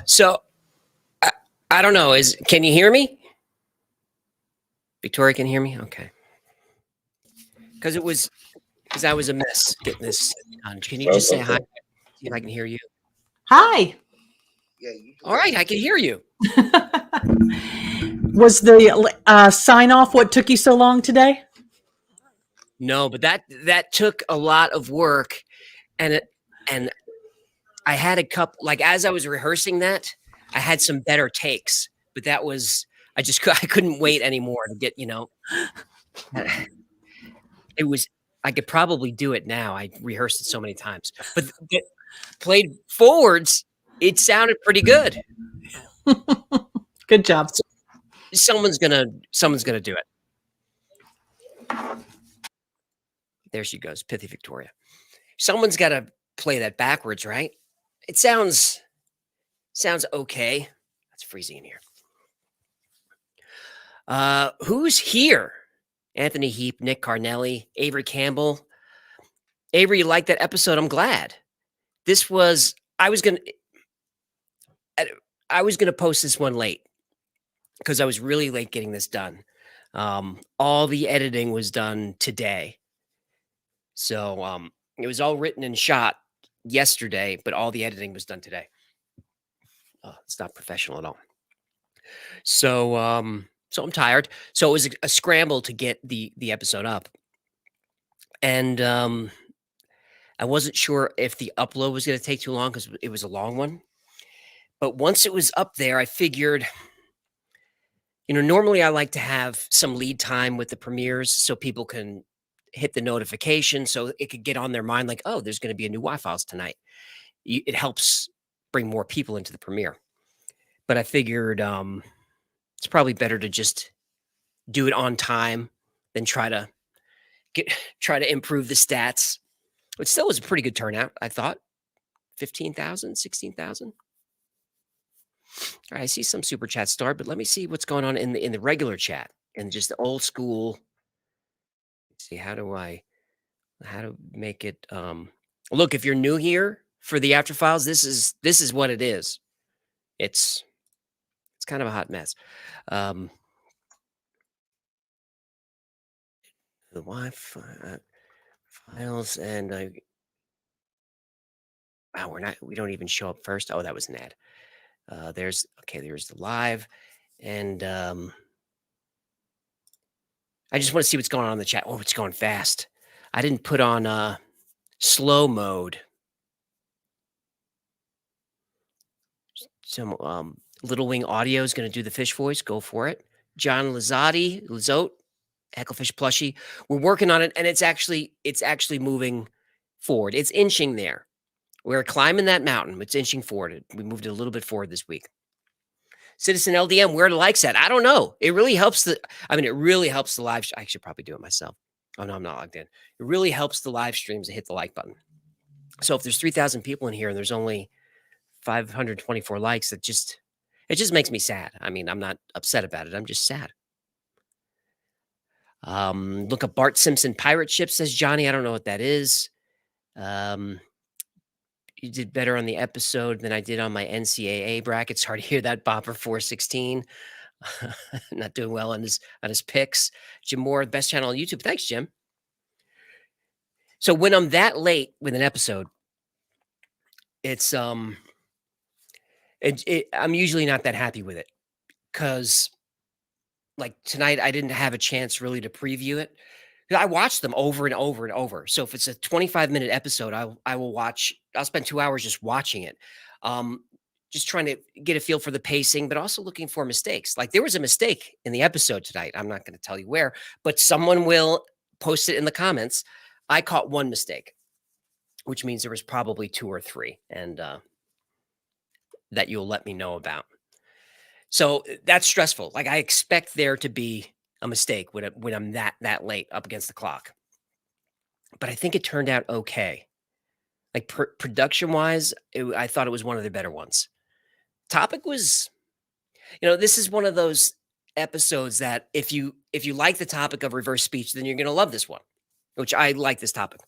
So I, I don't know. Can you hear me? Victoria can hear me. Okay, because I was a mess getting this done. Can you just say hi? See if I can hear you. Hi. All right, I can hear you. Was the sign off what took you so long today? No, but that took a lot of work, and I had a couple. Like as I was rehearsing that, I had some better takes, but that was I couldn't wait anymore to get it was I could probably do it now. I rehearsed it so many times, but played forwards, it sounded pretty good. Good job. Someone's gonna do it. There she goes, Pithy Victoria. Someone's got to play that backwards, right? It sounds okay. It's freezing in here. Who's here? Anthony Heap, Nick Carnelli, Avery Campbell. Avery, you like that episode? I'm glad. This was I was gonna post this one late because I was really late getting this done. All the editing was done today. So it was all written and shot yesterday, but all the editing was done today. It's not professional at all. So so I'm tired. So it was a scramble to get the episode up. And I wasn't sure if the upload was going to take too long because it was a long one. But once it was up there, I figured, normally I like to have some lead time with the premieres so people can hit the notification so it could get on their mind like, oh, there's going to be a new Y-Files tonight. It helps bring more people into the premiere. But I figured it's probably better to just do it on time than try to improve the stats. It still was a pretty good turnout, I thought. 15,000, 16,000. All right, I see some super chat start, but let me see what's going on in the regular chat and just the old school. Let's see, how to make it look, if you're new here for the After Files, this is what it is. It's kind of a hot mess. The Wi-Fi files and wow, we don't even show up first. Oh, that was an ad. There's the live, and I just want to see what's going on in the chat. Oh, it's going fast. I didn't put on slow mode. Some Little Wing Audio is going to do the fish voice. Go for it. John Lizotte, Hecklefish plushie. We're working on it, and it's actually moving forward. It's inching there. We're climbing that mountain. It's inching forward. We moved it a little bit forward this week. Citizen LDM, where the likes at? I don't know. It really helps it really helps the live. I should probably do it myself. Oh no, I'm not logged in. It really helps the live streams to hit the like button. So if there's 3,000 people in here and there's only 524 likes, it just makes me sad. I mean, I'm not upset about it. I'm just sad. Look up Bart Simpson pirate ship, says Johnny. I don't know what that is. You did better on the episode than I did on my NCAA brackets. Hard to hear that, Bopper 416. Not doing well on his picks. Jim Moore, the best channel on YouTube. Thanks, Jim. So when I'm that late with an episode, it's I'm usually not that happy with it because like tonight I didn't have a chance really to preview it. I watch them over and over and over. So if it's a 25-minute episode, I will watch. I'll spend 2 hours just watching it, just trying to get a feel for the pacing, but also looking for mistakes. Like there was a mistake in the episode tonight. I'm not going to tell you where, but someone will post it in the comments. I caught one mistake, which means there was probably 2 or 3, and that you'll let me know about. So that's stressful. Like I expect there to be a mistake when I'm that late up against the clock. But I think it turned out okay. Like production wise, I thought it was one of the better ones. Topic was, this is one of those episodes that if you like the topic of reverse speech, then you're going to love this one, which I like this topic.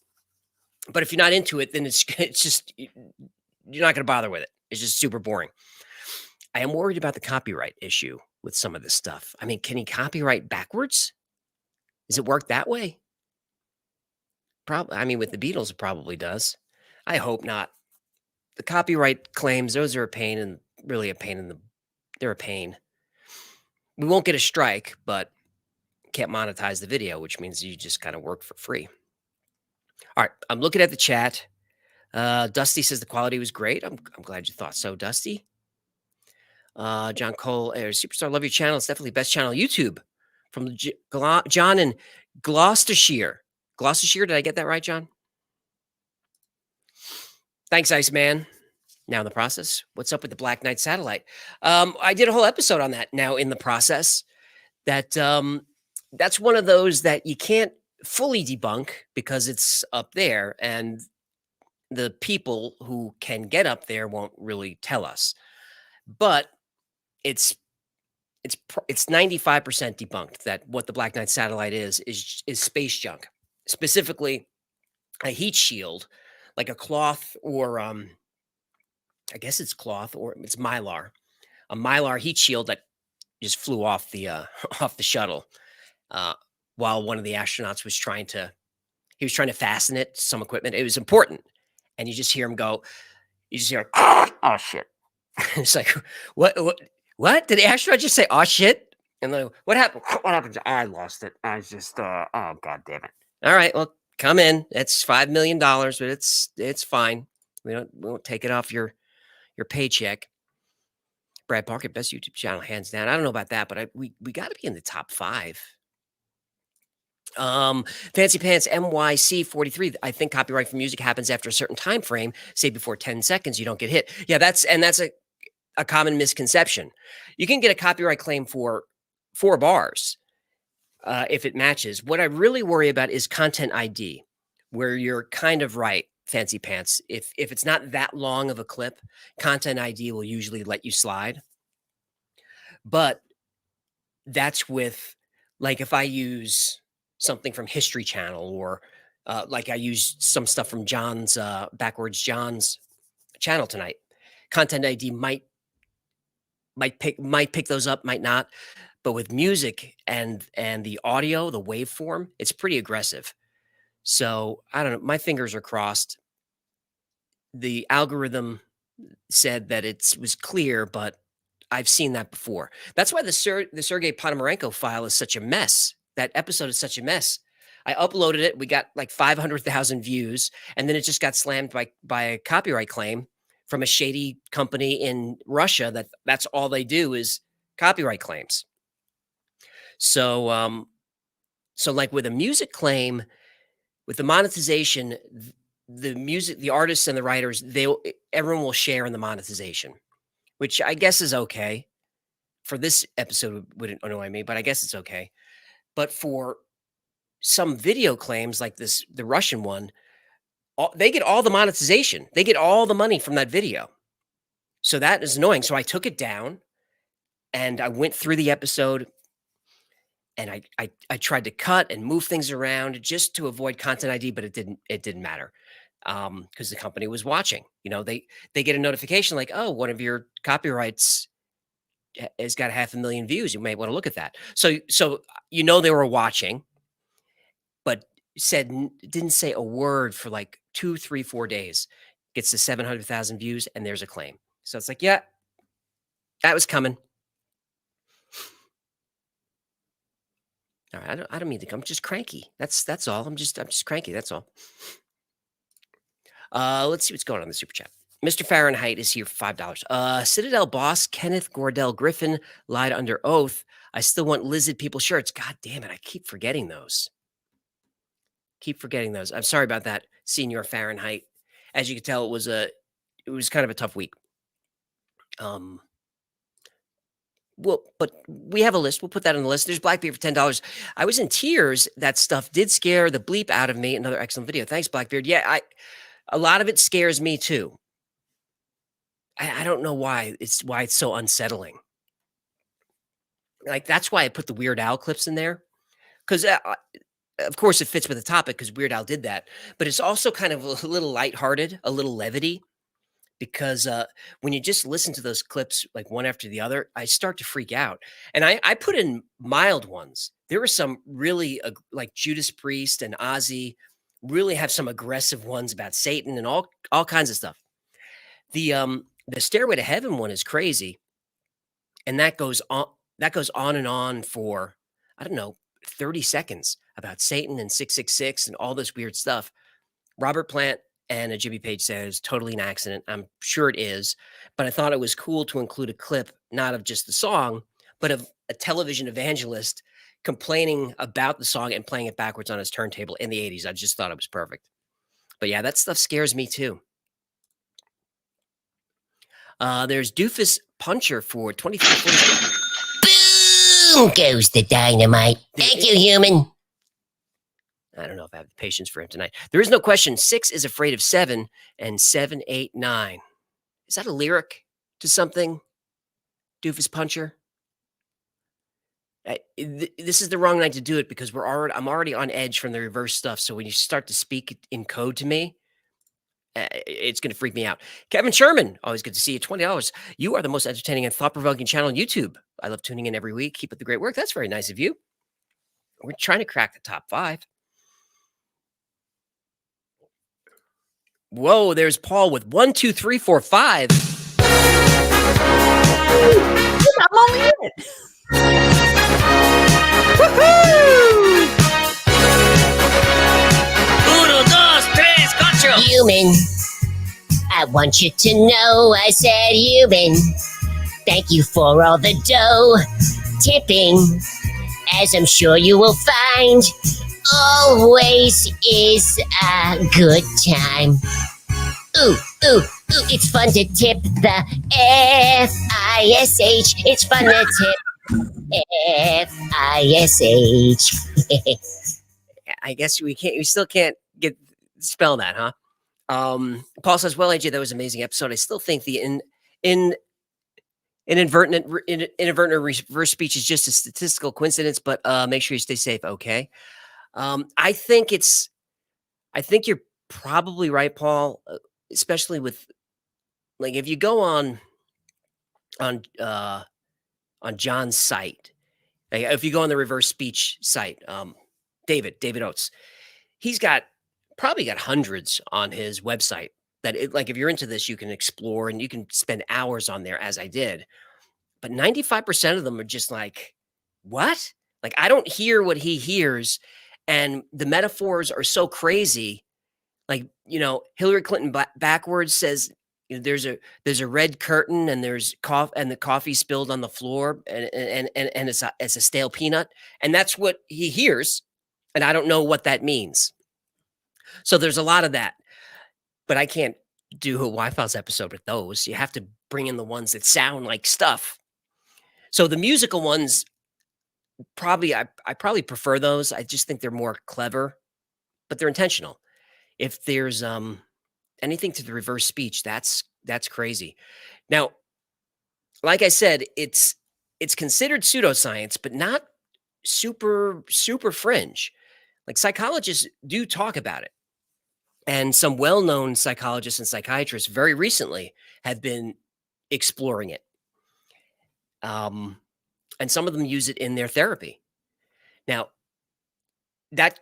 But if you're not into it, then it's just, you're not going to bother with it. It's just super boring. I am worried about the copyright issue with some of this stuff. I mean, can he copyright backwards? Does it work that way? Probably. I mean, with the Beatles, it probably does. I hope not. The copyright claims, those are a pain and really a pain in the. They're a pain. We won't get a strike, but can't monetize the video, which means you just kind of work for free. All right, I'm looking at the chat. Dusty says the quality was great. I'm glad you thought so, Dusty. John Cole, Superstar, love your channel. It's definitely the best channel on YouTube. From John in Gloucestershire. Gloucestershire, did I get that right, John? Thanks, Iceman. Now in the process, what's up with the Black Knight satellite? I did a whole episode on that. Now in the process, that's one of those that you can't fully debunk because it's up there, and the people who can get up there won't really tell us. But it's 95% debunked that what the Black Knight satellite is space junk, specifically a heat shield, like a cloth or I guess it's cloth or it's mylar, a mylar heat shield that just flew off the off the shuttle while one of the astronauts was trying to fasten it to some equipment. It was important, and you just hear him go. You just hear, oh shit! It's like, what? Did the astronaut just say, oh shit? And then what happened? What happened? I lost it. I just, oh god damn it! All right, well, come in. That's $5 million, but it's fine. We won't take it off your paycheck. Brad Parker, best YouTube channel, hands down. I don't know about that, but we got to be in the top 5. Fancy Pants MYC 43. I think copyright for music happens after a certain time frame. Say before 10 seconds, you don't get hit. Yeah, that's a common misconception. You can get a copyright claim for 4 bars if it matches. What I really worry about is content ID, where you're kind of right, Fancy Pants. If it's not that long of a clip, content ID will usually let you slide. But that's with, like, if I use something from History Channel or like I use some stuff from John's Backwards John's channel tonight, content ID might pick those up, might not. But with music and the audio, the waveform, it's pretty aggressive. So I don't know. My fingers are crossed. The algorithm said that it was clear, but I've seen that before. That's why the Sergei Ponomarenko file is such a mess. That episode is such a mess. I uploaded it. We got like 500,000 views, and then it just got slammed by a copyright claim from a shady company in Russia. That's all they do is copyright claims. So, so like with a music claim, with the monetization, the artists and the writers, everyone will share in the monetization, which I guess is okay. For this episode, wouldn't annoy me, but I guess it's okay. But for some video claims like the Russian one, they get all the monetization. They get all the money from that video. So that is annoying. So I took it down and I went through the episode and I tried to cut and move things around just to avoid content ID, but it didn't matter. Because the company was watching. You know, they get a notification like, oh, one of your copyrights has got 500,000 views. You may want to look at that. So they were watching, but didn't say a word for like 2, 3, 4 days. Gets to 700,000 views, and there's a claim. So it's like, yeah, that was coming. All right, I don't mean to. I'm just cranky. That's all. I'm just cranky. That's all. Let's see what's going on in the super chat. Mr. Fahrenheit is here for $5. Citadel boss Kenneth Gordell Griffin lied under oath. I still want lizard people shirts. God damn it. I keep forgetting those. I'm sorry about that, Senior Fahrenheit. As you can tell, it was kind of a tough week. Well, but we have a list. We'll put that on the list. There's Blackbeard for $10. I was in tears. That stuff did scare the bleep out of me. Another excellent video. Thanks, Blackbeard. Yeah, a lot of it scares me too. I don't know why it's so unsettling. Like, that's why I put the Weird Al clips in there. Because, of course, it fits with the topic because Weird Al did that. But it's also kind of a little lighthearted, a little levity. because when you just listen to those clips like one after the other, I start to freak out. And I put in mild ones. There were some really like Judas Priest and Ozzy really have some aggressive ones about Satan and all kinds of stuff. The Stairway to Heaven one is crazy, and that goes on and on for, I don't know, 30 seconds about Satan and 666 and all this weird stuff. Robert Plant and Jimmy Page says totally an accident. I'm sure it is, but I thought it was cool to include a clip not of just the song, but of a television evangelist complaining about the song and playing it backwards on his turntable in the 80s. I just thought it was perfect. But yeah, that stuff scares me too. There's Doofus Puncher for 25. Boom goes the dynamite. Thank you, human. I don't know if I have the patience for him tonight. There is no question. 6 is afraid of 7, and 7, 8, 9. Is that a lyric to something? Doofus Puncher. This is the wrong night to do it because I'm already on edge from the reverse stuff. So when you start to speak in code to me, it's going to freak me out. Kevin Sherman, always good to see you. $20. You are the most entertaining and thought-provoking channel on YouTube. I love tuning in every week. Keep up the great work. That's very nice of you. We're trying to crack the top 5. Whoa, there's Paul with 1, 2, 3, 4, 5. I'm only in it. Woohoo! Uno, dos, tres, cuatro. Human. I want you to know I said human. Thank you for all the dough tipping. As I'm sure you will find, always is a good time. Ooh, ooh, ooh, it's fun to tip the F-I-S-H. It's fun to tip F-I-S-H. I guess we still can't spell that, huh? Paul says, well, AJ, that was an amazing episode. I still think the inadvertent reverse speech is just a statistical coincidence, but make sure you stay safe. Okay. I think you're probably right, Paul, especially with, like, if you go on John's site, like, if you go on the reverse speech site, David Oates, he's probably got hundreds on his website that like, if you're into this, you can explore and you can spend hours on there, as I did. But 95% of them are just like, what? Like, I don't hear what he hears. And the metaphors are so crazy. Like, Hillary Clinton backwards says, there's a red curtain and there's the coffee spilled on the floor and it's a stale peanut. And that's what he hears. And I don't know what that means. So there's a lot of that, but I can't do a White Files episode with those. You have to bring in the ones that sound like stuff. So the musical ones, I probably prefer those. I just think they're more clever, but they're intentional. If there's anything to the reverse speech, that's crazy. Now, like I said, it's considered pseudoscience, but not super fringe. Like, psychologists do talk about it. And some well-known psychologists and psychiatrists very recently have been exploring it. And some of them use it in their therapy. Now, that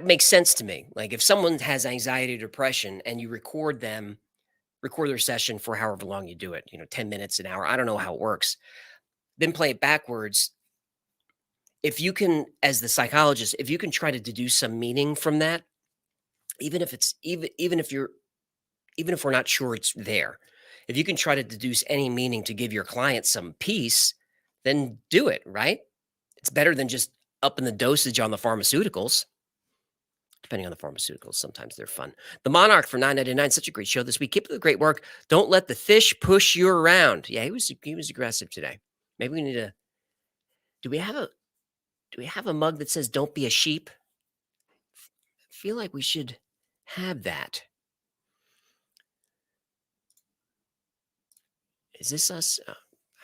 makes sense to me. Like, if someone has anxiety or depression and you record their session for however long you do it, 10 minutes, an hour, I don't know how it works, then play it backwards. If you can, as the psychologist, if you can try to deduce some meaning from that, even if we're not sure it's there, if you can try to deduce any meaning to give your client some peace, then do it, right? It's better than just upping the dosage on the pharmaceuticals. Depending on the pharmaceuticals, sometimes they're fun. The Monarch for $9.99, such a great show this week. Keep up the great work. Don't let the fish push you around. Yeah, he was aggressive today. Maybe we need to. Do we have a mug that says "Don't be a sheep"? I feel like we should have that. Is this us?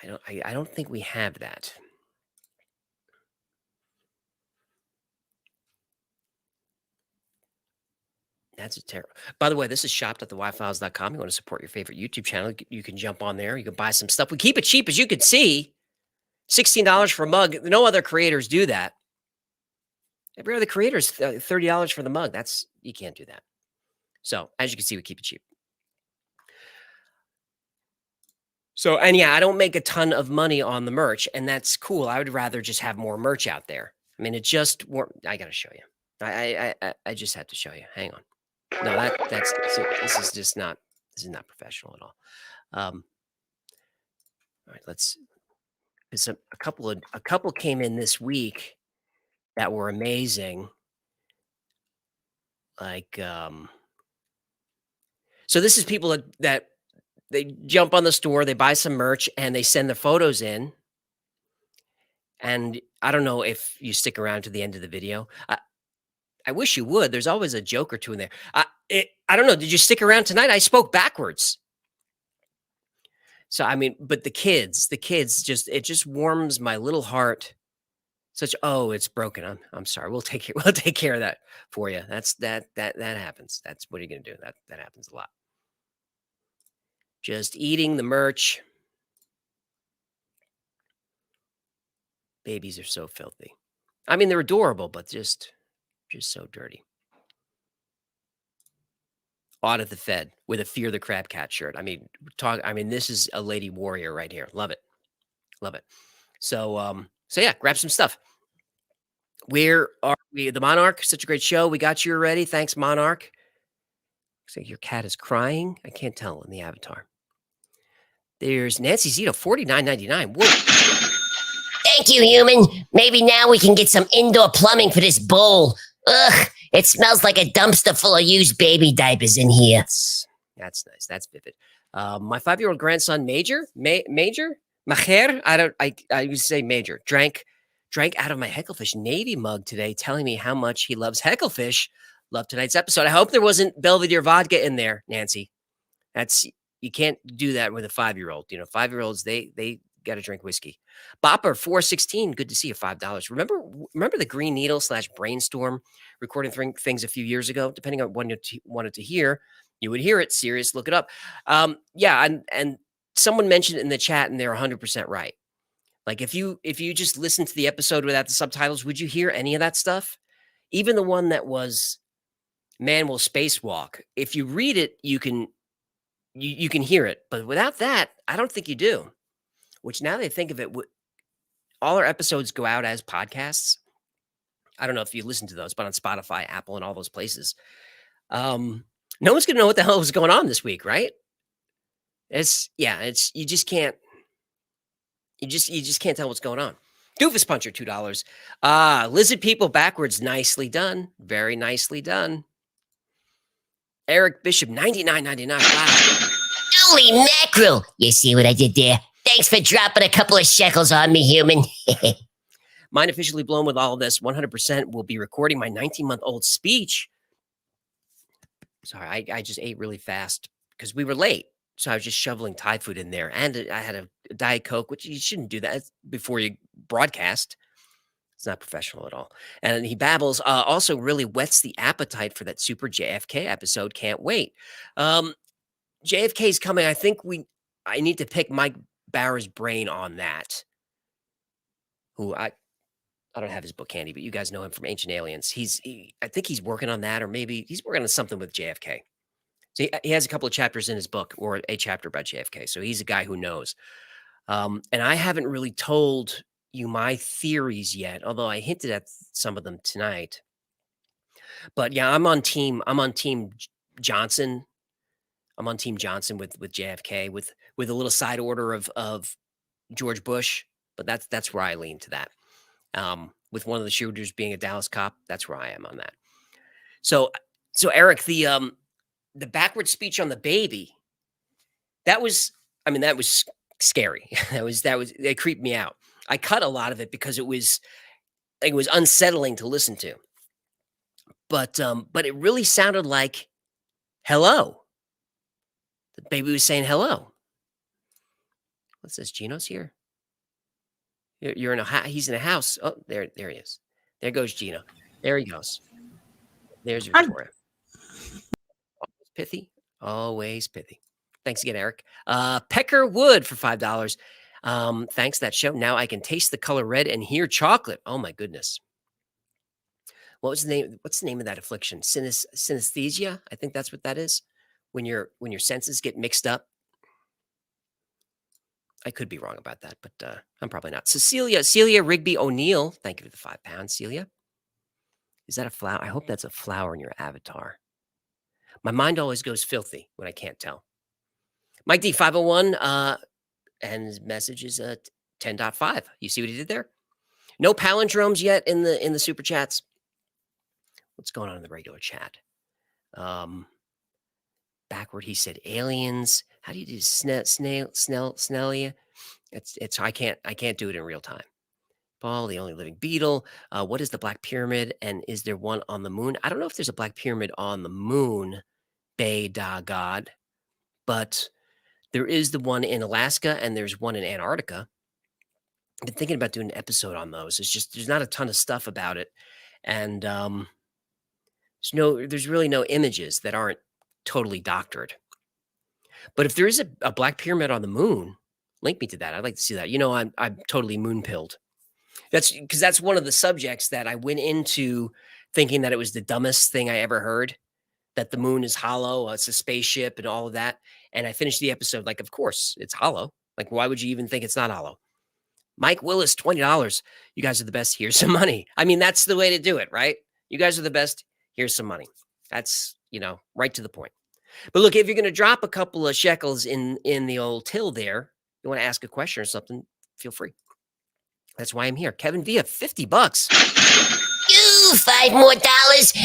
I don't think we have that. That's a terrible. By the way, this is shop.thewifiles.com. You want to support your favorite YouTube channel, you can jump on there. You can buy some stuff. We keep it cheap, as you can see. $16 for a mug. No other creators do that. Every other creator is $30 for the mug. You can't do that. So as you can see, we keep it cheap. So, and yeah, I don't make a ton of money on the merch, and that's cool. I would rather just have more merch out there. I mean, it just, I got to show you. I just had to show you. Hang on. No, that's so this is just not professional at all. All right, because a couple came in this week that were amazing. Like, so this is people that they jump on the store, they buy some merch, and they send the photos in. And I don't know if you stick around to the end of the video. I wish you would. There's always a joke or two in there. I don't know. Did you stick around tonight? I spoke backwards. So, I mean, but the kids just, it just warms my little heart. Oh, it's broken. I'm sorry. We'll take care of that for you. That happens. That's what are you going to do? That happens a lot. Just eating the merch. Babies are so filthy. I mean, they're adorable, but just so dirty. Audit the Fed with a Fear the Crab Cat shirt. I mean, this is a lady warrior right here. Love it. Love it. So yeah, grab some stuff. Where are we? The Monarch, such a great show. We got you already. Thanks, Monarch. Looks like your cat is crying. I can't tell in the avatar. There's Nancy Zito, $49.99. Thank you, human. Maybe now we can get some indoor plumbing for this bowl. Ugh, it smells like a dumpster full of used baby diapers in here. That's nice. That's vivid. My 5-year-old grandson, Majer, I used to say Major, drank out of my Hecklefish Navy mug today, telling me how much he loves Hecklefish. Love tonight's episode. I hope there wasn't Belvedere vodka in there, Nancy. You can't do that with a 5-year-old. 5-year-olds, they got to drink whiskey. Bopper 416, good to see you. $5. Remember the Green Needle / Brainstorm recording things a few years ago? Depending on what you wanted to hear, you would hear it. Serious, look it up. Yeah, and someone mentioned it in the chat, and they're 100% right. Like if you just listen to the episode without the subtitles, would you hear any of that stuff? Even the one that was Man Will Spacewalk. If you read it, you can hear it, but without that, I don't think you do. Which now they think of it, all our episodes go out as podcasts. I don't know if you listen to those, but on Spotify, Apple, and all those places. No one's going to know what the hell was going on this week, right? You just can't tell what's going on. Doofus Puncher, $2. Lizard People backwards, nicely done. Very nicely done. Eric Bishop, $99.99. Wow. Holy mackerel! You see what I did there? Thanks for dropping a couple of shekels on me, human. Mind officially blown with all of this. 100% will be recording my 19-month-old speech. Sorry, I just ate really fast because we were late. So I was just shoveling Thai food in there. And I had a Diet Coke, which you shouldn't do that before you broadcast. It's not professional at all. And he babbles, also really whets the appetite for that Super JFK episode. Can't wait. JFK's coming. I think I need to pick Mike Bauer's brain on that. Who I don't have his book handy, but you guys know him from Ancient Aliens. I think he's working on that, or maybe he's working on something with JFK. So he has a couple of chapters in his book, or a chapter about JFK. So he's a guy who knows. And I haven't really told you my theories yet, although I hinted at some of them tonight. But yeah, I'm on team Johnson. I'm on Team Johnson with JFK, with a little side order of George Bush, but that's where I lean to that. With one of the shooters being a Dallas cop, that's where I am on that. So Eric, the backward speech on the baby, that was scary. It creeped me out. I cut a lot of it because it was unsettling to listen to. But it really sounded like hello. The baby was saying hello. What's this? Gino's here. You're in he's in a house. Oh, there he is. There goes Gino. There he goes. There's Victoria. Pithy, always pithy. Thanks again, Eric. Pecker Wood for $5. Thanks that show. Now I can taste the color red and hear chocolate. Oh my goodness. What was the name? What's the name of that affliction? Synesthesia. I think that's what that is. When your senses get mixed up. I could be wrong about that, but I'm probably not. Celia Rigby O'Neill. Thank you for the £5, Celia. Is that a flower? I hope that's a flower in your avatar. My mind always goes filthy when I can't tell. Mike D 501 and his message is 10.5. You see what he did there? No palindromes yet in the super chats. What's going on in the regular chat? Backward, he said aliens. How do you do Snellia? It's I can't do it in real time. Paul, the only living beetle. What is the Black Pyramid? And is there one on the moon? I don't know if there's a Black Pyramid on the moon, Bay Da God, but there is the one in Alaska and there's one in Antarctica. I've been thinking about doing an episode on those. It's just there's not a ton of stuff about it. And there's really no images that aren't totally doctored. But if there is a Black Pyramid on the moon, link me to that. I'd like to see that. I'm totally moon pilled. That's because that's one of the subjects that I went into thinking that it was the dumbest thing I ever heard, that the moon is hollow, it's a spaceship and all of that. And I finished the episode like, of course, it's hollow. Like, why would you even think it's not hollow? Mike Willis, $20. You guys are the best. Here's some money. I mean, that's the way to do it, right? You guys are the best. Here's some money. That's, right to the point. But look, if you're going to drop a couple of shekels in the old till there, you want to ask a question or something, feel free. That's why I'm here. Kevin Villa, $50. Ooh, $5 more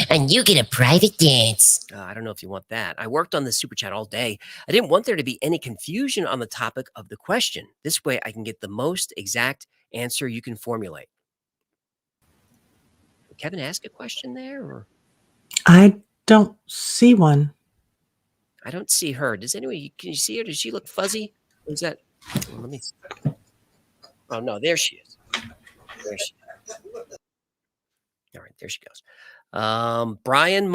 and you get a private dance. I don't know if you want that. I worked on the super chat all day. I didn't want there to be any confusion on the topic of the question. This way I can get the most exact answer you can formulate. Did Kevin ask a question there? Or? I don't see one. I don't see her. Can you see her? Does she look fuzzy? Is that? Let me see. Oh, no, there she is. There she is. All right, there she goes. Brian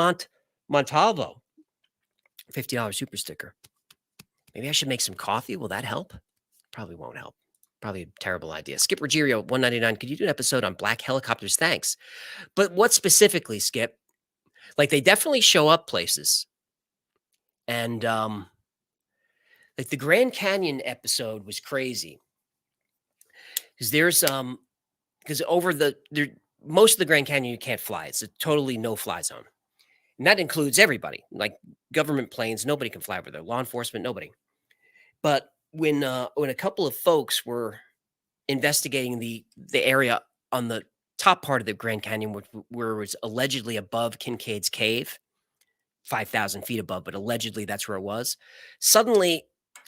Montalvo, $50 super sticker. Maybe I should make some coffee. Will that help? Probably won't help. Probably a terrible idea. Skip Ruggiero, $1.99. Could you do an episode on black helicopters? Thanks. But what specifically, Skip? Like, they definitely show up places. And like the Grand Canyon episode was crazy. Because most of the Grand Canyon you can't fly. It's a totally no-fly zone. And that includes everybody, like government planes. Nobody can fly over there. Law enforcement, nobody. But when a couple of folks were investigating the area on the top part of the Grand Canyon, where it was allegedly above Kincaid's Cave, 5,000 feet above, but allegedly that's where it was. Suddenly,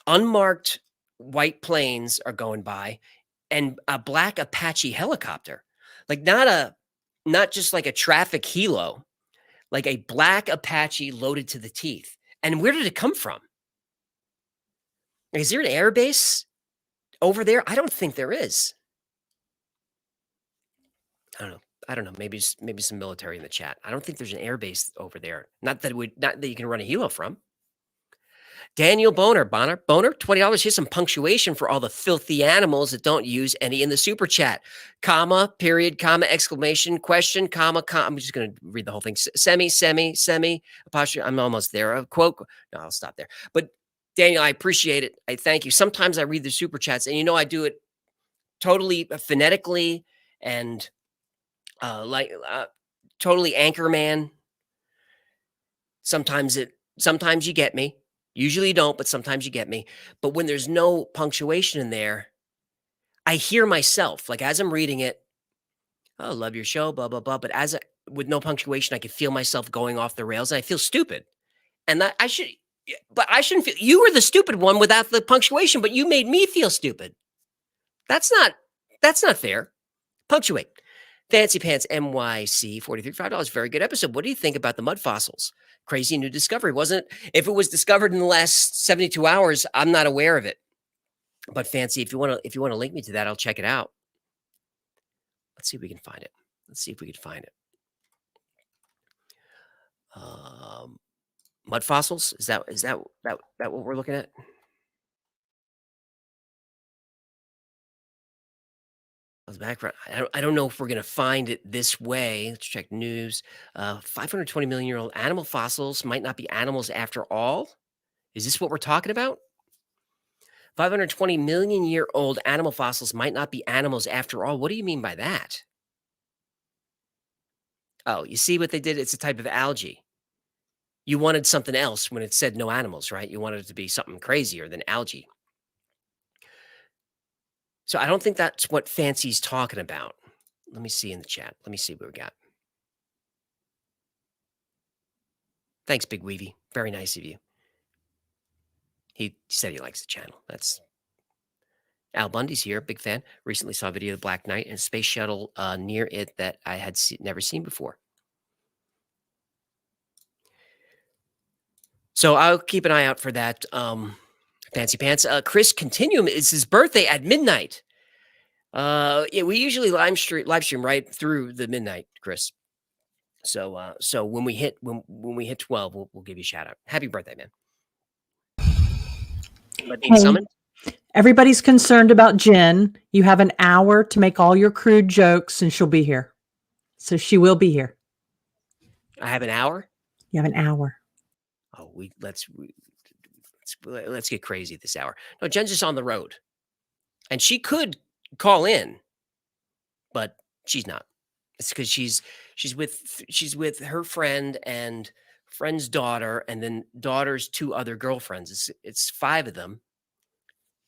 unmarked white planes are going by, and a black Apache helicopter, like not just like a traffic helo, like a black Apache loaded to the teeth. And where did it come from? Is there an air base over there? I don't think there is. I don't know. Maybe some military in the chat. I don't think there's an air base over there. Not that you can run a helo from. Daniel Boner, $20. Here's some punctuation for all the filthy animals that don't use any in the super chat. Comma, period, comma, exclamation, question, comma. I'm just going to read the whole thing. Semi, apostrophe. I'm almost there. A quote. No, I'll stop there. But Daniel, I appreciate it. I thank you. Sometimes I read the super chats, and I do it totally phonetically and totally Anchorman. Sometimes you get me. Usually you don't, but sometimes you get me. But when there's no punctuation in there, I hear myself, like as I'm reading it, oh, love your show, blah, blah, blah. But with no punctuation, I can feel myself going off the rails and I feel stupid. And I shouldn't feel, you were the stupid one without the punctuation, but you made me feel stupid. That's not fair. Punctuate. Fancy Pants MYC, $43, very good episode. What do you think about the mud fossils? Crazy new discovery, wasn't it? If it was discovered in the last 72 hours, I'm not aware of it. But Fancy, if you want to link me to that, I'll check it out. Let's see if we can find it. Mud fossils? Is that what we're looking at? The background. I don't know if we're gonna find it this way. Let's check news. 520 million year old animal fossils might not be animals after all. Is this what we're talking about? 520 million year old animal fossils might not be animals after all. What do you mean by that? Oh, you see what they did? It's a type of algae. You wanted something else when it said no animals, right? You wanted it to be something crazier than algae. So I don't think that's what Fancy's talking about. Let me see in the chat. Let me see what we got. Thanks, Big Weevy. Very nice of you. He said he likes the channel. That's Al Bundy's here, big fan. Recently saw a video of the Black Knight and a space shuttle near it that I had never seen before. So I'll keep an eye out for that. Fancy Pants. Chris Continuum is his birthday at midnight. Yeah, we usually live stream right through the midnight, Chris. So when we hit 12, we'll give you a shout out. Happy birthday, man. Am I being Hey. summoned? Everybody's concerned about Jen. You have an hour to make all your crude jokes and she'll be here. So she will be here. I have an hour. You have an hour. Oh, let's get crazy this hour. No, Jen's just on the road, and she could call in, but she's not. It's because she's with her friend and friend's daughter, and then daughter's two other girlfriends. It's 5 of them.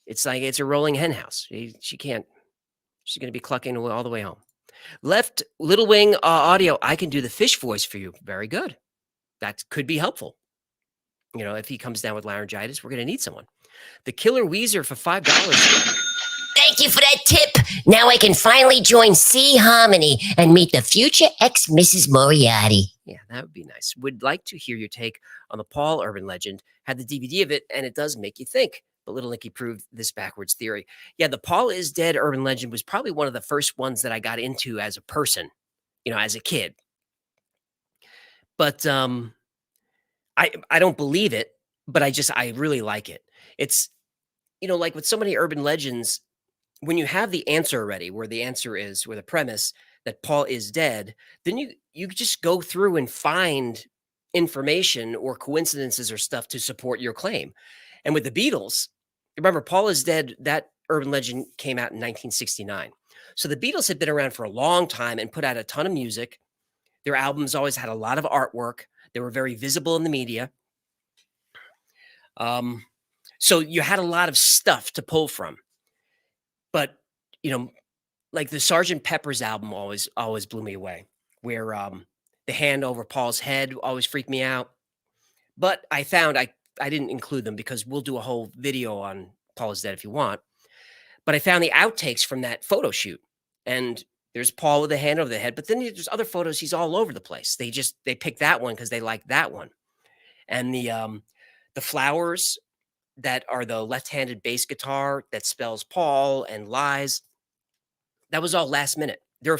It's like it's a rolling hen house. She can't. She's going to be clucking all the way home. Left Little Wing audio. I can do the fish voice for you. Very good. That could be helpful. You know, if he comes down with laryngitis, we're going to need someone. The Killer Weezer for $5. Thank you for that tip. Now I can finally join C Harmony and meet the future ex-Mrs. Moriarty. Yeah, that would be nice. Would like to hear your take on the Paul urban legend. Had the DVD of it, and it does make you think. But Little Nicky proved this backwards theory. Yeah, the Paul is dead urban legend was probably one of the first ones that I got into as a person, you know, as a kid. But I don't believe it, but I really like it. It's, you know, like with so many urban legends, when you have the answer already, where the answer is, where the premise that Paul is dead, then you just go through and find information or coincidences or stuff to support your claim. And with the Beatles, remember, Paul is dead, that urban legend came out in 1969. So the Beatles had been around for a long time and put out a ton of music. Their albums always had a lot of artwork. They were very visible in the media. So you had a lot of stuff to pull from. But, you know, like the Sgt. Pepper's album always blew me away, where the hand over Paul's head always freaked me out. But I found I didn't include them because we'll do a whole video on Paul is Dead if you want. But I found the outtakes from that photo shoot. And there's Paul with the hand over the head, but then there's other photos, he's all over the place. They picked that one because they like that one. And the flowers that are the left-handed bass guitar that spells Paul and lies, that was all last minute. There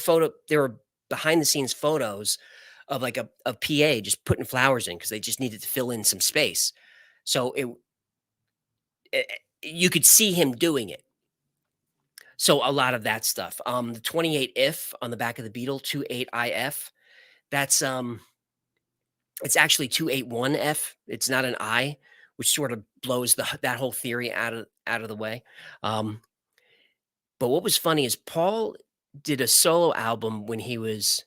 were behind the scenes photos of like a PA just putting flowers in because they just needed to fill in some space. So you could see him doing it. So a lot of that stuff. The 28 if on the back of the Beetle, 28IF. That's it's actually 281F. It's not an I, which sort of blows that whole theory out of the way. But what was funny is Paul did a solo album when he was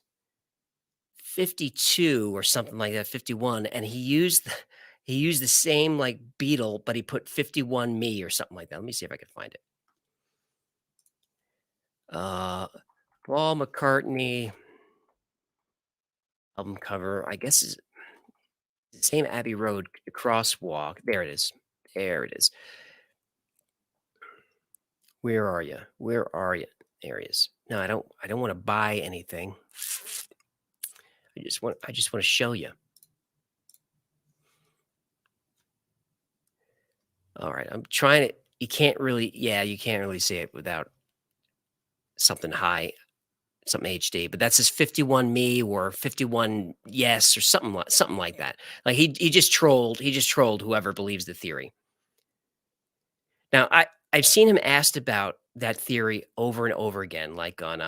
52 or something like that, 51, and he used the same like Beetle, but he put 51 Me or something like that. Let me see if I can find it. Paul McCartney album cover, I guess, is the same Abbey Road crosswalk. There it is. There it is. Where are you? Where are you? There he is. No, I don't want to buy anything. I just want to show you. All right. I'm trying to, you can't really see it without something high. something HD, but that says 51 me or 51 yes or something like that. Like he just trolled whoever believes the theory. Now I've seen him asked about that theory over and over again, like on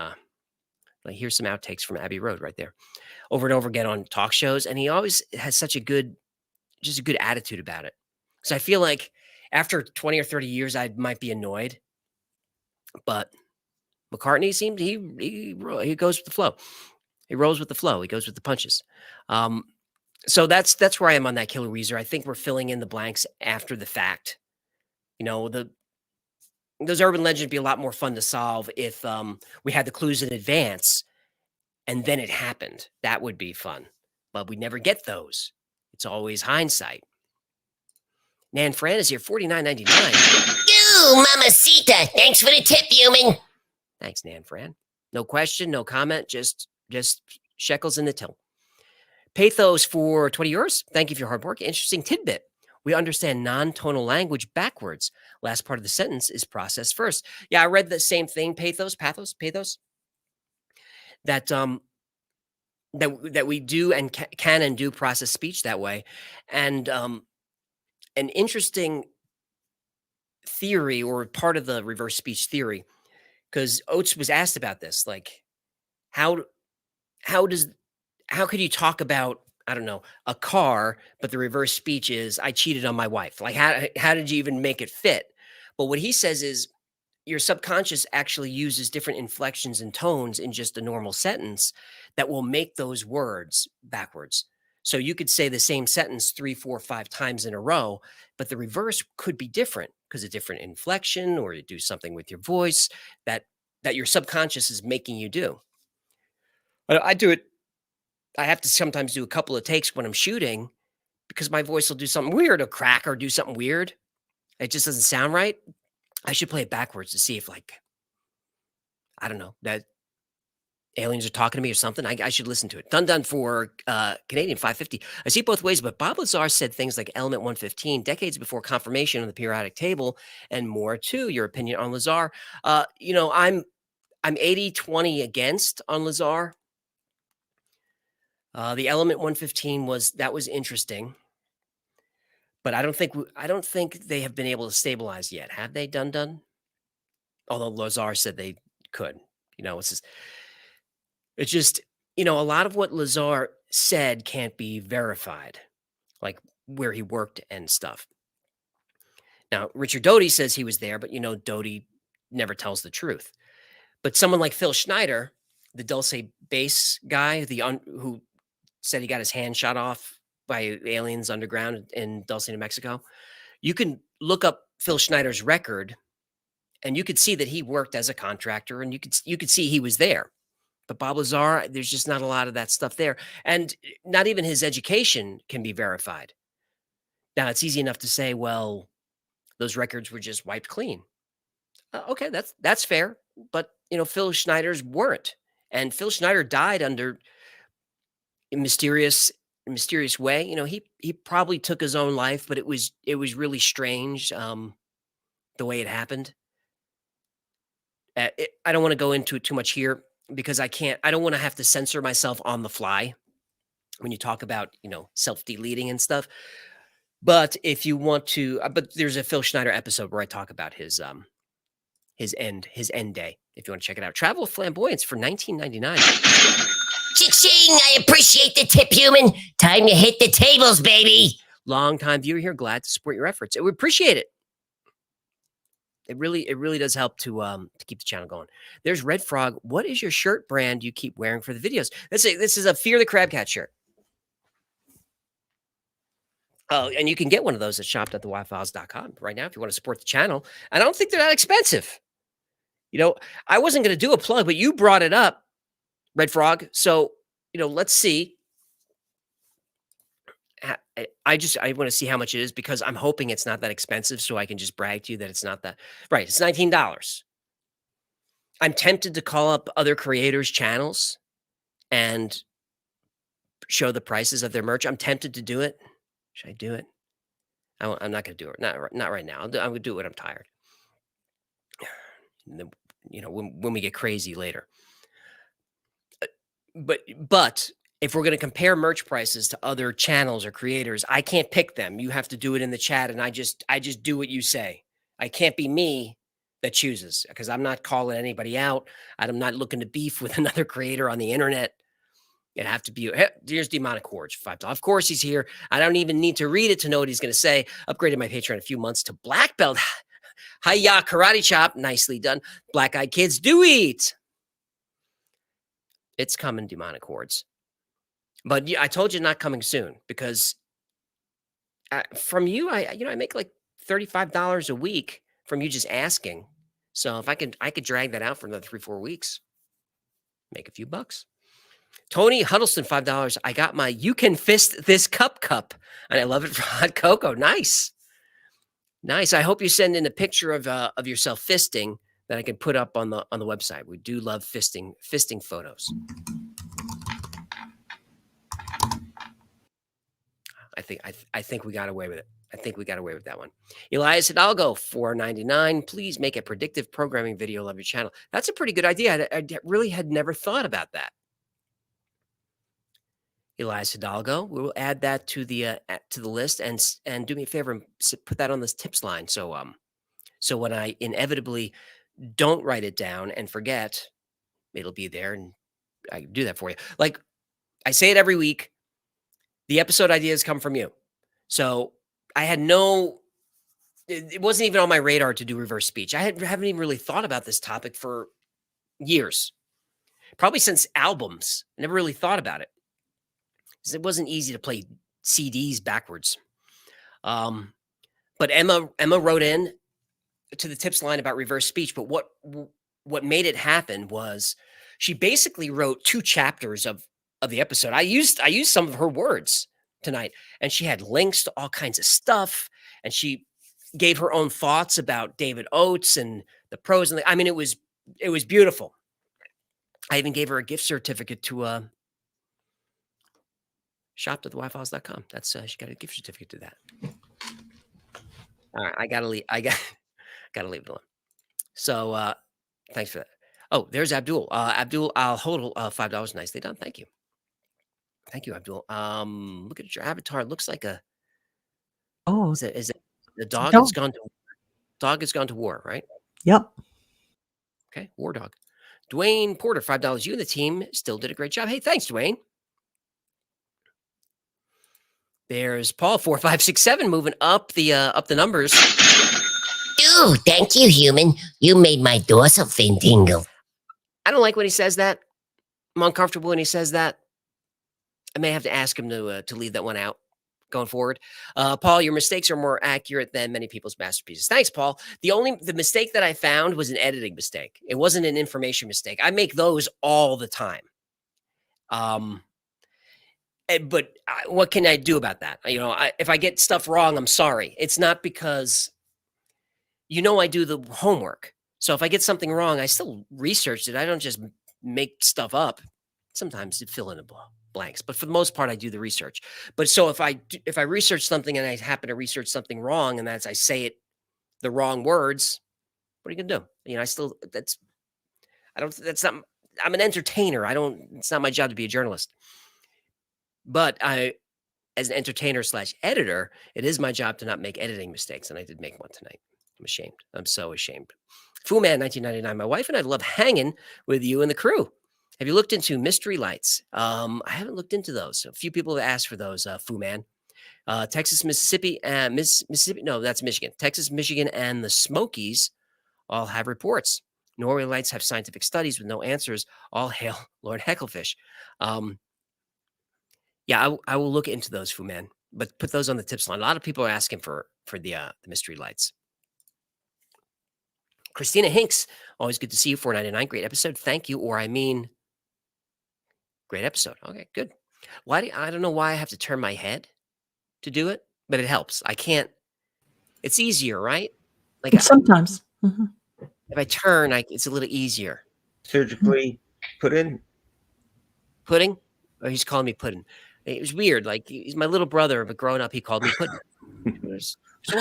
like here's some outtakes from Abbey Road right there, over and over again on talk shows, and he always has such a good attitude about it. So I feel like after 20 or 30 years, I might be annoyed, but McCartney seemed he goes with the flow. He rolls with the flow. He goes with the punches. So that's where I am on that Killer Weezer. I think we're filling in the blanks after the fact. You know, those urban legends would be a lot more fun to solve if we had the clues in advance and then it happened. That would be fun. But we never get those. It's always hindsight. Nan Fran is here, $49.99. Ooh, mamacita. Thanks for the tip, human. Thanks, Nan Fran. No question, no comment, just shekels in the till. Pathos for 20 euros. Thank you for your hard work. Interesting tidbit. We understand non-tonal language backwards. Last part of the sentence is processed first. Yeah, I read the same thing. Pathos. That that we do and can and do process speech that way, and an interesting theory or part of the reverse speech theory, because Oates was asked about this, like how could you talk about, I don't know, a car, but the reverse speech is I cheated on my wife? Like how did you even make it fit? But what he says is your subconscious actually uses different inflections and tones in just a normal sentence that will make those words backwards. So you could say the same sentence 3, 4, 5 times in a row, but the reverse could be different because of different inflection, or you do something with your voice that your subconscious is making you do. I do it. I have to sometimes do a couple of takes when I'm shooting because my voice will do something weird or crack or do something weird. It just doesn't sound right. I should play it backwards to see if, like, I don't know, that aliens are talking to me or something. I should listen to it. Done for Canadian 550. I see it both ways, but Bob Lazar said things like element 115 decades before confirmation on the periodic table and more too. Your opinion on Lazar? You know, I'm 80-20 against on Lazar. The element 115 was interesting, but I don't think they have been able to stabilize yet. Have they done? Although Lazar said they could. You know, it's just, you know, a lot of what Lazar said can't be verified, like where he worked and stuff. Now, Richard Doty says he was there, but, you know, Doty never tells the truth. But someone like Phil Schneider, the Dulce bass guy, who said he got his hand shot off by aliens underground in Dulce, New Mexico, you can look up Phil Schneider's record and you could see that he worked as a contractor, and you could see he was there. But Bob Lazar, there's just not a lot of that stuff there. And not even his education can be verified. Now, it's easy enough to say, well, those records were just wiped clean. Okay, that's fair. But, you know, Phil Schneider's weren't. And Phil Schneider died under a mysterious way. You know, he probably took his own life, but it was really strange the way it happened. I don't want to go into it too much here, because I don't want to have to censor myself on the fly when you talk about, you know, self-deleting and stuff. But if you want to, but there's a Phil Schneider episode where I talk about his end day. If you want to check it out, Travel with Flamboyance for $19.99. Cha-ching! I appreciate the tip, human. Time to hit the tables, baby. Long-time viewer here, glad to support your efforts. We appreciate it. It really does help to keep the channel going. There's Red Frog. What is your shirt brand you keep wearing for the videos? This is a Fear the Crab Cat shirt. Oh, and you can get one of those at shop.thewildfiles.com right now if you want to support the channel. I don't think they're that expensive. You know, I wasn't going to do a plug, but you brought it up, Red Frog. So, you know, let's see. I want to see how much it is, because I'm hoping it's not that expensive, so I can just brag to you that it's not that. Right, it's $19. I'm tempted to call up other creators' channels and show the prices of their merch. I'm tempted to do it. Should I do it? I'm not going to do it. Not right now. I'm going to do it when I'm tired. And then, you know, when we get crazy later. but if we're going to compare merch prices to other channels or creators, I can't pick them. You have to do it in the chat, and I just do what you say. I can't be me that chooses, because I'm not calling anybody out. I'm not looking to beef with another creator on the internet. It'd have to be, hey, here's Demonic Horge, $5. Of course he's here. I don't even need to read it to know what he's going to say. Upgraded my Patreon a few months to black belt. Hiya, karate chop. Nicely done. Black Eyed Kids do eat. It's coming, Demonic Hordes. But I told you not coming soon, because from you, I make like $35 a week from you just asking. So if I could drag that out for another 3-4 weeks, make a few bucks. Tony Huddleston, $5. I got my You Can Fist This cup, and I love it for hot cocoa. Nice. I hope you send in a picture of yourself fisting that I can put up on the website. We do love fisting photos. I think we got away with it. I think we got away with that one. Elias Hidalgo, $4.99. Please make a predictive programming video of your channel. That's a pretty good idea. I really had never thought about that. Elias Hidalgo, we will add that to the list, and do me a favor and put that on this tips line. So when I inevitably don't write it down and forget, it'll be there, and I can do that for you. Like I say it every week, the episode ideas come from you. So I had it wasn't even on my radar to do reverse speech. I haven't even really thought about this topic for years, probably since albums. I never really thought about it, because it wasn't easy to play CDs backwards. But Emma wrote in to the tips line about reverse speech. But what made it happen was she basically wrote 2 chapters of the episode. I used some of her words tonight, and she had links to all kinds of stuff, and she gave her own thoughts about David Oates and the pros and I mean, it was beautiful. I even gave her a gift certificate to shop.thewifehouse.com. That's she got a gift certificate to that. All right, I gotta leave it alone. So thanks for that. Oh, there's Abdul. Abdul Al Hodl, $5. Nicely done. Thank you. Thank you, Abdul. Look at your avatar. It looks like is it the dog dog. that's gone to dog has gone to war, right? Yep. Okay, war dog. Dwayne Porter, $5. You and the team still did a great job. Hey, thanks, Dwayne. There's Paul, 4567, moving up the numbers. Ooh, thank you, human. You made my dorsal fin tingle. I don't like when he says that. I'm uncomfortable when he says that. I may have to ask him to leave that one out going forward. Paul, your mistakes are more accurate than many people's masterpieces. Thanks, Paul. The mistake that I found was an editing mistake. It wasn't an information mistake. I make those all the time. But what can I do about that? If I get stuff wrong, I'm sorry. It's not because, I do the homework. So if I get something wrong, I still researched it. I don't just make stuff up. Sometimes you fill in the blanks, but for the most part, I do the research. But so if I research something and I happen to research something wrong, and I say it the wrong words, what are you gonna do? I'm an entertainer. It's not my job to be a journalist. But as an entertainer / editor, it is my job to not make editing mistakes. And I did make one tonight. I'm ashamed. I'm so ashamed. Fuman 1999. My wife and I love hanging with you and the crew. Have you looked into Mystery Lights? I haven't looked into those. A few people have asked for those, Fuman. Texas, Mississippi, Mississippi. No, that's Michigan. Texas, Michigan, and the Smokies all have reports. Norway Lights have scientific studies with no answers. All hail Lord Hecklefish. Yeah, I will look into those, Fuman, but put those on the tips line. A lot of people are asking for the Mystery Lights. Christina Hinks, always good to see you. $4.99, great episode. Thank you, or I mean, great episode. Okay, good. I don't know why I have to turn my head to do it, but it helps. I can't. It's easier, right? Like Sometimes. If I turn, it's a little easier. Surgically put in pudding. Oh, he's calling me pudding. It was weird. Like he's my little brother, but growing up, he called me pudding. So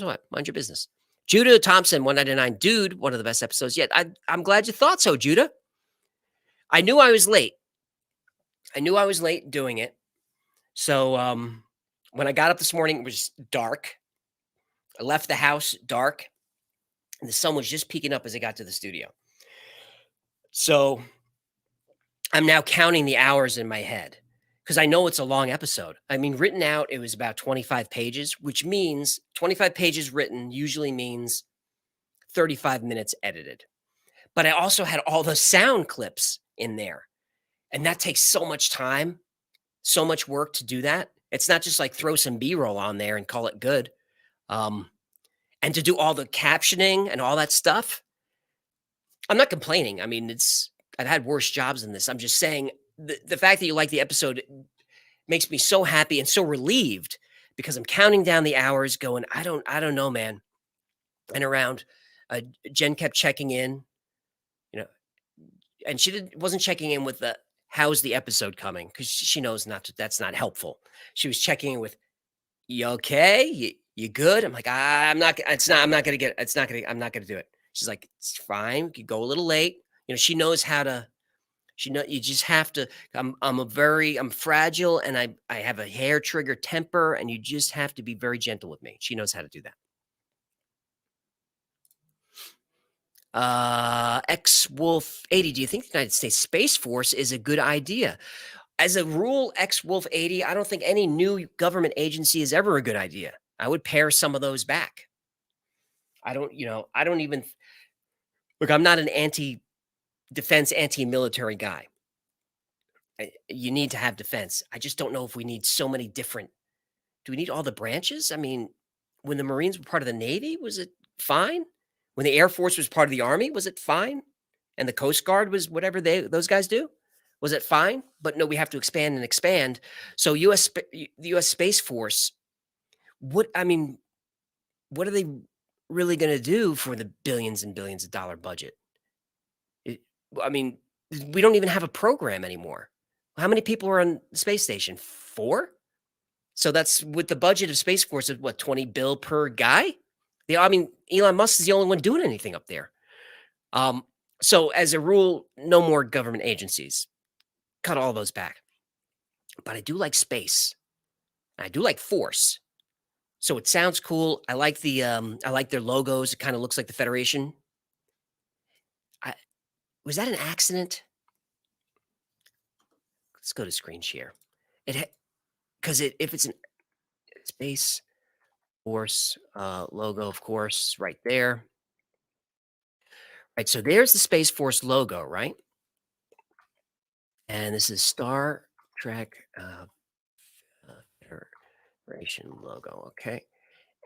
what? Mind your business. Judah Thompson, $1.99. Dude, one of the best episodes yet. I'm glad you thought so, Judah. I knew I was late. I knew I was late doing it. So when I got up this morning, it was dark. I left the house dark, and the sun was just peeking up as I got to the studio. So I'm now counting the hours in my head because I know it's a long episode. I mean, written out, it was about 25 pages, which means 25 pages written usually means 35 minutes edited. But I also had all the sound clips in there. And that takes so much time, so much work to do that. It's not just like throw some B-roll on there and call it good. And to do all the captioning and all that stuff, I'm not complaining. I mean, I've had worse jobs than this. I'm just saying the fact that you like the episode makes me so happy and so relieved because I'm counting down the hours going, I don't know, man. And around, Jen kept checking in, and she wasn't checking in with how's the episode coming? Because she knows that's not helpful. She was checking in with, you okay? You good? I'm like, I'm not gonna do it. She's like, it's fine. You go a little late. She knows how to, you just have to, I'm fragile and I have a hair trigger temper and you just have to be very gentle with me. She knows how to do that. X-Wolf 80, do you think the United States Space Force is a good idea? As a rule, X-Wolf 80, I don't think any new government agency is ever a good idea. I would pare some of those back. I don't even, look, I'm not an anti-defense, anti-military guy. You need to have defense. I just don't know if we need so many different, do we need all the branches? I mean, when the Marines were part of the Navy, was it fine? When the Air Force was part of the Army, was it fine? And the Coast Guard was whatever those guys do? Was it fine? But no, we have to expand and expand. So the U.S. Space Force, what are they really going to do for the billions and billions of dollar budget? We don't even have a program anymore. How many people are on the space station? 4? So that's with the budget of Space Force of what, 20 bill per guy? Elon Musk is the only one doing anything up there. So as a rule, no more government agencies. Cut all those back. But I do like space. I do like Force. So it sounds cool. I like their logos. It kind of looks like the Federation. Was that an accident? Let's go to screen share. If it's an Space Force logo, of course, right there. Right, so there's the Space Force logo, right? And this is Star Trek Federation logo, okay?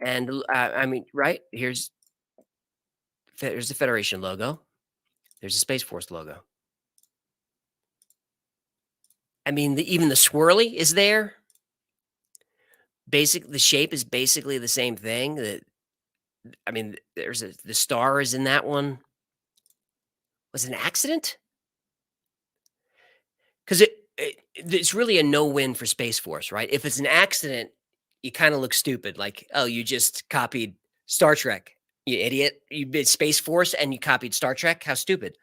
And right, here's the Federation logo. There's the Space Force logo. Even the swirly is there. The shape is basically the same thing. The star is in that one. Was it an accident? Because it's really a no-win for Space Force, right? If it's an accident, you kind of look stupid. Like, oh, you just copied Star Trek, you idiot. You did Space Force and you copied Star Trek. How stupid.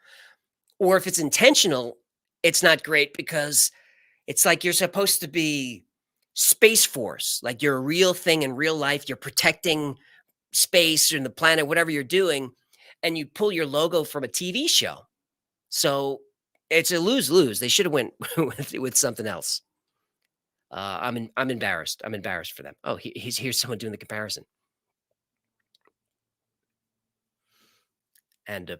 Or if it's intentional, it's not great because it's like you're supposed to be Space Force. Like you're a real thing in real life. You're protecting space and the planet, whatever you're doing. And you pull your logo from a TV show. So it's a lose-lose. They should have went with something else. I'm embarrassed. I'm embarrassed for them. Oh, here's someone doing the comparison. And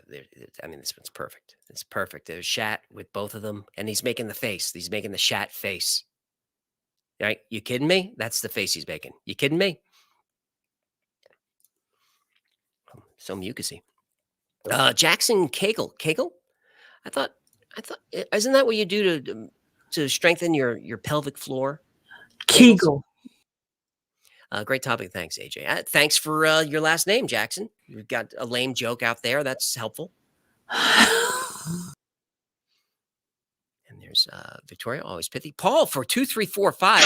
this one's perfect. It's perfect. There's Shat with both of them, and he's making the face. He's making the Shat face. Right? You kidding me? That's the face he's making. You kidding me? So mucusy. Jackson Kegel. I thought, isn't that what you do to strengthen your pelvic floor? Kegel. Great topic. Thanks, AJ. Thanks for your last name, Jackson. You've got a lame joke out there. That's helpful. And there's Victoria, always pithy. Paul for 2345.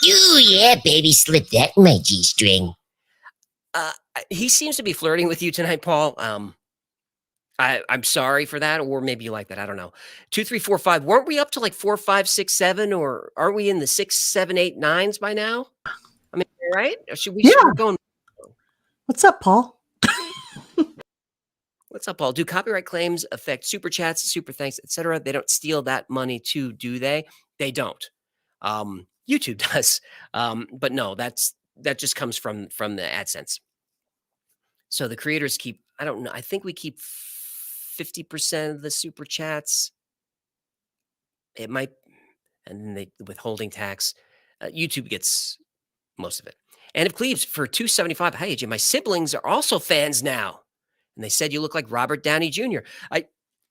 Ooh, yeah, baby, slip that in my G-string. He seems to be flirting with you tonight, Paul. I'm sorry for that, or maybe you like that. I don't know. 2, 3, 4, 5. Weren't we up to like 4, 5, 6, 7, or aren't we in the 6, 7, 8, 9s by now? I mean, right? Or Yeah. we're going. What's up, Paul? What's up, Paul? Do copyright claims affect super chats, super thanks, etc.? They don't steal that money too, do they? They don't. YouTube does, but no, that just comes from the AdSense. So the creators keep. I don't know. I think we keep 50% of the super chats. It might, and then the withholding tax. YouTube gets most of it. And if Cleaves for $2.75. Hey, AJ, my siblings are also fans now, and they said you look like Robert Downey Jr.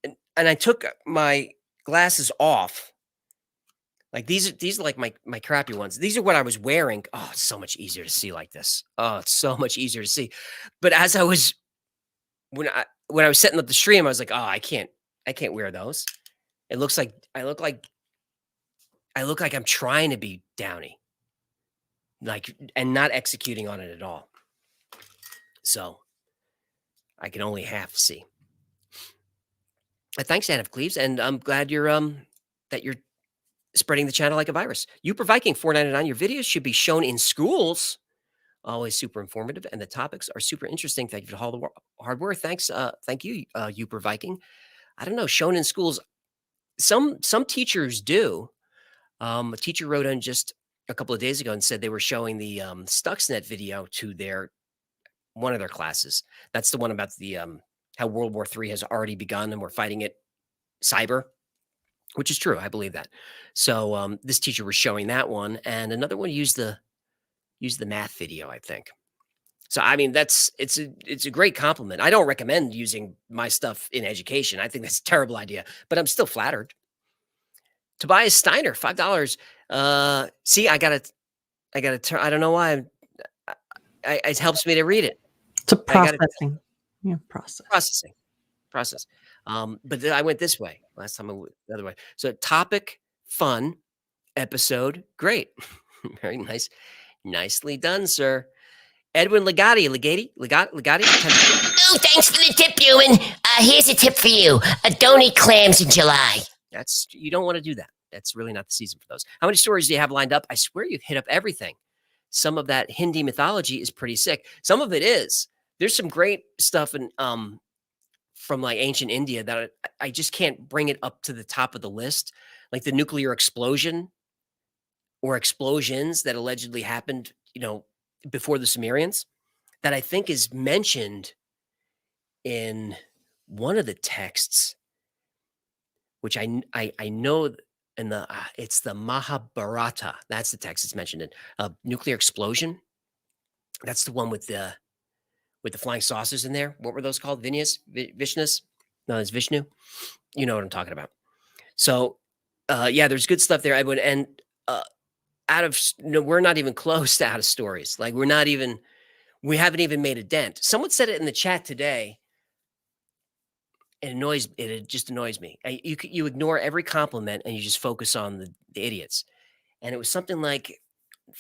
And I took my glasses off. Like these are like my crappy ones. These are what I was wearing. Oh, it's so much easier to see like this. Oh, it's so much easier to see. But as I was when I was setting up the stream, I was like, oh, I can't wear those. It looks like I look like I'm trying to be Downey. Like, and not executing on it at all. So I can only half see. Thanks, Anna of Cleves, and I'm glad you're that you're spreading the channel like a virus. Uper Viking $4.99. Your videos should be shown in schools. Always super informative, and the topics are super interesting. Thank you for all the hard work. Thanks, thank you, Uper Viking. I don't know, shown in schools. Some teachers do. A teacher wrote in just a couple of days ago and said they were showing the Stuxnet video to one of their classes. That's the one about the how World War III has already begun and we're fighting it cyber, which is true. I believe that. So this teacher was showing that one, and another one used the math video, I think. So I mean, it's a great compliment. I don't recommend using my stuff in education. I think that's a terrible idea, but I'm still flattered. Tobias Steiner, $5. See, I gotta turn. I don't know why. It helps me to read it. It's a processing. Yeah, process. But I went this way last time. I went the other way. So topic, fun, episode, great, very nice, nicely done, sir. Edwin Legati. Oh, thanks for the tip, Ewan. Here's a tip for you. Don't eat clams in July. You don't want to do that. That's really not the season for those. How many stories do you have lined up? I swear you've hit up everything. Some of that Hindi mythology is pretty sick. Some of it is. There's some great stuff in from like ancient India that I just can't bring it up to the top of the list. Like the nuclear explosion or explosions that allegedly happened, before the Sumerians, that I think is mentioned in one of the texts, which I know in the it's the Mahabharata. That's the text it's mentioned in. Nuclear explosion. That's the one with the flying saucers in there. What were those called? Vishnus? No, it's Vishnu. You know what I'm talking about. So, yeah, there's good stuff there, Edwin. And we're not even close to out of stories. Like we haven't even made a dent. Someone said it in the chat today. It just annoys me. You ignore every compliment and you just focus on the idiots. And it was something like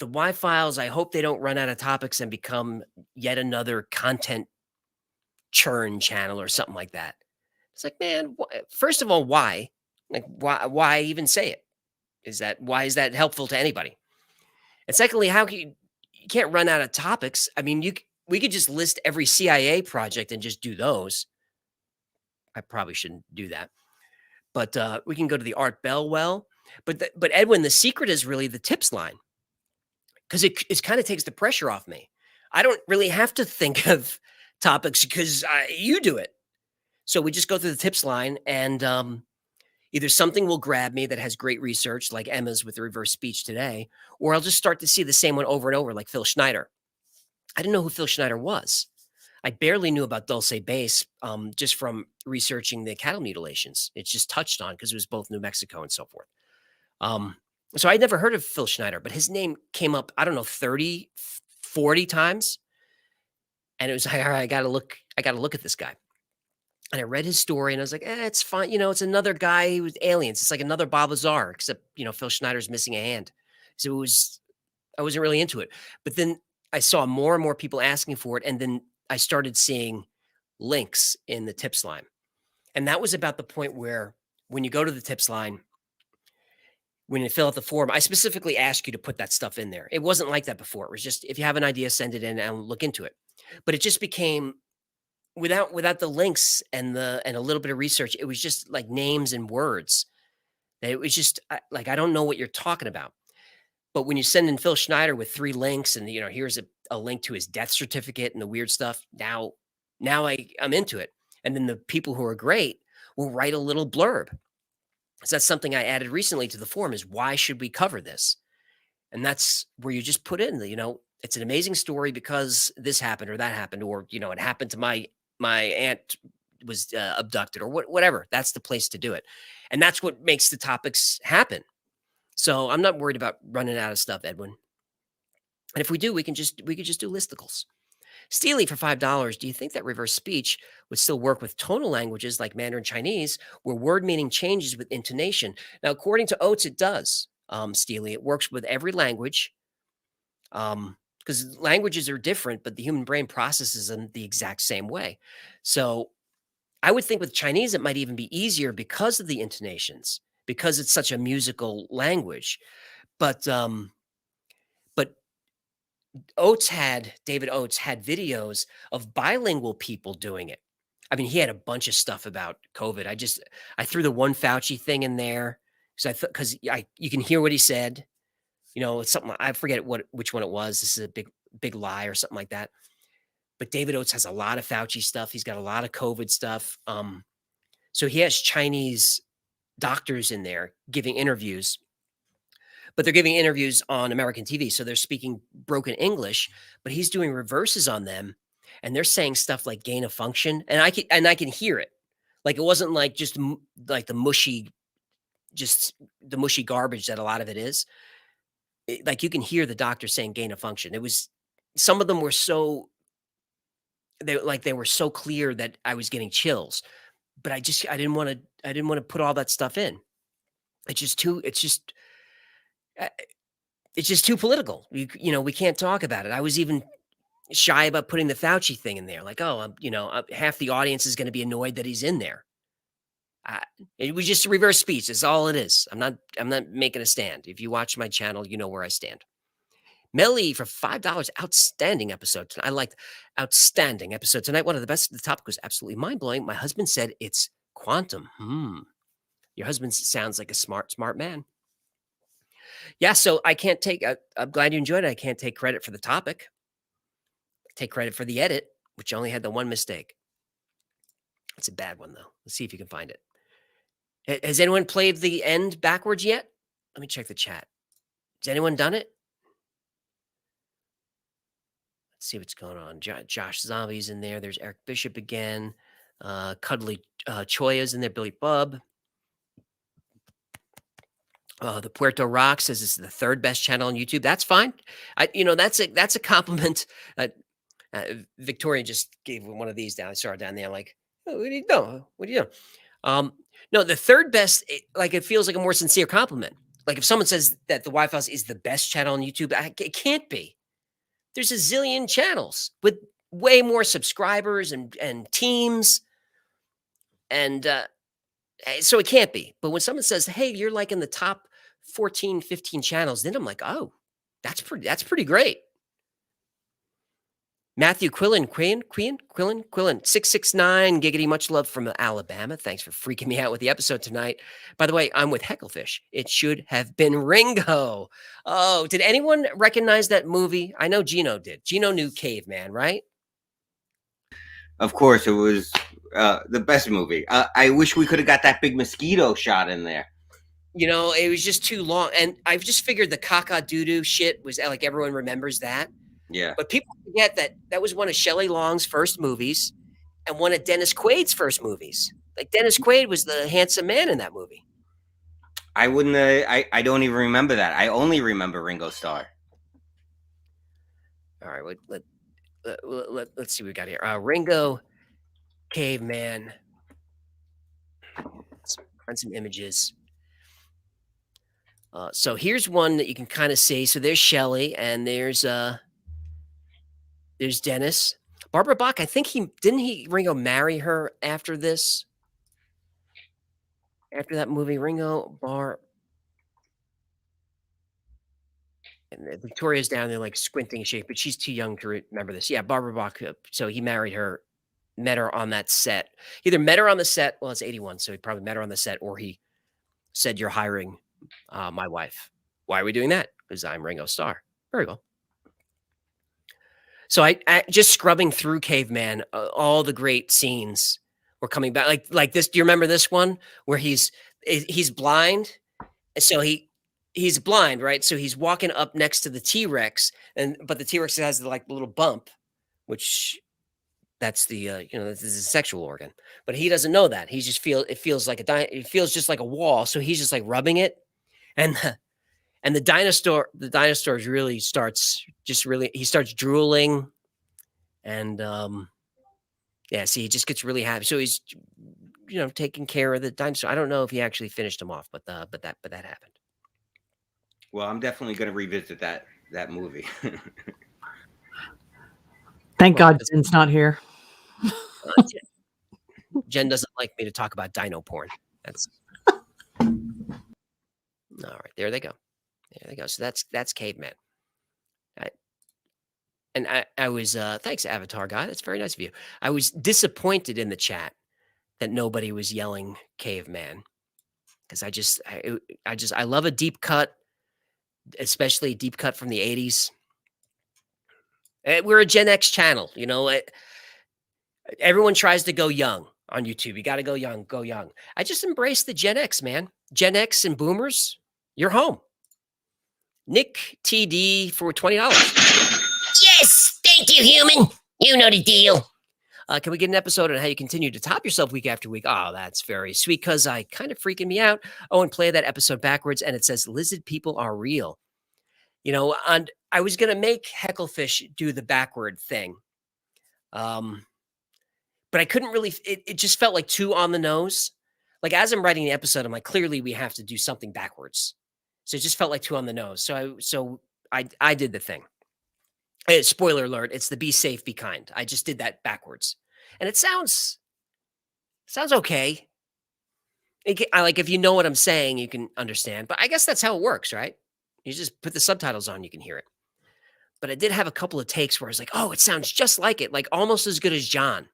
the Y files. I hope they don't run out of topics and become yet another content churn channel or something like that. It's like, man, first of all, why? Like, why even say it? Why is that helpful to anybody? And secondly, you can't run out of topics. I mean, we could just list every CIA project and just do those. I probably shouldn't do that, but we can go to the Art Bell well. But Edwin, the secret is really the tips line, because it kind of takes the pressure off me. I don't really have to think of topics because you do it. So we just go through the tips line, and either something will grab me that has great research, like Emma's with the reverse speech today, or I'll just start to see the same one over and over, like Phil Schneider. I didn't know who Phil Schneider was. I barely knew about Dulce Base just from researching the cattle mutilations. It's just touched on because it was both New Mexico and so forth. So I'd never heard of Phil Schneider, but his name came up, I don't know, 30, 40 times. And it was like, all right, I got to look at this guy. And I read his story and I was like, it's fine. It's another guy with aliens. It's like another Bob Lazar, except, Phil Schneider's missing a hand. So I wasn't really into it. But then I saw more and more people asking for it. And then I started seeing links in the tips line. And that was about the point where when you go to the tips line, when you fill out the form, I specifically ask you to put that stuff in there. It wasn't like that before. It was just, if you have an idea, send it in and I'll look into it. But it just became, without the links and a little bit of research, it was just like names and words. It was just like, I don't know what you're talking about. But when you send in Phil Schneider with 3 links and, here's a link to his death certificate and the weird stuff, now I'm into it. And then the people who are great will write a little blurb. So that's something I added recently to the forum, is why should we cover this? And that's where you just put in it's an amazing story because this happened or that happened, or, it happened to my aunt was abducted or whatever. That's the place to do it. And that's what makes the topics happen. So I'm not worried about running out of stuff, Edwin. And if we do, we could just do listicles. Steely for $5. Do you think that reverse speech would still work with tonal languages like Mandarin Chinese, where word meaning changes with intonation? Now, according to Oates, it does. Steely, it works with every language. Because languages are different, but the human brain processes them the exact same way. So I would think with Chinese, it might even be easier because of the intonations, because it's such a musical language. But David Oates had videos of bilingual people doing it. I mean, he had a bunch of stuff about COVID. I threw the one Fauci thing in there because you can hear what he said. It's something, I forget which one it was. This is a big lie or something like that. But David Oates has a lot of Fauci stuff. He's got a lot of COVID stuff. So he has Chinese doctors in there giving interviews, but they're giving interviews on American TV. So they're speaking broken English, but he's doing reverses on them. And they're saying stuff like gain of function. And I can hear it. Like, it wasn't like just like the mushy garbage that a lot of it is. Like, you can hear the doctor saying gain of function. It was, some of them were they were so clear that I was getting chills, but I didn't want to put all that stuff in. It's just too political. We can't talk about it. I was even shy about putting the Fauci thing in there. Like, half the audience is going to be annoyed that he's in there. It was just a reverse speech. That's all it is. I'm not making a stand. If you watch my channel, you know where I stand. Melly for $5. Outstanding episode. I liked outstanding episode tonight. One of the best. The topic was absolutely mind-blowing. My husband said it's quantum. Your husband sounds like a smart man. Yeah, so I can't take, I'm glad you enjoyed it. I can't take credit for the topic. Take credit for the edit, which only had the one mistake. It's a bad one, though. Let's see if you can find it. Has anyone played the end backwards yet? Let me check the chat. Has anyone done it? Let's see what's going on. Josh Zombie's in there. There's Eric Bishop again. Cuddly Choya's in there. Billy Bub. The Puerto Rock says it's the 3rd best channel on YouTube. That's fine. That's a compliment. Victoria just gave one of these down. I saw her down there. I'm like, oh, what do you know? What do you know? No, the 3rd best. It feels like a more sincere compliment. Like, if someone says that the White House is the best channel on YouTube, it can't be. There's a zillion channels with way more subscribers and teams, and so it can't be. But when someone says, "Hey, you're like in the top 14, 15 channels," then I'm like, "Oh, that's pretty great." Matthew Quillen 669 giggity, much love from Alabama. Thanks for freaking me out with the episode tonight. By the way, I'm with Hecklefish. It should have been Ringo. Oh, did anyone recognize that movie? I know Gino did. Gino knew Caveman, right? Of course, it was the best movie. I wish we could have got that big mosquito shot in there. It was just too long. And I've just figured the caca doo-doo shit was like, everyone remembers that. Yeah. But people forget that was one of Shelley Long's first movies and one of Dennis Quaid's first movies. Like, Dennis Quaid was the handsome man in that movie. I wouldn't. I don't even remember that. I only remember Ringo Starr. All right. Let's see what we got here. Ringo, Caveman. Let's find some images. So here's one that you can kind of see. So there's Shelley, and there's Dennis. Barbara Bach, I think Ringo marry her after this? After that movie, Ringo, and Victoria's down there, like, squinting shape, but she's too young to remember this. Yeah, Barbara Bach, so he married her met her on that set. Either met her on the set well, it's '81, so he probably met her on the set, or he said, "You're hiring, my wife." "Why are we doing that?" "'Cause I'm Ringo Starr." "Very well." So I just scrubbing through Caveman, all the great scenes were coming back. Like this, do you remember this one where he's blind? So he's blind, right? So he's walking up next to the T-Rex, but the T-Rex has the, like, little bump, which that's the this is a sexual organ, but he doesn't know that. He just it feels like it feels just like a wall. So he's just like rubbing it, and the dinosaurs really starts he starts drooling, and yeah, see, he just gets really happy. So he's taking care of the dinosaur. I don't know if he actually finished him off, but that happened. Well, I'm definitely going to revisit that movie. Thank Well, God Jen's not here. Jen doesn't like me to talk about dino porn. That's all right. There they go. There they go. So that's Caveman. I was thanks, Avatar guy. That's very nice of you. I was disappointed in the chat that nobody was yelling Caveman, because I love a deep cut, especially a deep cut from the '80s. We're a Gen X channel, everyone tries to go young on YouTube. You got to go young, go young. I just embrace the Gen X, man. Gen X and boomers, you're home. Nick TD for $20. Yes, thank you, human. You know the deal. Can we get an episode on how you continue to top yourself week after week? Oh, that's very sweet, because I kind of freaking me out. Oh, and play that episode backwards, and it says lizard people are real. And I was going to make Hecklefish do the backward thing. But I couldn't really, it just felt like too on the nose. Like, as I'm writing the episode, I'm like, clearly we have to do something backwards. So it just felt like too on the nose. So I did the thing. Spoiler alert, it's the be safe, be kind. I just did that backwards. And it sounds okay. If you know what I'm saying, you can understand. But I guess that's how it works, right? You just put the subtitles on, you can hear it. But I did have a couple of takes where I was like, oh, it sounds just like it, like almost as good as John.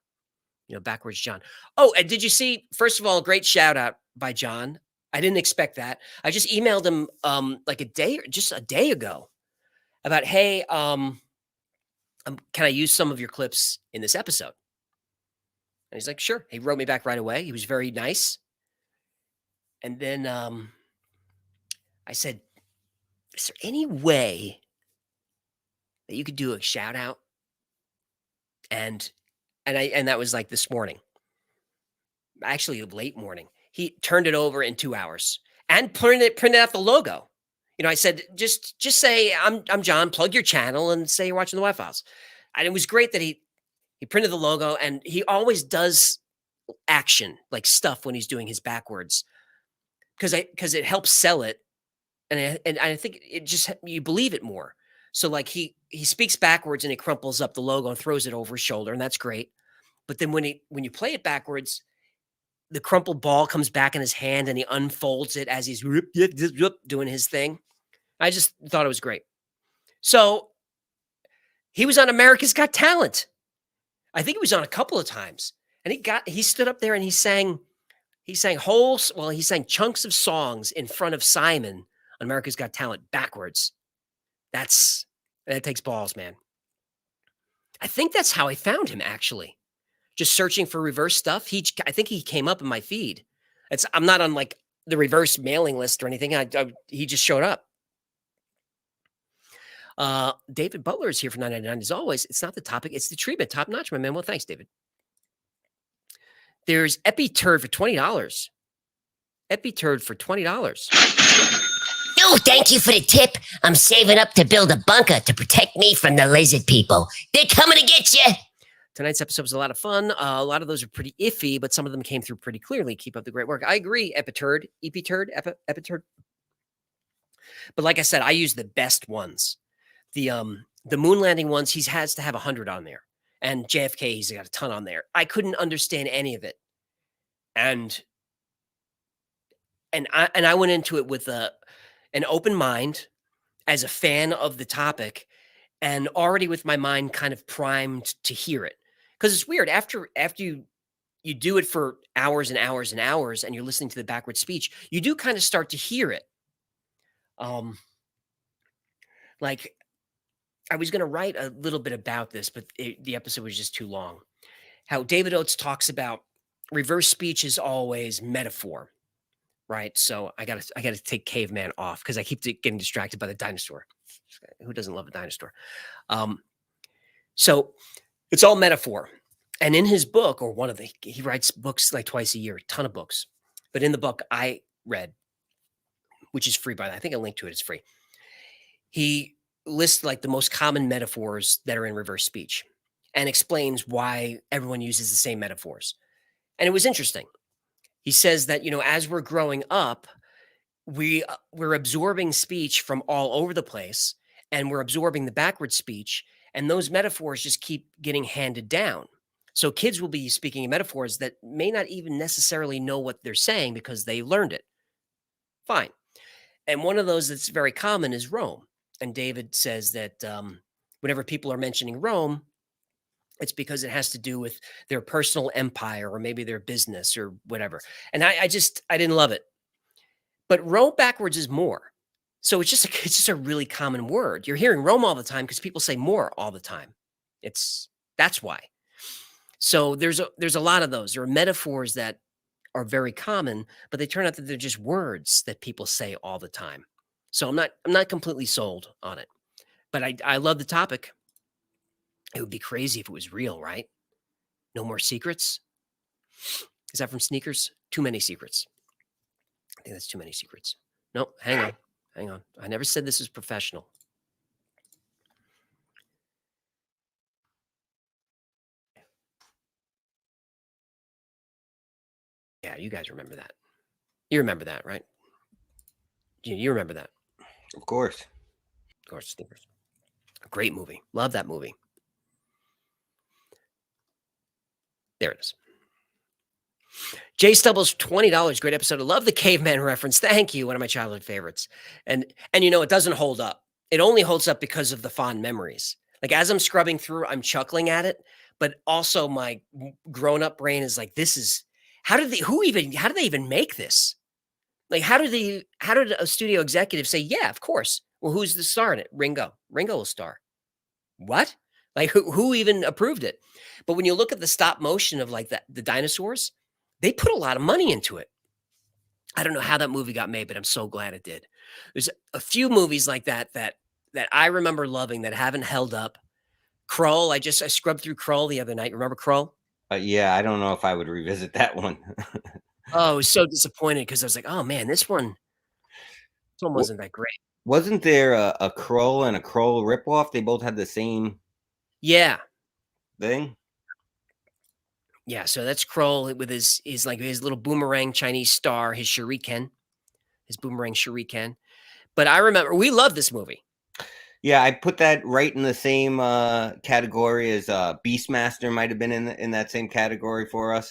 Backwards John. Oh, and did you see, first of all, great shout out by John. I didn't expect that. I just emailed him like just a day ago about, hey, can I use some of your clips in this episode? And he's like, sure. He wrote me back right away. He was very nice. And then I said, is there any way that you could do a shout out? And that was like this morning, actually late morning. He turned it over in 2 hours and printed out the logo. I said, just say I'm John, plug your channel and say you're watching the Y-Files. And it was great that he printed the logo, and he always does action, like stuff, when he's doing his backwards, because it helps sell it. And I think it just, you believe it more. So like he speaks backwards and he crumples up the logo and throws it over his shoulder, and that's great. But then when you play it backwards, the crumpled ball comes back in his hand and he unfolds it as he's doing his thing. I just thought it was great. So he was on America's Got Talent. I think he was on a couple of times, and he stood up there and he sang chunks of songs in front of Simon on America's Got Talent backwards. That takes balls, man. I think that's how I found him, actually. Just searching for reverse stuff. I think he came up in my feed. I'm not on like the reverse mailing list or anything. He just showed up. David Butler is here for $9.99 as always. It's not the topic, it's the treatment. Top notch, my man. Well, thanks, David. There's EpiTurd for $20. EpiTurd for $20. No, thank you for the tip. I'm saving up to build a bunker to protect me from the lizard people. They're coming to get you. Tonight's episode was a lot of fun. A lot of those are pretty iffy, but some of them came through pretty clearly. Keep up the great work. I agree, EpiTurd. But like I said, I use the best ones. The moon landing ones, he has to have 100 on there. And JFK, he's got a ton on there. I couldn't understand any of it. And and I went into it with an open mind as a fan of the topic, and already with my mind kind of primed to hear it. Because it's weird after you do it for hours and hours and hours, and you're listening to the backward speech, you do kind of start to hear it. Like I was going to write a little bit about this, but the episode was just too long. How David Oates talks about reverse speech is always metaphor, right? So I gotta take caveman off because I keep getting distracted by the dinosaur. Who doesn't love a dinosaur? So it's all metaphor. And in his book, or one of he writes books like twice a year, a ton of books. But in the book I read, which is free by the way, I think a link to it is free. He lists like the most common metaphors that are in reverse speech and explains why everyone uses the same metaphors. And it was interesting. He says that, as we're growing up, we're absorbing speech from all over the place, and we're absorbing the backward speech, and those metaphors just keep getting handed down. So kids will be speaking in metaphors that may not even necessarily know what they're saying because they learned it. Fine. And one of those that's very common is Rome. And David says that whenever people are mentioning Rome, it's because it has to do with their personal empire or maybe their business or whatever. And I didn't love it. But Rome backwards is more. So it's just a really common word. You're hearing Rome all the time because people say more all the time. That's why. So there's a lot of those. There are metaphors that are very common, but they turn out that they're just words that people say all the time. So I'm not completely sold on it. But I love the topic. It would be crazy if it was real, right? No more secrets. Is that from Sneakers? Too many secrets. I think that's too many secrets. No, hang on. I never said this is professional. Yeah, you guys remember that. You remember that, right? You remember that. Of course. Of course, Sneakers. Great movie. Love that movie. There it is. Jay Stubbles, $20. Great episode. I love the caveman reference. Thank you. One of my childhood favorites. And it doesn't hold up. It only holds up because of the fond memories. Like as I'm scrubbing through, I'm chuckling at it, but also my grown-up brain is like, how did they even make this? Like, how did a studio executive say, yeah, of course. Well, who's the star in it? Ringo. Ringo will star. What? Like who even approved it? But when you look at the stop motion of like the dinosaurs, they put a lot of money into it. I don't know how that movie got made, but I'm so glad it did. There's a few movies like that I remember loving that haven't held up. Krull, I scrubbed through Krull the other night. Remember Krull? Yeah, I don't know if I would revisit that one. Oh, I was so disappointed because I was like, oh man, this one wasn't that great. Wasn't there a Krull and a Krull ripoff? They both had the same thing. Yeah, so that's Krull with his little boomerang Chinese star, his boomerang shuriken. But I remember we loved this movie. Yeah, I put that right in the same category as Beastmaster might have been in that same category for us.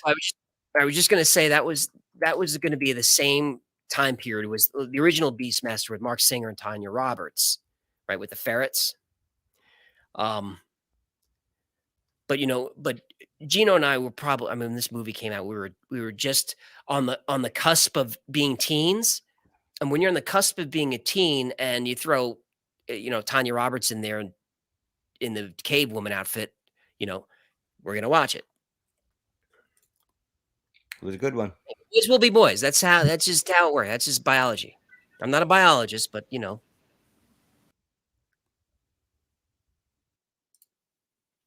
I was just going to say that was going to be the same time period. It was the original Beastmaster with Mark Singer and Tanya Roberts, right, with the ferrets. But Gino and I were probably, when this movie came out, we were just on the cusp of being teens. And when you're on the cusp of being a teen and you throw, Tanya Roberts in there in the cave woman outfit, we're going to watch it. It was a good one. Boys will be boys. That's just how it works. That's just biology. I'm not a biologist, but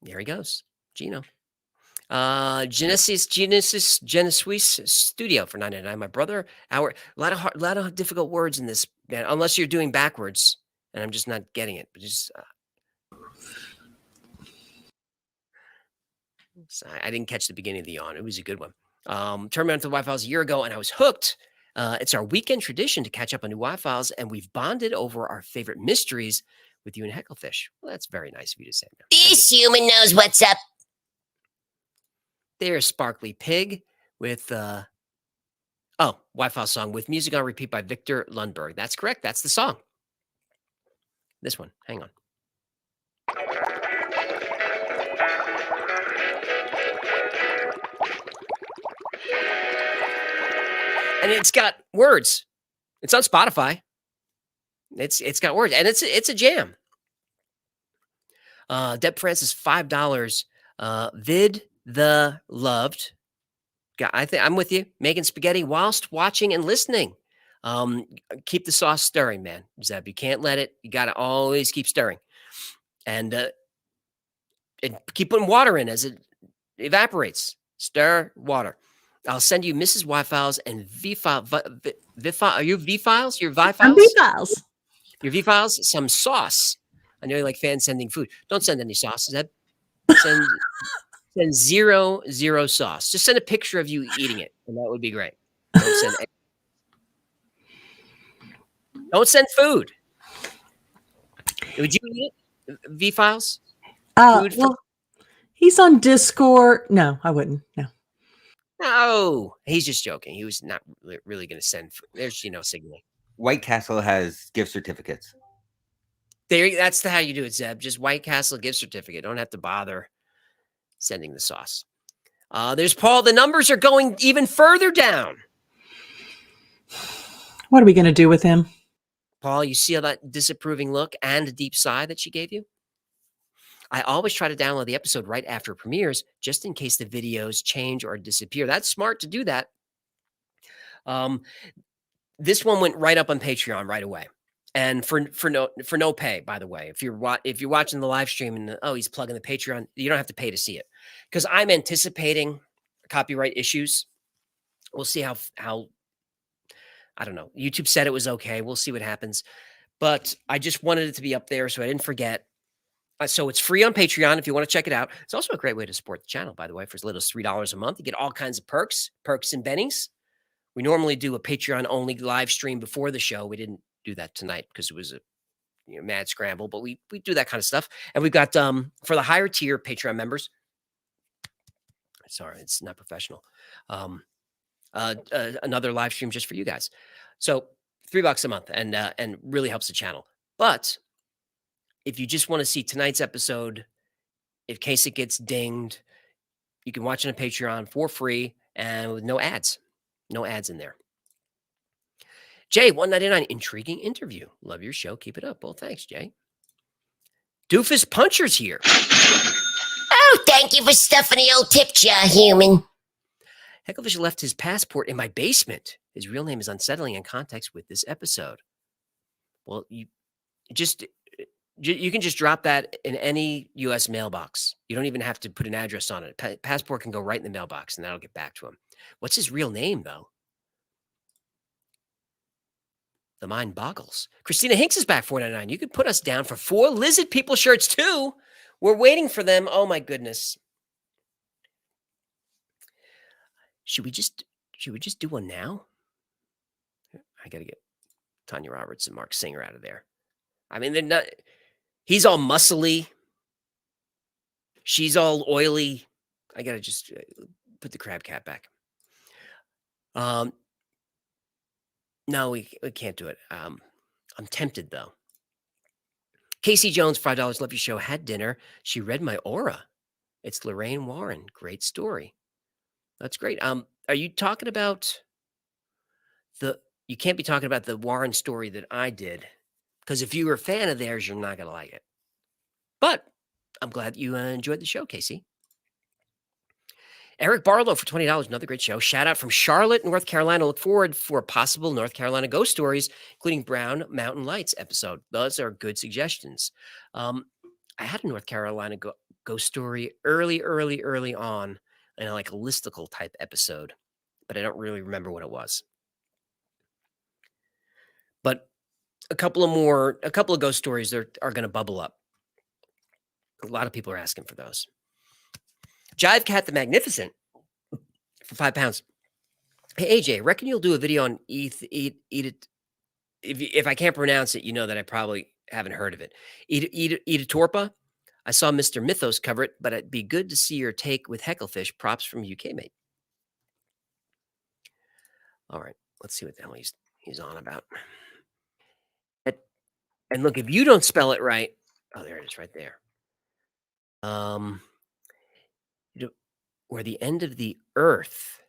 there he goes. Gino. Genesis Studio for $9.99. My brother, a lot of difficult words in this, man, unless you're doing backwards, and I'm just not getting it. But just I didn't catch the beginning of the yawn. It was a good one. Turned me on to the Y-Files a year ago, and I was hooked. It's our weekend tradition to catch up on new Y-Files, and we've bonded over our favorite mysteries with you and Hecklefish. Well, that's very nice of you to say. This human knows what's up. There's Sparkly Pig with Oh, Wi-Fi song with music on repeat by Victor Lundberg. That's correct. That's the song. This one. Hang on. And it's got words. It's on Spotify. It's got words, and it's a jam. Deb Francis, $5. Vid the Loved. I think I'm with you. Making spaghetti whilst watching and listening. Keep the sauce stirring, man. Zeb, you can't let it. You got to always keep stirring, and keep putting water in as it evaporates. Stir water. I'll send you Mrs. Y-Files and V-File. Are you V-Files? Your I'm V-Files? B-Files. Your V-Files? Some sauce. I know you like fans sending food. Don't send any sauce. Zeb. Send zero sauce. Just send a picture of you eating it, and that would be great. Don't send food. Would you eat it? V-Files? Well, he's on Discord. No, I wouldn't. No. No, he's just joking. He was not really going to send. There's signaling. White Castle has gift certificates. That's how you do it, Zeb. Just White Castle gift certificate. Don't have to bother sending the sauce. There's Paul. The numbers are going even further down. What are we going to do with him? Paul, you see how that disapproving look and a deep sigh that she gave you? I always try to download the episode right after it premieres, just in case the videos change or disappear. That's smart to do that. This one went right up on Patreon right away, and for no pay. By the way, if you're watching the live stream and he's plugging the Patreon, you don't have to pay to see it, because I'm anticipating copyright issues. We'll see how I don't know. YouTube said it was okay. We'll see what happens, but I just wanted it to be up there so I didn't forget. So it's free on Patreon if you want to check it out. It's also a great way to support the channel, by the way. For as little as $3 a month, you get all kinds of perks and bennies. We normally do a Patreon-only live stream before the show. We didn't do that tonight because it was a mad scramble, but we do that kind of stuff. And we've got for the higher tier Patreon members. Sorry, it's not professional. Another live stream just for you guys. So $3 a month, and really helps the channel. But if you just want to see tonight's episode, in case it gets dinged, you can watch it on Patreon for free and with no ads. No ads in there. Jay, $1.99, intriguing interview. Love your show. Keep it up. Well, thanks, Jay. Doofus Puncher's here. Oh, thank you for stuffing the old tip jar, human. Hecklefish left his passport in my basement. His real name is unsettling in context with this episode. Well, you can just drop that in any U.S. mailbox. You don't even have to put an address on it. Passport can go right in the mailbox, and that'll get back to him. What's his real name, though? The mind boggles. Christina Hinks is back, $4.99. You could put us down for 4 Lizard People shirts, too. We're waiting for them. Oh, my goodness. Should we just do one now? I got to get Tanya Roberts and Mark Singer out of there. I mean, they're not... He's all muscly. She's all oily. I got to just put the crab cat back. No, we can't do it. I'm tempted, though. Casey Jones, $5. Love your show. Had dinner. She read my aura. It's Lorraine Warren. Great story. That's great. Are you talking about you can't be talking about the Warren story that I did, because if you were a fan of theirs, you're not going to like it. But I'm glad you enjoyed the show, Casey. Eric Barlow for $20, another great show. Shout out from Charlotte, North Carolina. Look forward for possible North Carolina ghost stories, including Brown Mountain Lights episode. Those are good suggestions. I had a North Carolina ghost story early on in like a listicle type episode, but I don't really remember what it was. But a couple of ghost stories are going to bubble up. A lot of people are asking for those. Jive Cat the Magnificent for £5. Hey AJ, reckon you'll do a video on eat it. If I can't pronounce it, you know that I probably haven't heard of it. Eat a Torpa. I saw Mr. Mythos cover it, but it'd be good to see your take with Hecklefish. Props from UK, mate. All right, let's see what the hell he's on about. And look, if you don't spell it right, oh, there it is, right there. Where the end of the earth.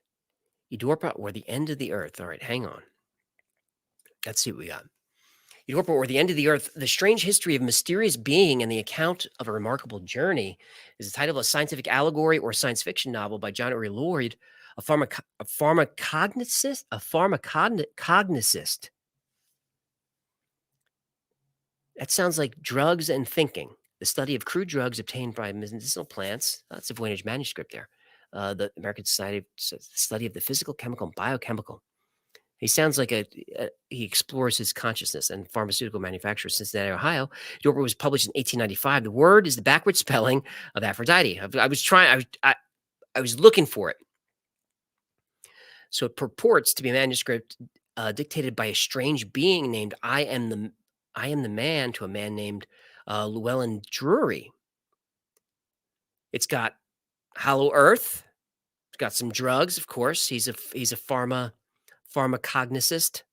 Eudorpa, or the end of the earth. All right, hang on. Let's see what we got. Eudorpa, or the end of the earth. The strange history of mysterious being and the account of a remarkable journey is the title of a scientific allegory or science fiction novel by John Uri Lloyd, a pharmacognosist. That sounds like drugs and thinking. The study of crude drugs obtained by medicinal plants. That's a Voynich manuscript there. The American Society study of the physical, chemical, and biochemical. He sounds like he explores his consciousness and pharmaceutical manufacturer, Cincinnati, Ohio. Eudorpa was published in 1895. The word is the backward spelling of Aphrodite. I was looking for it. So it purports to be a manuscript dictated by a strange being named I am the man to a man named Llewellyn Drury. It's got Hollow Earth. It's got some drugs, of course. He's a pharmacognosist.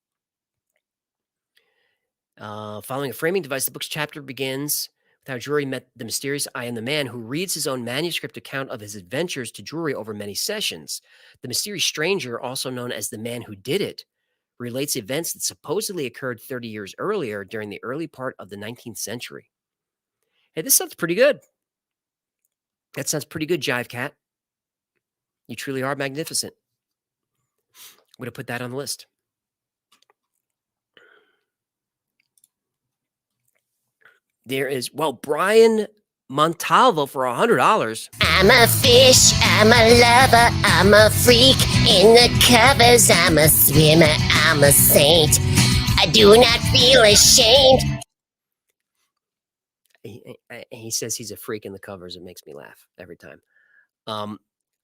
Following a framing device, the book's chapter begins with how Drury met the mysterious I am the man, who reads his own manuscript account of his adventures to Drury over many sessions. The mysterious stranger, also known as the man who did it, relates events that supposedly occurred 30 years earlier during the early part of the 19th century. Hey, this sounds pretty good. That sounds pretty good, Jive Cat. You truly are magnificent. I'm going to put that on the list. There is, Brian Montalvo for $100. I'm a fish, I'm a lover, I'm a freak. In the covers, I'm a swimmer, I'm a saint. I do not feel ashamed. He says he's a freak in the covers. It makes me laugh every time. Hang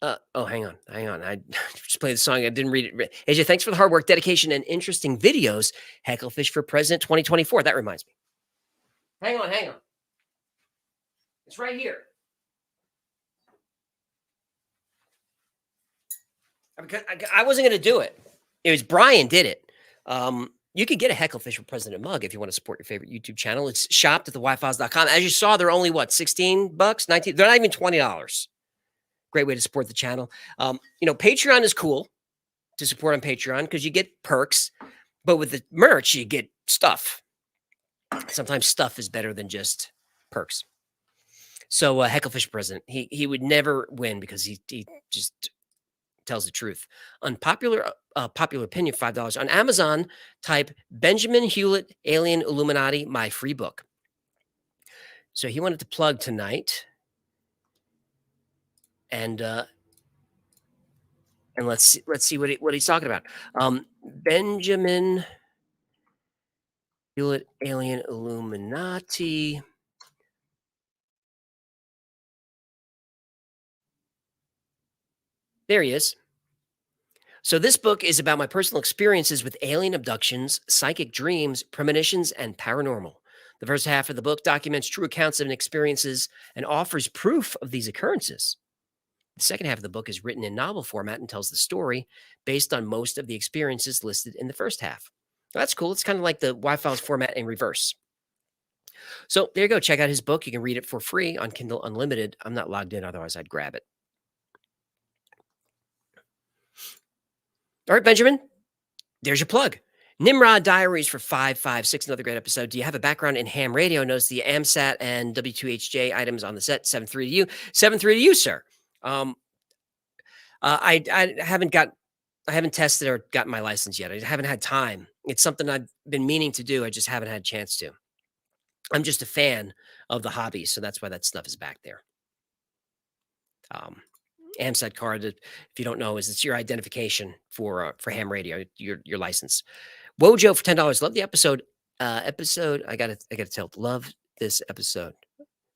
on. I just played the song. I didn't read it. AJ, thanks for the hard work, dedication, and interesting videos. Hecklefish for President 2024. That reminds me. Hang on. It's right here. I wasn't going to do it. It was Brian did it. You could get a Hecklefish for President mug if you want to support your favorite YouTube channel. It's shopped at thewifiles.com. As you saw, they're only $16, $19. They're not even $20. Great way to support the channel. Patreon is cool to support on Patreon because you get perks, but with the merch, you get stuff. Sometimes stuff is better than just perks. So Hecklefish President, he would never win because he just tells the truth. Unpopular popular opinion, $5 on Amazon. Type Benjamin Hewlett Alien Illuminati, my free book. So he wanted to plug tonight, and let's see what he's talking about. Benjamin Hewlett Alien Illuminati. There he is. So this book is about my personal experiences with alien abductions, psychic dreams, premonitions, and paranormal. The first half of the book documents true accounts of experiences and offers proof of these occurrences. The second half of the book is written in novel format and tells the story based on most of the experiences listed in the first half. Well, that's cool. It's kind of like the Y-Files format in reverse. So there you go. Check out his book. You can read it for free on Kindle Unlimited. I'm not logged in, otherwise I'd grab it. All right, Benjamin, there's your plug. Nimrod Diaries for 556, another great episode. Do you have a background in ham radio? Notice the AMSAT and W2HJ items on the set. 7-3 to you. 7-3 to you, sir. I haven't tested or gotten my license yet. I haven't had time. It's something I've been meaning to do. I just haven't had a chance to. I'm just a fan of the hobby, so that's why that stuff is back there. AMSAT card, if you don't know, it's your identification for ham radio, your license. Wojo for $10. Love the episode. I gotta tell. Love this episode.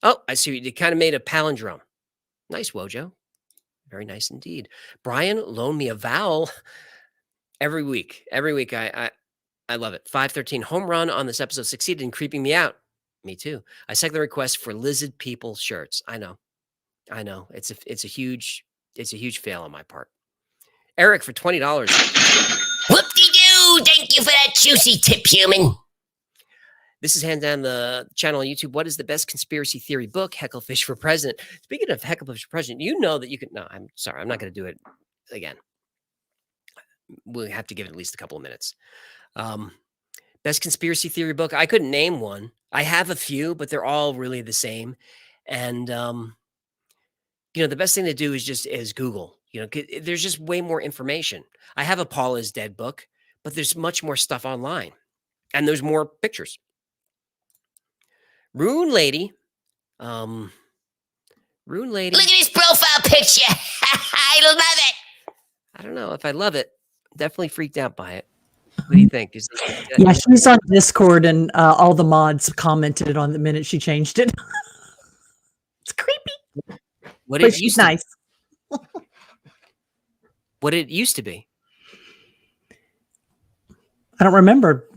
Oh, I see. You kind of made a palindrome. Nice, Wojo. Very nice indeed. Brian, loan me a vowel every week. Every week, I love it. 513 home run on this episode succeeded in creeping me out. Me too. I second the request for lizard people shirts. I know. It's a huge fail on my part. Eric for $20. Whoop Ooh, thank you for that juicy tip, human. This is hands down the channel on YouTube. What is the best conspiracy theory book? Hecklefish for President. Speaking of Hecklefish for President, you know that you can. No, I'm sorry. I'm not going to do it again. We'll have to give it at least a couple of minutes. Best conspiracy theory book. I couldn't name one. I have a few, but they're all really the same. And, the best thing to do is Google. There's just way more information. I have a Paul is Dead book, but there's much more stuff online. And there's more pictures. Rune Lady. Rune Lady. Look at his profile picture. I love it. I don't know if I love it. Definitely freaked out by it. What do you think? Yeah, she's on Discord, and all the mods commented on the minute she changed it. It's creepy, but she's nice. What it used to be. I don't remember.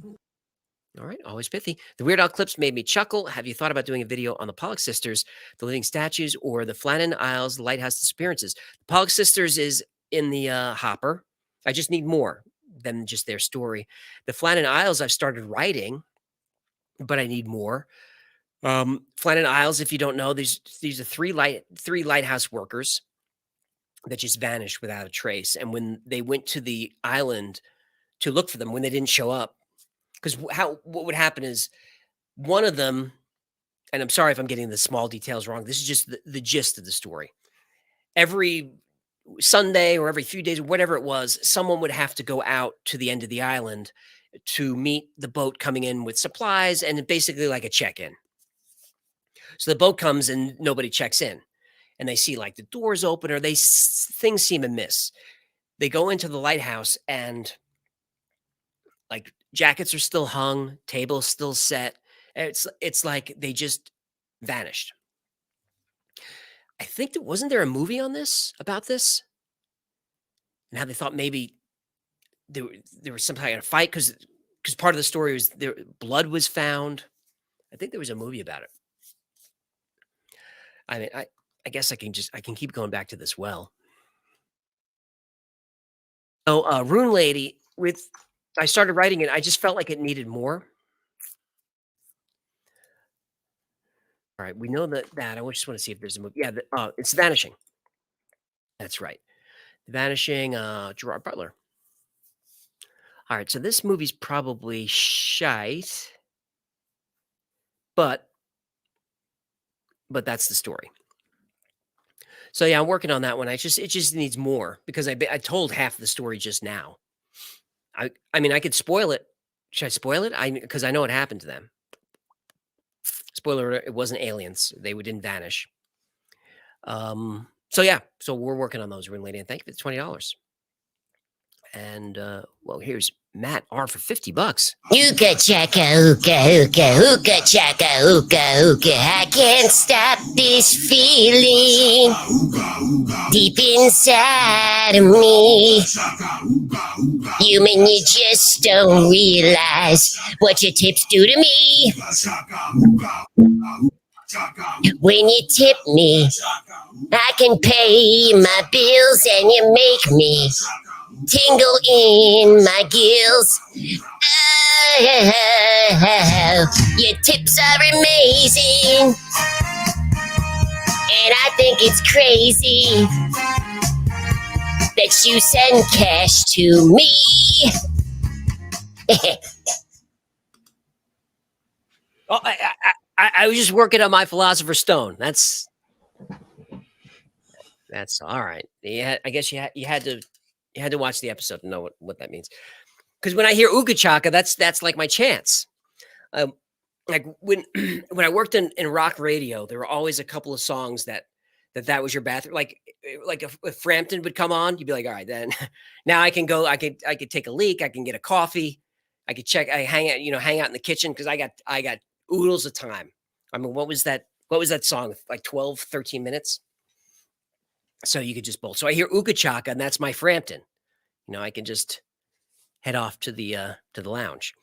All right, always pithy. The Weird Al clips made me chuckle. Have you thought about doing a video on the Pollock sisters, the living statues, or the Flannan Isles lighthouse disappearances? The Pollock sisters is in the hopper. I just need more than just their story. The Flannan Isles I've started writing, but I need more. Flannan Isles, if you don't know, these are three lighthouse workers that just vanished without a trace. And when they went to the island to look for them, when they didn't show up, because what would happen is one of them, and I'm sorry if I'm getting the small details wrong. This is just the gist of the story. Every Sunday or every few days, whatever it was, someone would have to go out to the end of the island to meet the boat coming in with supplies and basically like a check-in. So the boat comes and nobody checks in, and they see like the doors open or things seem amiss. They go into the lighthouse and like jackets are still hung, tables still set. It's like they just vanished. I think wasn't there a movie on this about this? And how they thought maybe there was some kind of fight because part of the story was blood was found. I think there was a movie about it. I mean, I guess I can keep going back to this well. So Rune Lady, I started writing it. I just felt like it needed more. All right, we know that. I just want to see if there's a movie. Yeah, it's Vanishing. That's right, Vanishing. Gerard Butler. All right, so this movie's probably shite, but that's the story. So yeah, I'm working on that one. It just needs more because I told half the story just now. I mean, I could spoil it. Should I spoil it? Because I know what happened to them. Spoiler alert, it wasn't aliens. They didn't vanish. So yeah, so we're working on those, Rune Lady, and thank you for the $20. And well, here's Matt R for $50. Ooka chaka, ooka, ooka, ooka chaka, ooka, ooka. I can't stop this feeling deep inside of me. Human, you just don't realize what your tips do to me. When you tip me, I can pay my bills and you make me tingle in my gills. Oh, your tips are amazing, and I think it's crazy that you send cash to me. Oh, I was just working on my Philosopher's Stone. That's all right. Yeah, I guess you had to watch the episode to know what that means. Because when I hear Ooga Chaka, that's like my chance. Like when I worked in rock radio, there were always a couple of songs that was your bathroom. Like if Frampton would come on, you'd be like, all right, then now I can go. I could take a leak. I can get a coffee. I could check. I hang out in the kitchen because I got oodles of time. I mean, what was that song? Like 12, 13 minutes. So you could just bolt. So I hear Ooga Chaka, and that's my Frampton. I can just head off to the lounge.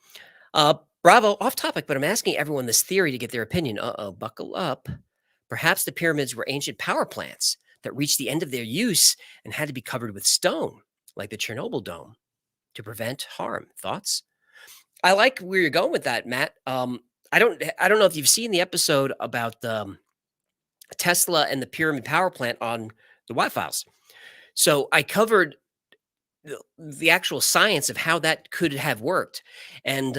Bravo, off topic, but I'm asking everyone this theory to get their opinion. Buckle up. Perhaps the pyramids were ancient power plants that reached the end of their use and had to be covered with stone, like the Chernobyl dome. to prevent harm. Thoughts? I like where you're going with that, Matt. I don't know if you've seen the episode about Tesla and the Pyramid Power Plant on the White Files. So I covered the actual science of how that could have worked, and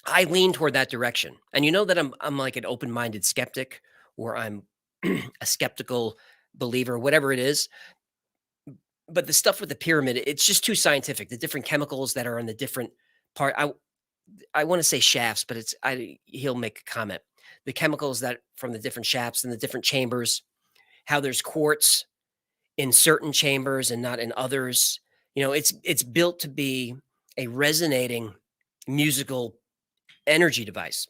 I lean toward that direction. And you know that I'm like an open-minded skeptic, or I'm a skeptical believer, whatever it is. But the stuff with the pyramid, it's just too scientific. The different chemicals that are in the different part. I want to say shafts, but he'll make a comment. The chemicals that from the different shafts and the different chambers, how there's quartz in certain chambers and not in others. You know, it's built to be a resonating musical energy device.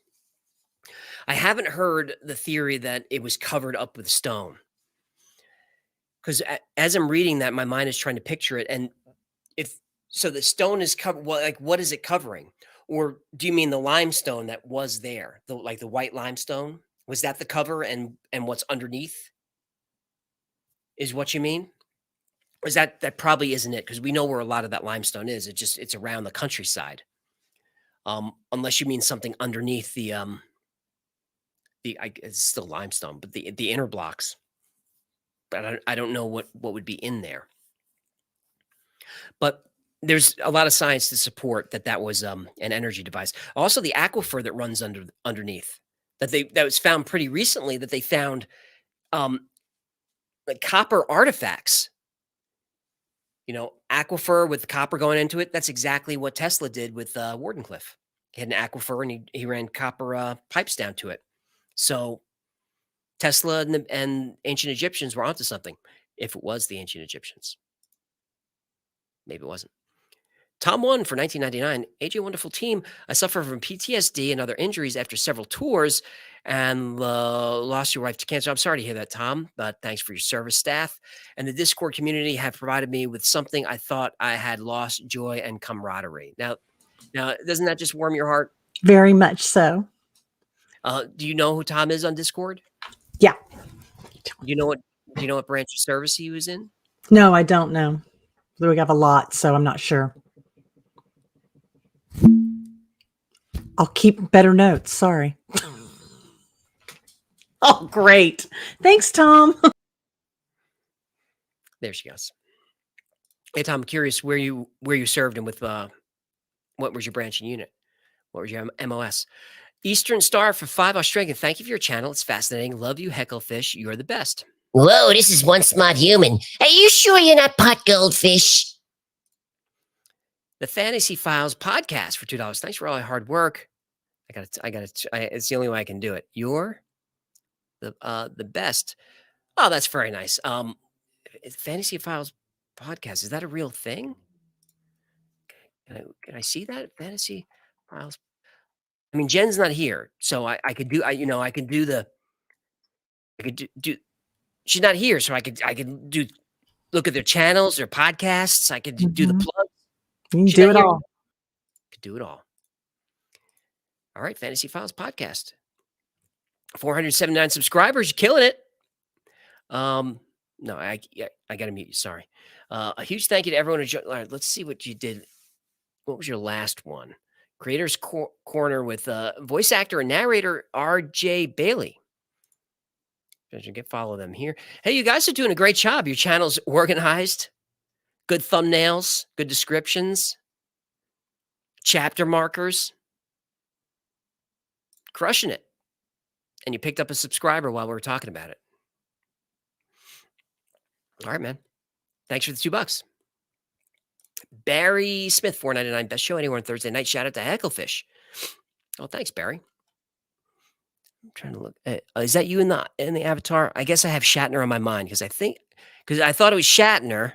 I haven't heard the theory that it was covered up with stone. Because as I'm reading that, my mind is trying to picture it. And if so, the stone is covered. Well, like, what is it covering? Or do you mean the limestone that was there, the white limestone? Was that the cover, and what's underneath is what you mean? Or is that probably isn't it? Because we know where a lot of that limestone is. It's around the countryside. Unless you mean something underneath it's still limestone, but the inner blocks. But I don't know what would be in there. But there's a lot of science to support that was an energy device. Also, the aquifer that runs underneath that was found pretty recently. That they found like copper artifacts. You know, aquifer with copper going into it. That's exactly what Tesla did with Wardenclyffe. He had an aquifer and he ran copper pipes down to it. So Tesla and ancient Egyptians were onto something, if it was the ancient Egyptians. Maybe it wasn't. Tom 1 for 1999. AJ, wonderful team. I suffer from PTSD and other injuries after several tours and lost your wife to cancer. I'm sorry to hear that, Tom, but thanks for your service, staff. And the Discord community have provided me with something I thought I had lost, joy and camaraderie. Now, doesn't that just warm your heart? Very much so. Do you know who Tom is on Discord? Yeah. Do you know what branch of service he was in? No, I don't know. We have a lot, so I'm not sure. I'll keep better notes. Sorry. Oh, great. Thanks, Tom. There she goes. Hey, Tom, I'm curious where you served and with what was your branch and unit? What was your MOS? Eastern Star for 5 Australian. Thank you for your channel. It's fascinating. Love you, Hecklefish. You're the best. Whoa, this is one smart human. Are you sure you're not pot goldfish? The Fantasy Files podcast for $2. Thanks for all your hard work. It's the only way I can do it. You're the best. Oh, that's very nice. Fantasy Files podcast, is that a real thing? Can I see that? Fantasy Files. I mean, Jen's not here, so I could do she's not here, so I could look at their channels, their podcasts. I could do the plugs. You can do it all. Could do it all. All right, Fantasy Files podcast. 479 subscribers. You're killing it. No, I got to mute you. Sorry. A huge thank you to everyone who joined. All right, let's see what you did. What was your last one? Creators Corner with voice actor and narrator RJ Bailey. Follow them here. Hey, you guys are doing a great job. Your channel's organized. Good thumbnails, good descriptions, chapter markers. Crushing it. And you picked up a subscriber while we were talking about it. All right, man. Thanks for the $2. Barry Smith, $4.99. Best show anywhere on Thursday night. Shout out to Hecklefish. Oh, thanks, Barry. I'm trying to look. Is that you in the avatar? I guess I have Shatner on my mind because I thought it was Shatner,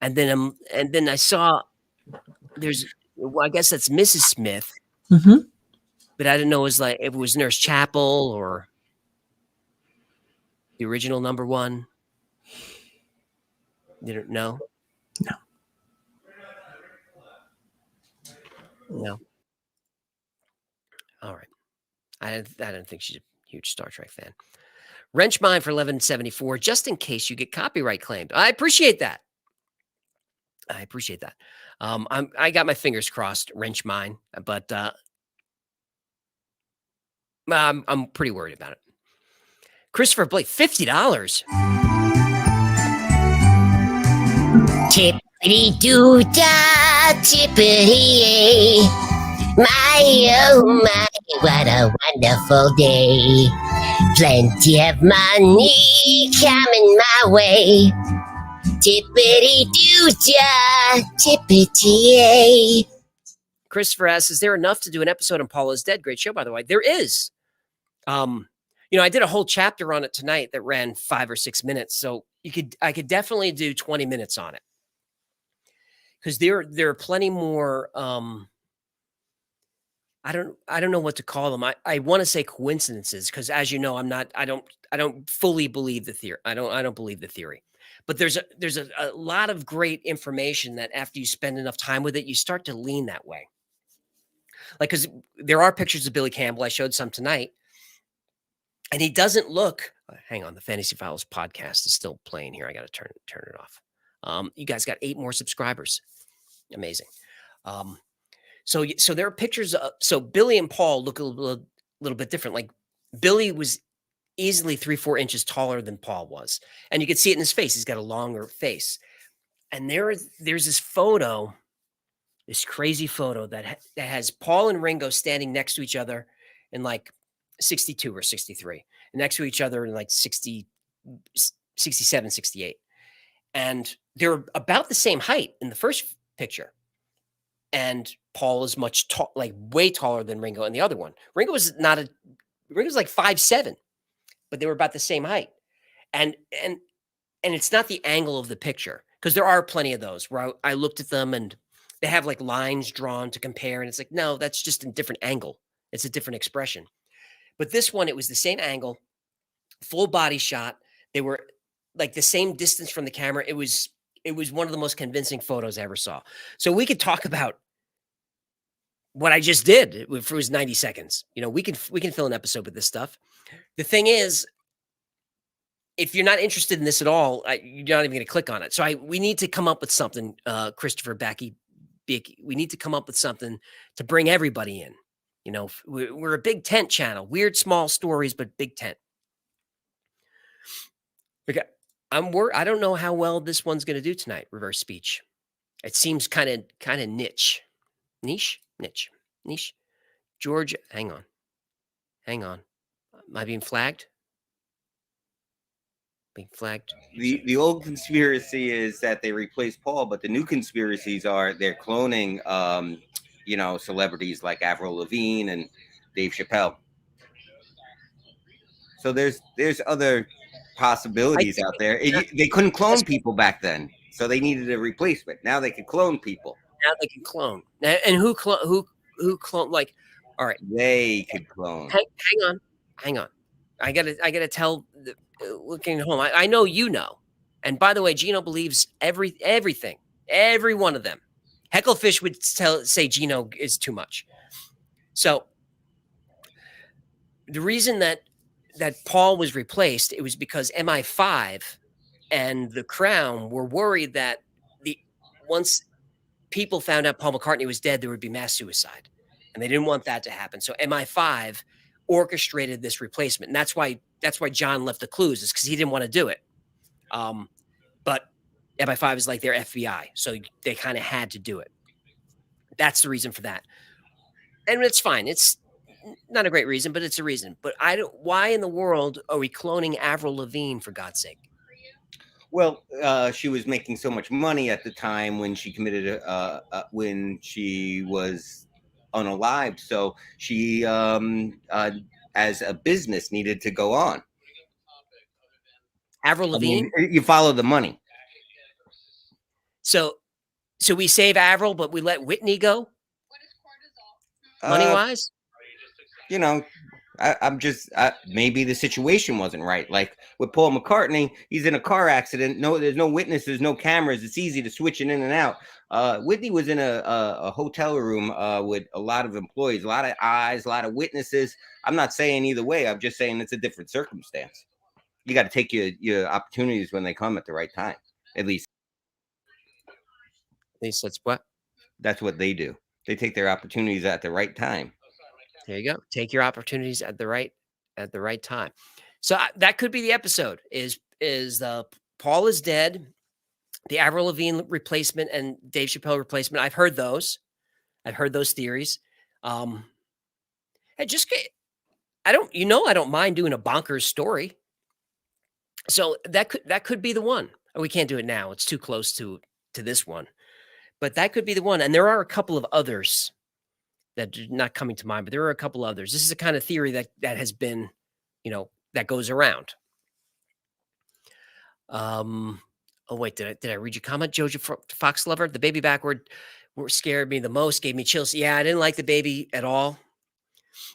and then I saw I guess that's Mrs. Smith, but I didn't know if it was Nurse Chapel or the original number one. You don't know? No. All right. I don't think she's a huge Star Trek fan. Wrenchmine for 1174, just in case you get copyright claimed. I appreciate that. I appreciate that. I got my fingers crossed, wrench mine, but I'm pretty worried about it. Christopher Blake, $50. Tippity doo da, tippity yay. My oh my, what a wonderful day. Plenty of money coming my way. Tippity doo da, tippity yay. Christopher asks, is there enough to do an episode on Paul is Dead? Great show, by the way. There is. I did a whole chapter on it tonight that ran 5 or 6 minutes. So I could definitely do 20 minutes on it. Because there are plenty more I don't know what to call them. I want to say coincidences, because as you know, I don't fully believe the theory. I don't believe the theory. But there's a lot of great information that after you spend enough time with it, you start to lean that way. Like, because there are pictures of Billy Campbell. I showed some tonight. And he doesn't look. Hang on, the Fantasy Files podcast is still playing here. I got to turn it off. You guys got 8 more subscribers. Amazing. So there are pictures. So Billy and Paul look a little bit different. Like Billy was easily 3-4 inches taller than Paul was, and you can see it in his face. He's got a longer face. And there's this photo, this crazy photo that has Paul and Ringo standing next to each other in like 62 or 63, and next to each other in like 60, 67, 68. And they're about the same height in the first picture. And Paul is way taller than Ringo in the other one. Ringo's like 5'7", but they were about the same height. And it's not the angle of the picture, because there are plenty of those where I looked at them and they have like lines drawn to compare. And it's like, no, that's just a different angle. It's a different expression. But this one, it was the same angle, full body shot. They were like the same distance from the camera. It was one of the most convincing photos I ever saw. So we could talk about what I just did. It was 90 seconds. We can fill an episode with this stuff. The thing is, if you're not interested in this at all, you're not even going to click on it. So we need to come up with something, Christopher Becky. We need to come up with something to bring everybody in. We're a big tent channel, weird small stories, but big tent. Okay, I don't know how well this one's going to do tonight. Reverse speech. It seems kind of niche. George, hang on. Am I being flagged? Being flagged. The old conspiracy is that they replaced Paul, but the new conspiracies are they're cloning celebrities like Avril Lavigne and Dave Chappelle. So there's other possibilities out there. They couldn't clone people back then, so they needed a replacement. Now they can clone people. Now they can clone. And who clone? Like, all right, they could clone. Hang on. I gotta tell. Looking at home, I know you know. And by the way, Gino believes everything, every one of them. Hecklefish would say Gino is too much. So the reason that Paul was replaced, it was because MI5 and the Crown were worried that once people found out Paul McCartney was dead, there would be mass suicide, and they didn't want that to happen. So MI5 orchestrated this replacement, and that's why John left the clues, is because he didn't want to do it. But MI5 is like their FBI, so they kind of had to do it. That's the reason for that, and it's fine. It's not a great reason, but it's a reason. But why in the world are we cloning Avril Lavigne, for God's sake? Well, she was making so much money at the time when she committed when she was unalived, so she as a business needed to go on. Avril Lavigne? You follow the money. So we save Avril, but we let Whitney go? Money-wise? I'm just maybe the situation wasn't right. Like with Paul McCartney, he's in a car accident. No, there's no witnesses, no cameras. It's easy to switch in and out. Whitney was in a hotel room with a lot of employees, a lot of eyes, a lot of witnesses. I'm not saying either way. I'm just saying it's a different circumstance. You got to take your opportunities when they come at the right time, at least. least that's what. That's what they do. They take their opportunities at the right time. There you go. Take your opportunities at the right time. So that could be the episode. Is the Paul is dead, the Avril Lavigne replacement and Dave Chappelle replacement. I've heard those. I've heard those theories. I just I don't mind doing a bonkers story. So that could be the one. We can't do it now. It's too close to this one. But that could be the one. And there are a couple of others that are not coming to mind, but there are a couple others. This is the kind of theory that has been, that goes around. Oh wait, did I read your comment, Jojo Fox Lover? The baby backward scared me the most, gave me chills. Yeah, I didn't like the baby at all.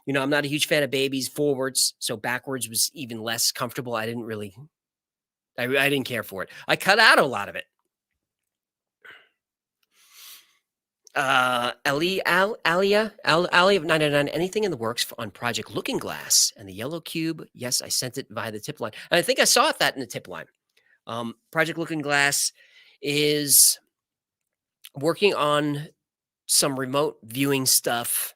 I'm not a huge fan of babies forwards, so backwards was even less comfortable. I didn't care for it. I cut out a lot of it. Alia of 999, anything in the works on Project Looking Glass and the Yellow Cube? Yes, I sent it via the tip line. And I think I saw that in the tip line. Project Looking Glass is working on some remote viewing stuff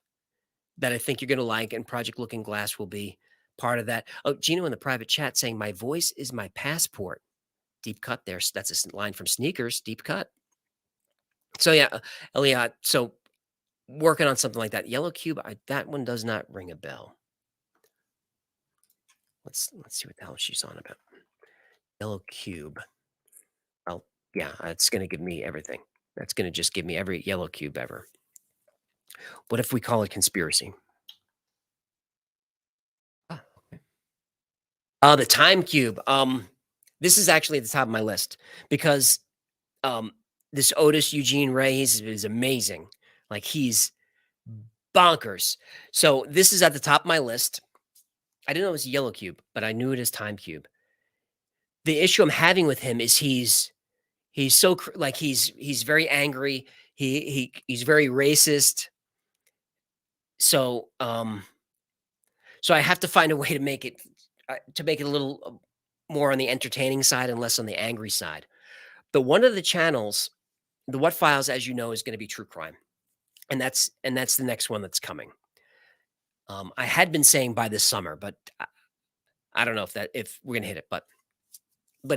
that I think you're going to like, and Project Looking Glass will be part of that. Oh, Gino in the private chat saying, my voice is my passport. Deep cut there. That's a line from Sneakers, deep cut. So yeah, Elliot, so working on something like that. Yellow Cube, that one does not ring a bell. Let's see what the hell she's on about. Yellow Cube. Well, yeah, it's going to give me everything. That's going to just give me every Yellow Cube ever. What if we call it conspiracy? Okay. The Time Cube. This is actually at the top of my list because this Otis Eugene Ray is amazing. Like, he's bonkers. So this is at the top of my list. I didn't know it was a Yellow Cube, but I knew it as Time Cube. The issue I'm having with him is he's so like he's very angry. He's very racist. So so I have to find a way to make it a little more on the entertaining side and less on the angry side. But one of the channels, the What Files, as you know, is going to be true crime, and that's the next one that's coming. I had been saying by this summer, but I don't know if we're going to hit it, but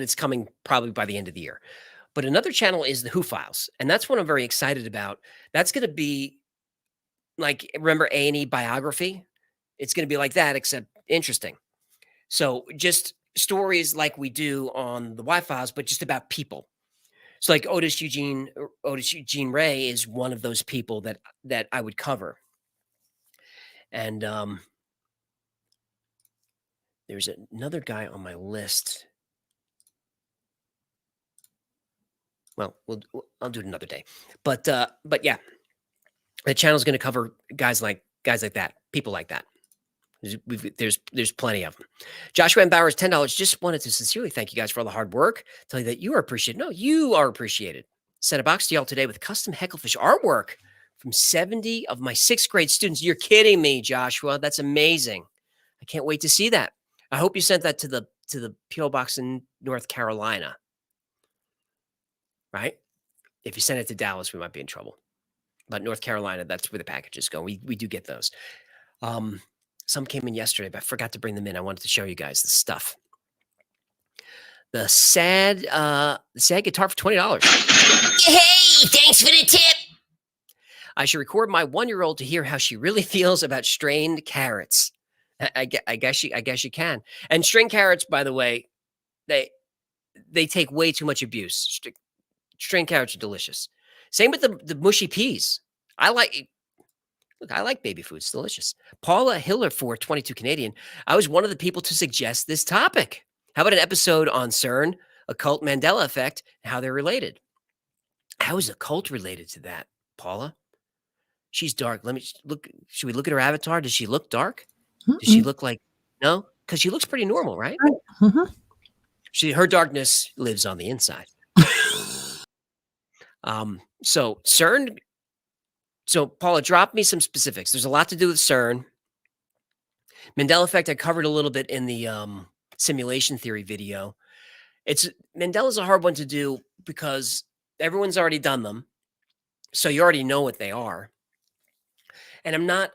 it's coming probably by the end of the year. But another channel is the Who Files, and that's what I'm very excited about. That's going to be like, remember A&E Biography? It's going to be like that, except interesting. So just stories like we do on the Y Files, but just about people. So like Otis Eugene Ray is one of those people that I would cover. And there's another guy on my list. Well, I'll do it another day. But yeah, the channel is going to cover guys like that, people like that. There's plenty of them. Joshua M. Bowers, $10. Just wanted to sincerely thank you guys for all the hard work. Tell you that you are appreciated. No, you are appreciated. Sent a box to y'all today with custom Hecklefish artwork from 70 of my 6th grade students. You're kidding me, Joshua. That's amazing. I can't wait to see that. I hope you sent that to the P.O. Box in North Carolina. Right? If you send it to Dallas, we might be in trouble. But North Carolina, that's where the packages go. We do get those. Some came in yesterday, but I forgot to bring them in. I wanted to show you guys the stuff. The sad guitar for $20. Hey, thanks for the tip. I should record my 1-year-old to hear how she really feels about strained carrots. I guess you can. And strained carrots, by the way, they take way too much abuse. Strained carrots are delicious. Same with the mushy peas. I like baby food. It's delicious. Paula Hiller for 22 Canadian. I was one of the people to suggest this topic. How about an episode on CERN, occult Mandela effect, and how they're related? How is a cult related to that, Paula? She's dark. Let me look. Should we look at her avatar? Does she look dark? Does she look like, no? Because she looks pretty normal, right? Mm-hmm. Her darkness lives on the inside. So CERN. So Paula, drop me some specifics. There's a lot to do with CERN. Mandela effect, I covered a little bit in the simulation theory video. Mandela's a hard one to do because everyone's already done them. So you already know what they are. And I'm not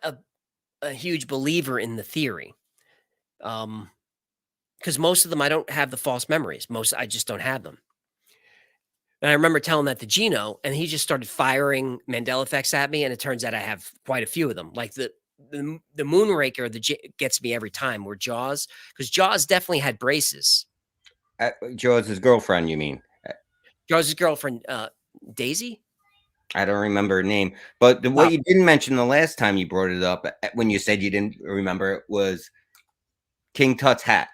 a huge believer in the theory. Because most of them I don't have the false memories. Most I just don't have them. And I remember telling that to Gino, and he just started firing Mandela effects at me. And it turns out I have quite a few of them. Like the Moonraker gets me every time. Where Jaws, because Jaws definitely had braces. Jaws' girlfriend, you mean? Jaws' girlfriend, Daisy. I don't remember her name, but what you didn't mention the last time you brought it up, when you said you didn't remember it, was King Tut's hat.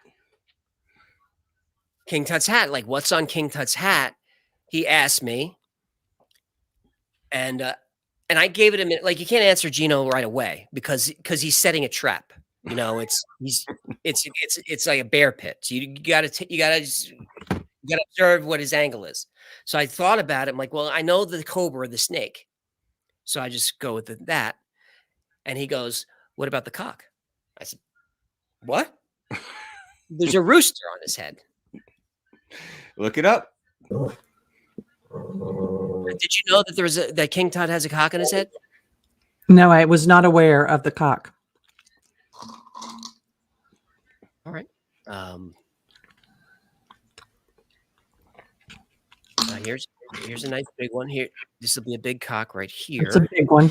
King Tut's hat. Like, what's on King Tut's hat? He asked me, and I gave it a minute. Like, you can't answer Gino right away because he's setting a trap. You know, it's like a bear pit. So you gotta observe what his angle is. So I thought about it. I'm like, well, I know the cobra, the snake. So I just go with that. And he goes, what about the cock? I said, what? There's a rooster on his head. Look it up. Did you know that that King Tut has a cock on his head? No, I was not aware of the cock. All right. Here's a nice big one here. This will be a big cock right here. It's a big one.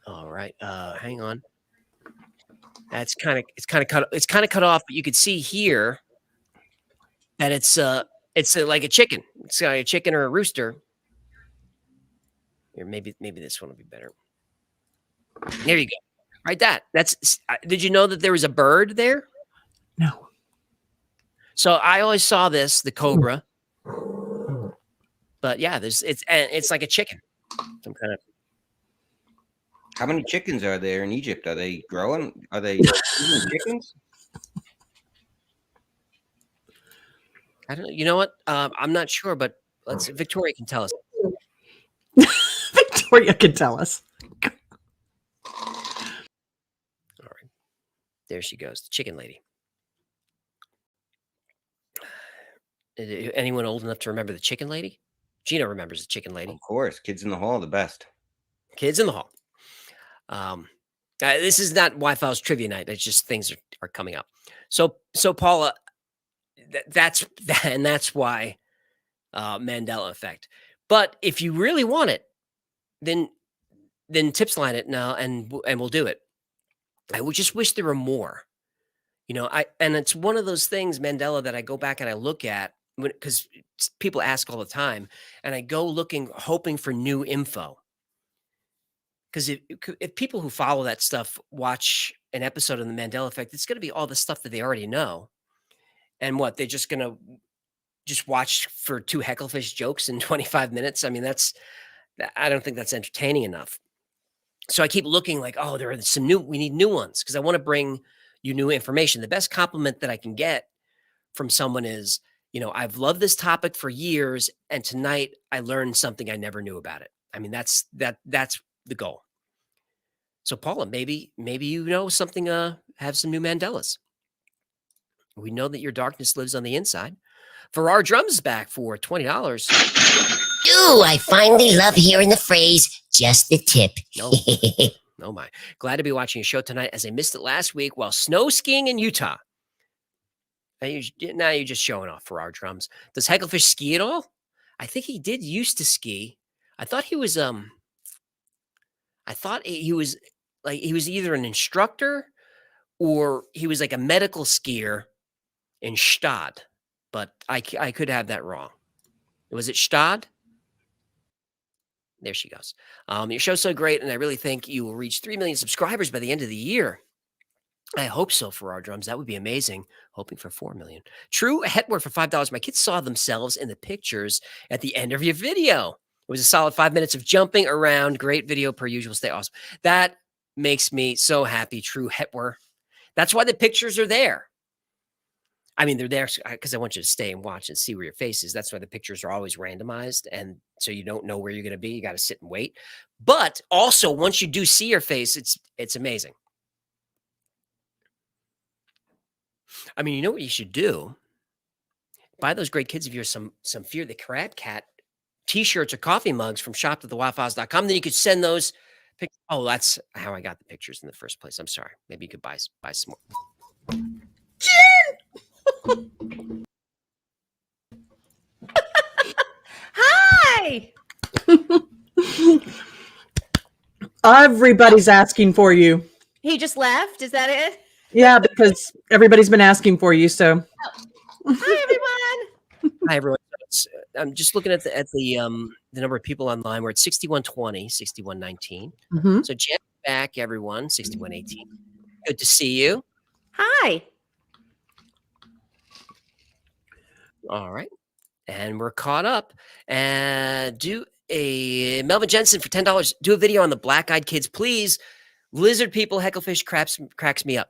All right. Hang on. It's kind of cut off, but you could see here that it's like a chicken. It's like a chicken or a rooster. Here, maybe this one will be better. There you go. Right, that's. Did you know that there was a bird there? No. So I always saw the cobra, but yeah, it's like a chicken, some kind of. How many chickens are there in Egypt? Are they growing? Are they eating chickens? I don't know. You know what? I'm not sure, but Victoria can tell us. Victoria can tell us. All right, there she goes, the chicken lady. Anyone old enough to remember the chicken lady? Gina remembers the chicken lady. Of course, Kids in the Hall, the best. Kids in the Hall. This is not Wi-Fi's trivia night. It's just things are coming up. So Paula, that's why Mandela effect. But if you really want it, then tips line it now, and we'll do it. I would just wish there were more. You know, and it's one of those things, Mandela, that I go back and I look at because people ask all the time, and I go looking, hoping for new info. Because if people who follow that stuff watch an episode of the Mandela Effect, it's going to be all the stuff that they already know. And what, they're just going to just watch for 2 Hecklefish jokes in 25 minutes? I mean, I don't think that's entertaining enough. So I keep looking like, oh, there are some we need new ones because I want to bring you new information. The best compliment that I can get from someone is, you know, I've loved this topic for years, and tonight I learned something I never knew about it. I mean, that's the goal. So Paula, maybe you know something, have some new Mandelas. We know that your darkness lives on the inside. Farrar Drums is back for $20. Ooh, I finally love hearing the phrase, just the tip. No. Oh my. Glad to be watching your show tonight as I missed it last week while snow skiing in Utah. Now you're just showing off Farrar Drums. Does Hecklefish ski at all? I think he did used to ski. I thought he was he was either an instructor or he was like a medical skier in Stad, but I could have that wrong. Was it Stad? There she goes. Your show's so great, and I really think you will reach 3 million subscribers by the end of the year. I hope so, for our drums. That would be amazing. Hoping for 4 million. True Hetware for $5. My kids saw themselves in the pictures at the end of your video. It was a solid 5 minutes of jumping around. Great video per usual. Stay awesome. That makes me so happy, True Hetware. That's why the pictures are there. I mean, they're there because I want you to stay and watch and see where your face is. That's why the pictures are always randomized. And so you don't know where you're going to be. You got to sit and wait. But also, once you do see your face, it's amazing. I mean, you know what you should do? Buy those great kids of yours some Fear the Crab Cat t-shirts or coffee mugs from shop.thewildfiles.com. Then you could send those pictures. Oh, that's how I got the pictures in the first place. I'm sorry. Maybe you could buy some more. Hi. Everybody's asking for you. He just left. Is that it? Yeah, because everybody's been asking for you. So Hi, everyone. Hi, everyone. I'm just looking at the number of people online. We're at 6120, 6119. Mhm. So Jen back, everyone, 6118. Good to see you. Hi. All right. And we're caught up. And do a Melvin Jensen for $10. Do a video on the Black Eyed Kids, please. Lizard people, hecklefish cracks me up.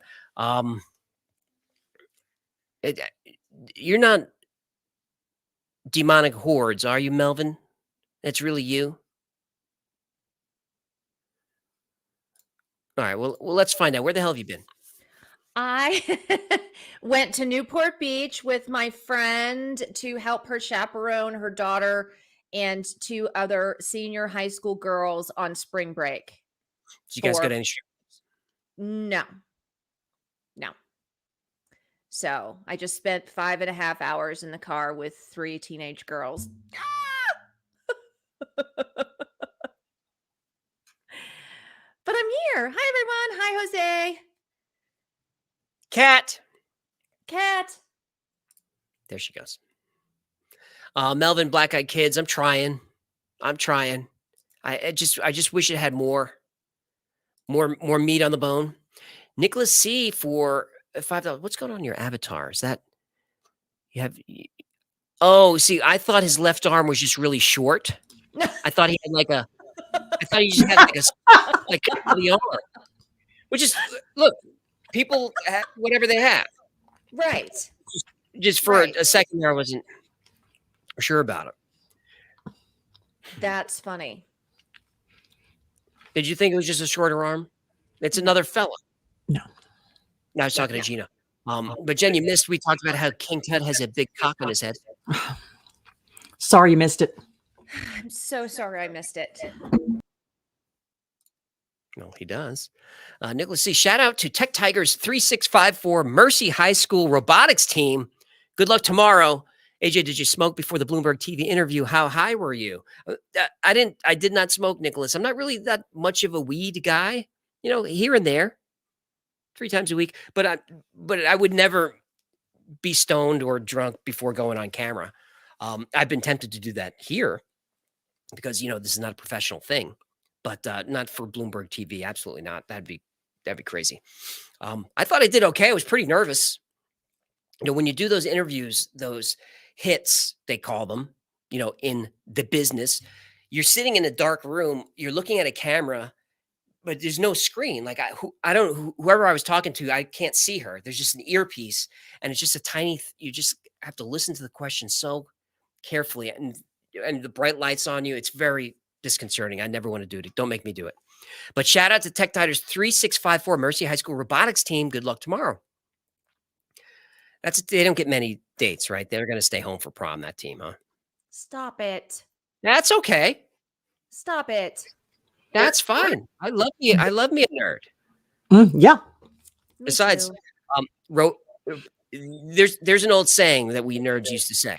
You're not demonic hordes, are you, Melvin? That's really you? All right. Well, let's find out. Where the hell have you been? I went to Newport Beach with my friend to help her chaperone her daughter and 2 other senior high school girls on spring break. Did you guys go For- to any strip? No. So I just spent 5.5 hours in the car with 3 teenage girls. But I'm here. Hi, everyone. Hi, Jose. Cat. Cat. There she goes. Melvin, Black Eyed Kids. I'm trying. I just wish it had more meat on the bone. Nicholas C for $5. What's going on in your avatar? Is that you have? Oh, see, I thought his left arm was just really short. I thought he had I thought he just had like the arm, which is look. People have whatever they have. Right. Just for a second there, I wasn't sure about it. That's funny. Did you think it was just a shorter arm? It's another fella. No. I was talking to Gina. But Jen, you missed. We talked about how King Tut has a big cock on his head. Sorry you missed it. I'm so sorry I missed it. Well, he does. Nicholas C. Shout out to Tech Tigers 3654 Mercy High School robotics team. Good luck tomorrow. AJ, did you smoke before the Bloomberg TV interview? How high were you? I did not smoke, Nicholas. I'm not really that much of a weed guy. You know, here and there, 3 times a week. But I would never be stoned or drunk before going on camera. I've been tempted to do that here because, you know, this is not a professional thing. But not for Bloomberg TV. Absolutely not. That'd be crazy. I thought I did okay. I was pretty nervous. You know, when you do those interviews, those hits, they call them, you know, in the business, you're sitting in a dark room, you're looking at a camera, but there's no screen. Like whoever I was talking to, I can't see her. There's just an earpiece and it's just a tiny, you just have to listen to the question so carefully and the bright lights on you. It's very disconcerting. I never want to do it. Don't make me do it. But shout out to Tech Tigers 3654 Mercy High School robotics team. Good luck tomorrow. They don't get many dates, right? They're going to stay home for prom, that team, huh? Stop it. That's okay. Stop it. That's fine. I love me a nerd. Yeah. Me Besides, too. there's an old saying that we nerds used to say.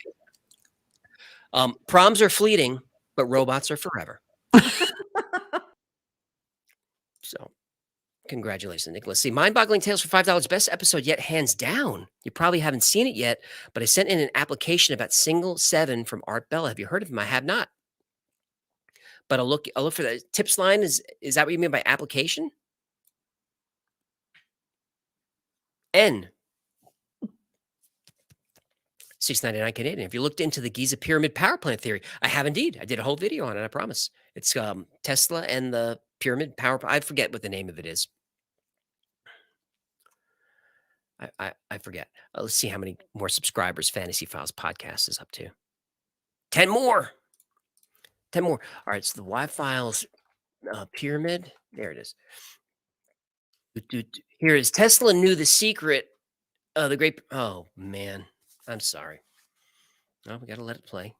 Proms are fleeting, but robots are forever. So, congratulations, Nicholas. See, Mind-Boggling Tales for $5. Best episode yet, hands down. You probably haven't seen it yet, but I sent in an application about Single 7 from Art Bella. Have you heard of him? I have not. But I'll look for the tips line. Is that what you mean by application? N. 699 Canadian. If you looked into the Giza Pyramid power plant theory, I have indeed. I did a whole video on it, I promise. It's Tesla and the pyramid power. I forget what the name of it is. I forget. Let's see how many more subscribers Fantasy Files podcast is up to. 10 more. 10 more. All right, so the Y Files pyramid. There it is. Here is Tesla knew the secret of the great. Oh, man. I'm sorry. Oh, we got to let it play.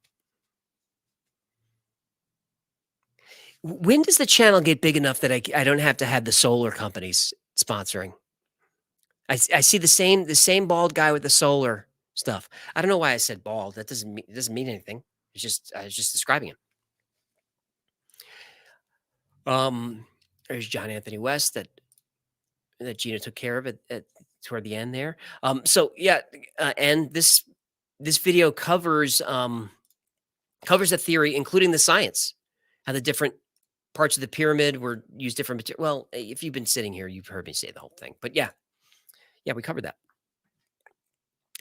When does the channel get big enough that I don't have to have the solar companies sponsoring? I see the same bald guy with the solar stuff. I don't know why I said bald. That doesn't mean anything. It's just I was just describing him. There's John Anthony West that Gina took care of at toward the end there. So yeah, and this video covers a theory, including the science, how the different parts of the pyramid were used different material. Well, if you've been sitting here, you've heard me say the whole thing. But yeah, we covered that.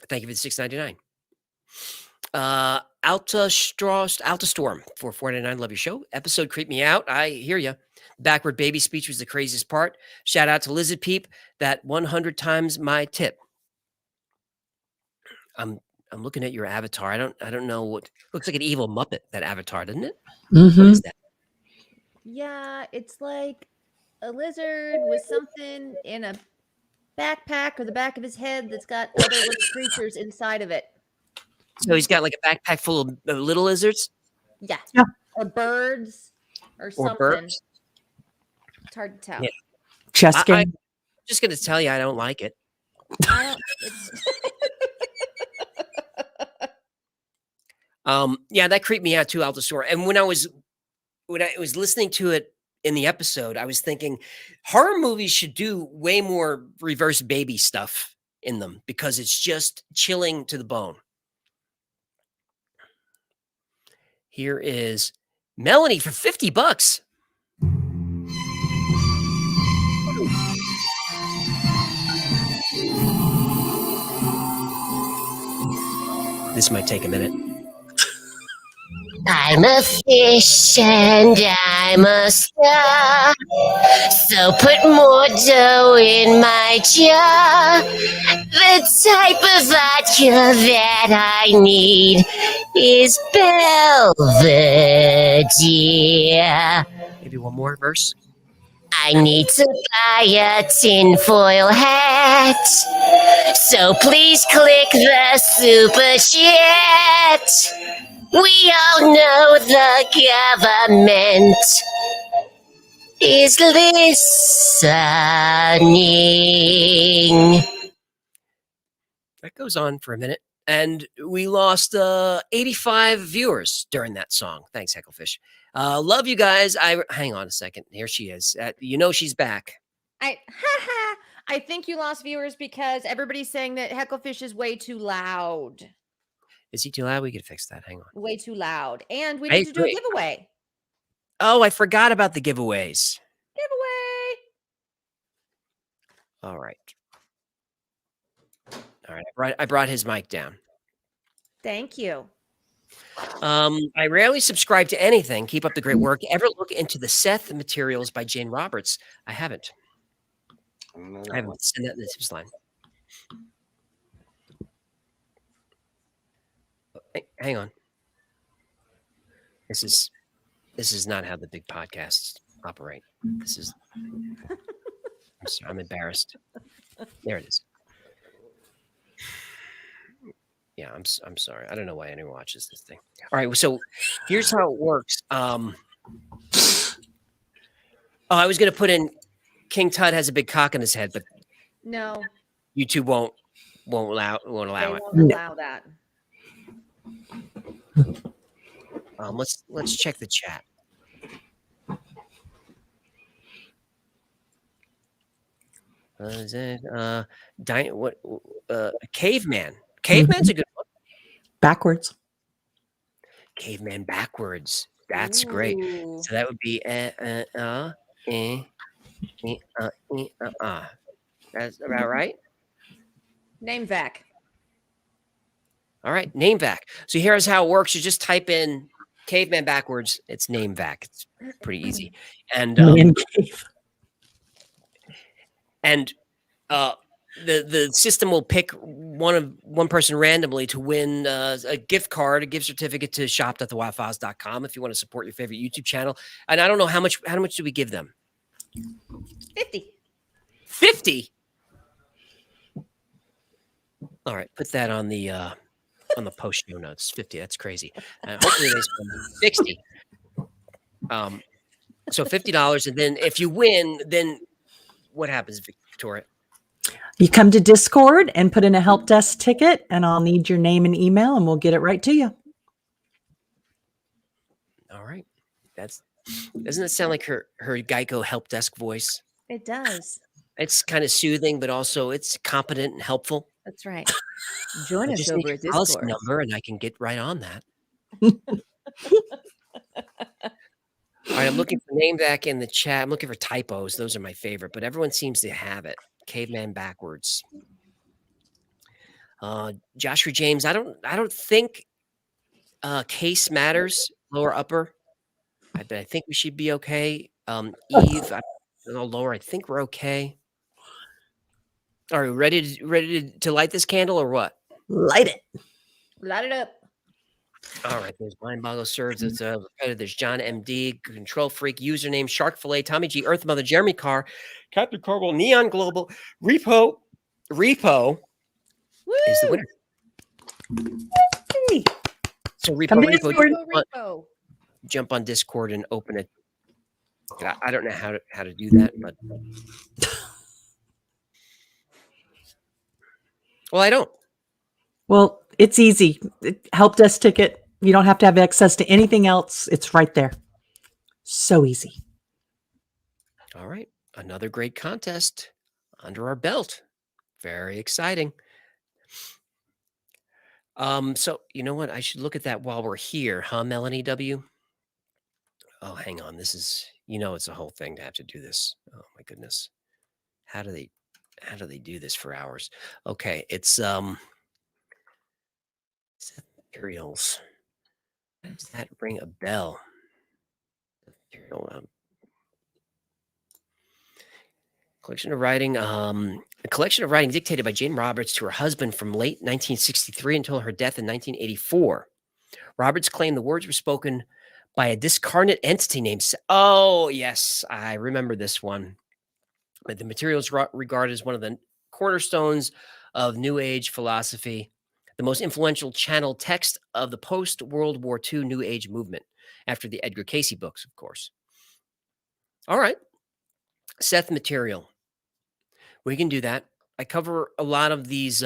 Thank you for the $6.99. Alta Storm for $4.99. Love your show. Episode creeped me out. I hear you. Backward baby speech was the craziest part. Shout out to Lizard Peep. That 100 times my tip. I'm looking at your avatar. I don't know what looks like an evil Muppet. That avatar, doesn't it? What is that? Yeah, it's like a lizard with something in a backpack or the back of his head that's got other little creatures inside of it. So he's got like a backpack full of little lizards. Yeah. Yeah. Or birds or something. Birds. It's hard to tell. Yeah. Chess game. I'm just going to tell you, I don't like it. I don't, Yeah, that creeped me out too, Alta Storm. And when I was listening to it in the episode, I was thinking horror movies should do way more reverse baby stuff in them because it's just chilling to the bone. Here is Melanie for $50. This might take a minute. I'm a fish and I'm a star, so put more dough in my jar. The type of vodka that I need is Belvedere. Maybe one more verse. I need to buy a tinfoil hat, so please click the super chat. We all know the government is listening. That goes on for a minute. And we lost 85 viewers during that song. Thanks, Hecklefish. Love you guys. Hang on a second. Here she is. She's back. I think you lost viewers because everybody's saying that Hecklefish is way too loud. Is he too loud? We could fix that. Hang on. Way too loud. And we I need to do a agree. giveaway. Oh, I forgot about the giveaways. Giveaway. All right. I brought his mic down. Thank you. I rarely subscribe to anything. Keep up the great work. Ever look into the Seth materials by Jane Roberts? I haven't. I haven't seen that in the tips line. Hang on. This is not how the big podcasts operate. I'm sorry, I'm embarrassed. There it is. Yeah, I'm sorry. I don't know why anyone watches this thing. All right, so here's how it works. I was going to put in King Tut has a big cock in his head, but No, YouTube won't allow they it. won't allow that. Let's check the chat. Caveman. Caveman's a good one. Backwards. Caveman backwards. That's great. Ooh. So that would be That's about right. Name Vac. All right, name vac. So here's how it works. You just type in caveman backwards. It's name vac. It's pretty easy. And Man cave. the system will pick one person randomly to win a gift card, a gift certificate to shop.thewildfiles.com if you want to support your favorite YouTube channel. And I don't know how much do we give them? 50. 50. All right, put that on the post show notes. 50. That's crazy. Hopefully they spend 60. So $50, and then if you win, then what happens, Victoria? You come to Discord and put in a help desk ticket, and I'll need your name and email, and we'll get it right to you. All right. Doesn't it sound like her Geico help desk voice? It does. It's kind of soothing, but also it's competent and helpful. That's right. Join I us just need over your at policy Discord. number, and I can get right on that. All right, I'm looking for name back in the chat. I'm looking for typos. Those are my favorite, but everyone seems to have it. Caveman backwards. Joshua James, I don't think case matters, lower upper. I think we should be okay. Eve, I don't know, lower. I think we're okay. Are we ready to light this candle or what? Light it. Light it up. All right, there's Mind Boggle Serves. There's John MD, Control Freak, username Shark Fillet, Tommy G, Earth Mother, Jeremy Carr, Captain Carwell, Neon Global, Repo is the winner. Hey, So Come to Repo, Discord. Repo. jump on Discord and open it. I don't know how to do that, but well, I don't. Well, it's easy. Help desk ticket. You don't have to have access to anything else. It's right there. So easy. All right, another great contest under our belt. Very exciting. So you know what? I should look at that while we're here, huh, Melanie W? Oh, hang on. This is, it's a whole thing to have to do this. Oh my goodness. How do they do this for hours? Okay, it's set materials. Does that ring a bell? Material, collection of writing. A collection of writing dictated by Jane Roberts to her husband from late 1963 until her death in 1984. Roberts claimed the words were spoken by a discarnate entity named. Oh yes, I remember this one. But the materials regarded as one of the cornerstones of New Age philosophy, the most influential channeled text of the post-World War II New Age movement, after the Edgar Cayce books, of course. All right. Seth material. We can do that. I cover a lot of these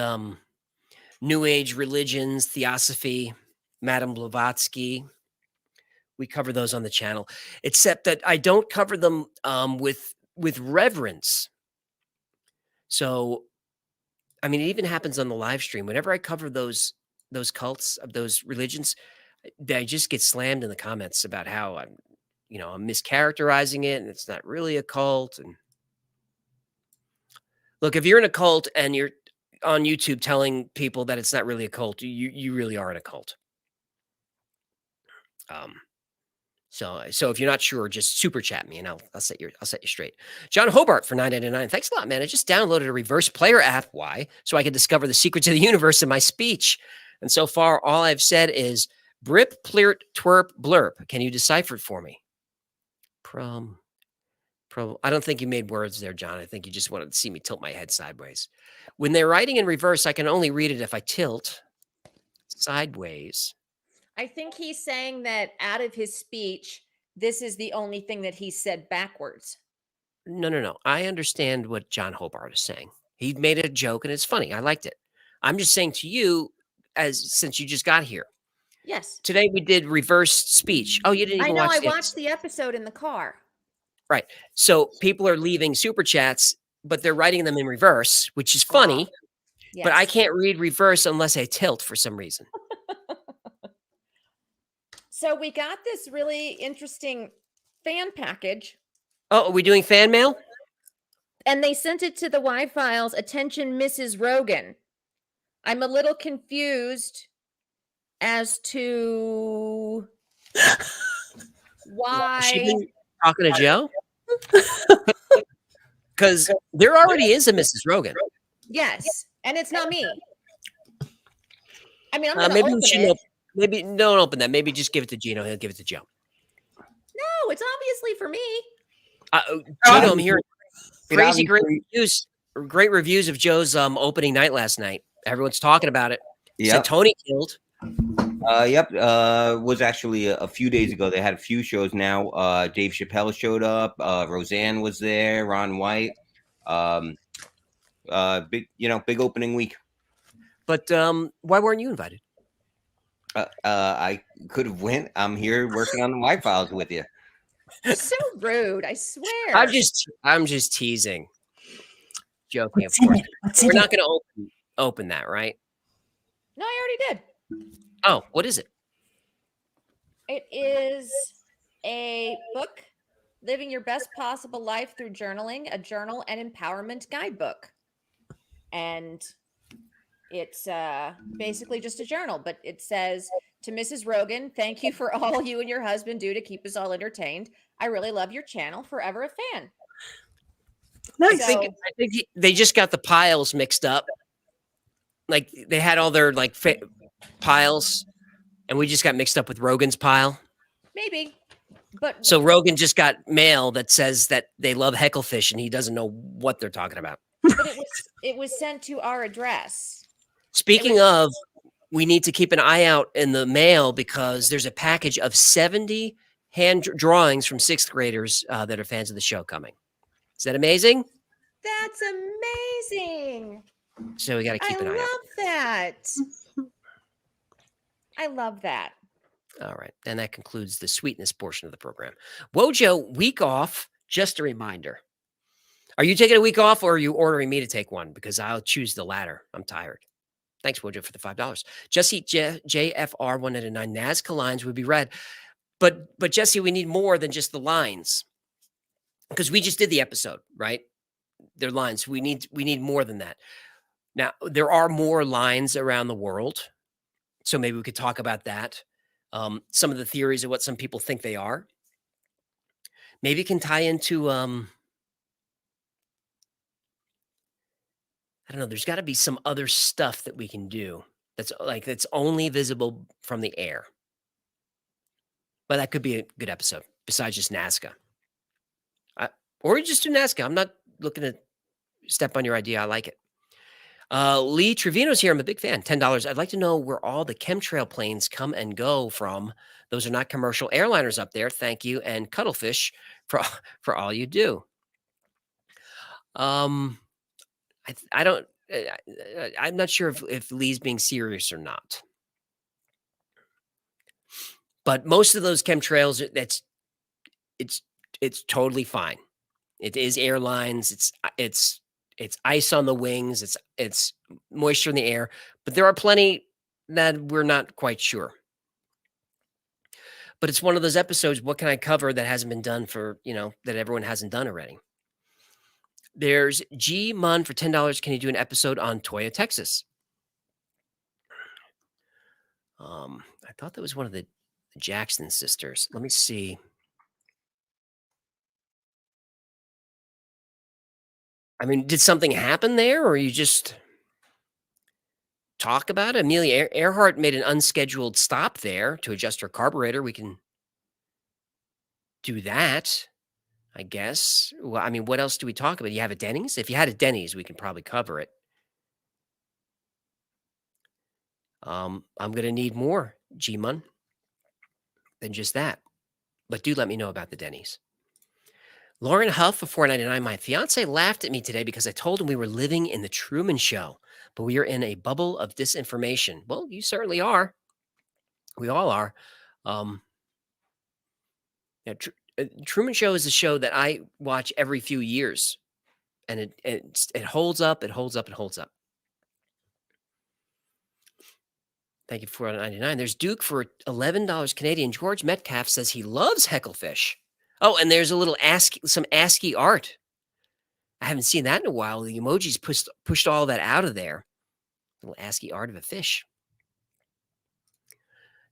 New Age religions, theosophy, Madame Blavatsky. We cover those on the channel, except that I don't cover them with reverence. So, I mean, it even happens on the live stream. Whenever I cover those cults of those religions, I just get slammed in the comments about how I'm mischaracterizing it and it's not really a cult. And look, if you're in a cult and you're on YouTube telling people that it's not really a cult, you really are in a cult. So if you're not sure, just super chat me and I'll set you straight. John Hobart for $9.99. Thanks a lot, man. I just downloaded a reverse player app. Why? So I can discover the secrets of the universe in my speech. And so far, all I've said is brip, plirt, twerp, blurp. Can you decipher it for me? I don't think you made words there, John. I think you just wanted to see me tilt my head sideways. When they're writing in reverse, I can only read it if I tilt sideways. I think he's saying that out of his speech, this is the only thing that he said backwards. No. I understand what John Hobart is saying. He made a joke and it's funny. I liked it. I'm just saying to you, since you just got here. Yes. Today we did reverse speech. Oh, you didn't even watch I watched the episode in the car. Right. So people are leaving super chats, but they're writing them in reverse, which is funny. Yes. But I can't read reverse unless I tilt for some reason. So we got this really interesting fan package. Oh, are we doing fan mail? And they sent it to the Y-Files. Attention, Mrs. Rogan. I'm a little confused as to why. She been talking to Joe? Because there already is a Mrs. Rogan. Yes, and it's not me. I mean, I'm gonna maybe open we should it. maybe don't open that. Maybe just give it to Gino. He'll give it to Joe. No, it's obviously for me. Gino, I'm hearing crazy great reviews of Joe's opening night last night. Everyone's talking about it. Yeah. Said Tony killed. Yep. Was actually a few days ago. They had a few shows now. Dave Chappelle showed up. Roseanne was there. Ron White. Um, big opening week. But why weren't you invited? I could have went. I'm here working on the Y files with you. So rude, I swear. I'm just teasing. Joking, of What's in course. it? What's in We're it? not going to open that, right? No, I already did. Oh, what is it? It is a book, Living Your Best Possible Life Through Journaling, a journal and empowerment guidebook. And it's basically just a journal, but it says, to Mrs. Rogan, thank you for all you and your husband do to keep us all entertained. I really love your channel. Forever a fan. Nice. So- I think they just got the piles mixed up. Like they had all their like piles, and we just got mixed up with Rogan's pile. Maybe. But So Rogan just got mail that says that they love Hecklefish, and he doesn't know what they're talking about. but it was sent to our address. Speaking of, we need to keep an eye out in the mail because there's a package of 70 hand drawings from sixth graders that are fans of the show coming. Is that amazing? That's amazing. So we got to keep an eye love that. I love that. out. All right. And that concludes the sweetness portion of the program. Wojo, week off. Just a reminder. Are you taking a week off or are you ordering me to take one? Because I'll choose the latter. I'm tired. Thanks, Wojo, for the $5. Jesse JFR 199 Nazca lines would be read. But Jesse, we need more than just the lines. Because we just did the episode, right? They're lines. We need more than that. Now, there are more lines around the world. So maybe we could talk about that. Some of the theories of what some people think they are. Maybe it can tie into I don't know, there's got to be some other stuff that we can do that's only visible from the air. But that could be a good episode besides just Nazca. Or just do Nazca. I'm not looking to step on your idea. I like it. Lee Trevino's here. I'm a big fan. $10. I'd like to know where all the chemtrail planes come and go from. Those are not commercial airliners up there. Thank you. And Cuttlefish for all you do. I don't. I'm not sure if Lee's being serious or not. But most of those chemtrails, it's totally fine. It is airlines. It's ice on the wings. It's moisture in the air. But there are plenty that we're not quite sure. But it's one of those episodes. What can I cover that hasn't been done for that everyone hasn't done already? There's G Mun for $10. Can you do an episode on Toya, Texas? I thought that was one of the Jackson sisters. Let me see. I mean, did something happen there, or you just talk about it? Amelia Earhart made an unscheduled stop there to adjust her carburetor. We can do that, I guess. Well, I mean, what else do we talk about? You have a Denny's? If you had a Denny's, we can probably cover it. I'm going to need more, G-Mun, than just that. But do let me know about the Denny's. Lauren Huff for $4.99. My fiance laughed at me today because I told him we were living in the Truman Show, but we are in a bubble of disinformation. Well, you certainly are. We all are. Truman Show is a show that I watch every few years, and it holds up. It holds up. It holds up. Thank you for $4.99. There's Duke for $11 Canadian. George Metcalf says he loves Hecklefish. Oh, and there's a little some ASCII art. I haven't seen that in a while. The emojis pushed all that out of there. Little ASCII art of a fish.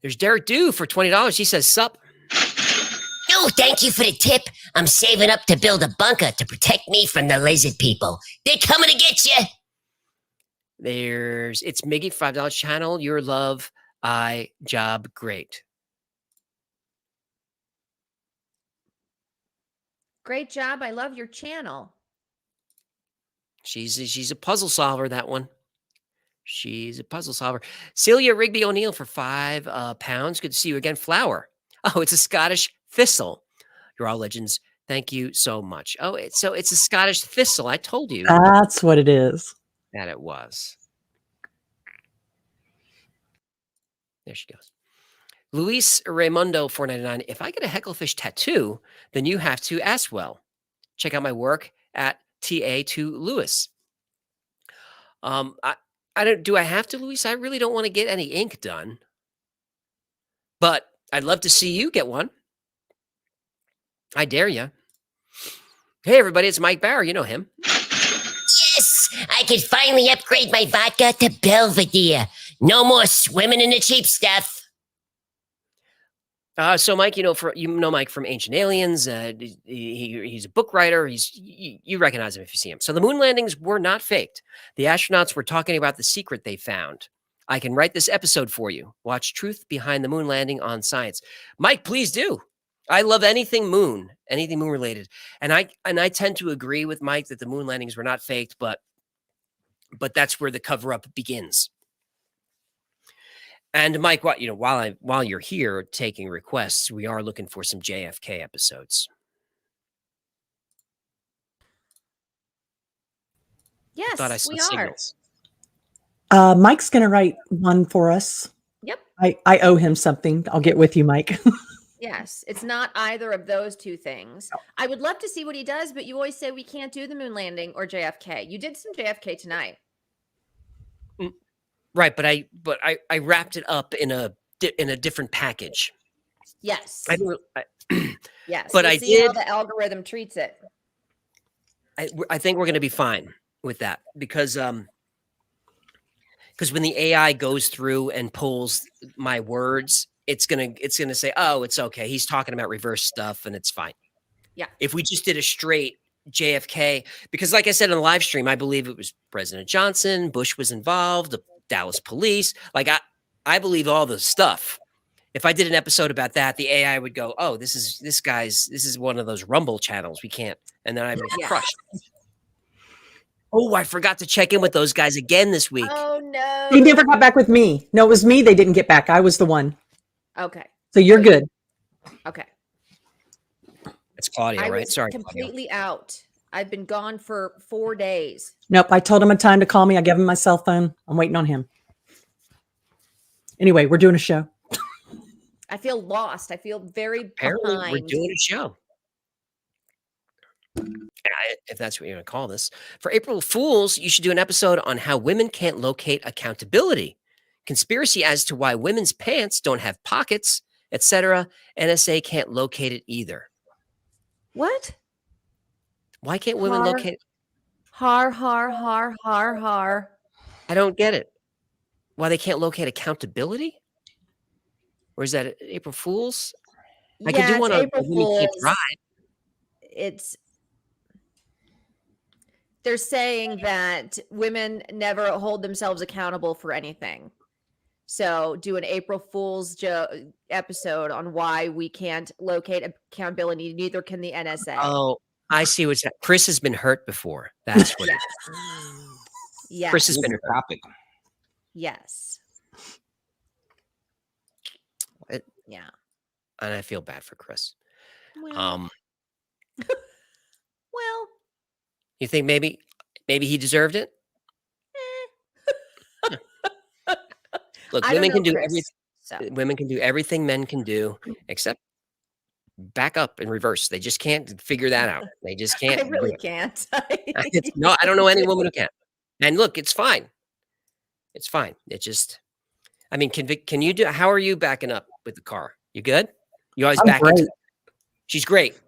There's Derek Dew for $20. He says, sup. Oh, thank you for the tip. I'm saving up to build a bunker to protect me from the lizard people. They're coming to get you. It's Miggy, $5 channel. Your love, job great. Great job. I love your channel. She's a puzzle solver, that one. She's a puzzle solver. Celia Rigby O'Neill for £5. Good to see you again. Flower. Oh, it's a Scottish thistle. You're all legends. Thank you so much. Oh, it's a Scottish thistle. I told you That's what it is. that it was. There she goes. Luis Raimundo 499. If I get a Hecklefish tattoo, then you have to as well. Check out my work at TA2 Lewis. I don't. Do I have to, Luis? I really don't want to get any ink done, but I'd love to see you get one. I dare you. Hey, everybody! It's Mike Barrow. You know him. Yes, I can finally upgrade my vodka to Belvedere. No more swimming in the cheap stuff. So Mike, Mike from Ancient Aliens. He's a book writer. You recognize him if you see him. So the moon landings were not faked. The astronauts were talking about the secret they found. I can write this episode for you. Watch Truth Behind the Moon Landing on Science. Mike, please do. I love anything moon related, and I tend to agree with Mike that the moon landings were not faked, but that's where the cover up begins. And Mike, while you're here taking requests, we are looking for some JFK episodes. Yes, Thought I saw we signals. Mike's going to write one for us. Yep. I owe him something. I'll get with you, Mike. Yes, it's not either of those two things. I would love to see what he does, but you always say we can't do the moon landing or JFK. You did some JFK tonight. Right, but I wrapped it up in a different package. Yes. Yes. But we'll I see did. how the algorithm treats it. I think we're going to be fine with that because when the AI goes through and pulls my words, it's gonna say, oh, it's okay. He's talking about reverse stuff, and it's fine. Yeah. If we just did a straight JFK, because like I said in the live stream, I believe it was President Johnson, Bush was involved, the Dallas police. Like I believe all the stuff. If I did an episode about that, the AI would go, oh, this is one of those Rumble channels. We can't. And then I'd be crushed. Oh, I forgot to check in with those guys again this week. Oh no. They never got back with me. No, it was me. They didn't get back. I was the one. Okay. So you're good. Okay. It's Claudia, I right? was Sorry, Claudia. completely out. I've been gone for 4 days. Nope. I told him a time to call me. I gave him my cell phone. I'm waiting on him. Anyway, we're doing a show. I feel lost. I feel very Apparently, behind. we're doing a show. If that's what you're going to call this. For April Fools, you should do an episode on how women can't locate accountability, conspiracy as to why women's pants don't have pockets, etc. NSA can't locate it either. What? Why can't women Har. locate? Har, har, har, har, har. I don't get it. Why they can't locate accountability? Or is that April Fools? I could Yeah, do one it's on April Women Can't Fools. Drive. They're saying that women never hold themselves accountable for anything. So do an April Fool's episode on why we can't locate accountability. Neither can the NSA. Oh, I see what's happening. Chris has been hurt before. That's what it Yes. is. Yes. Chris has This been is a hurt. topic. Yes. It- Yeah. And I feel bad for Chris. Well, well, You think maybe he deserved it? Look, I don't women know can do Chris, everything. so. Women can do everything men can do, except back up and reverse. They just can't figure that out. They just can't. I do really it. can't. No, I don't know any woman who can't. And look, it's fine. It's fine. It just, I mean, can you do? How are you backing up with the car? You good? You always I'm back great. into. She's great.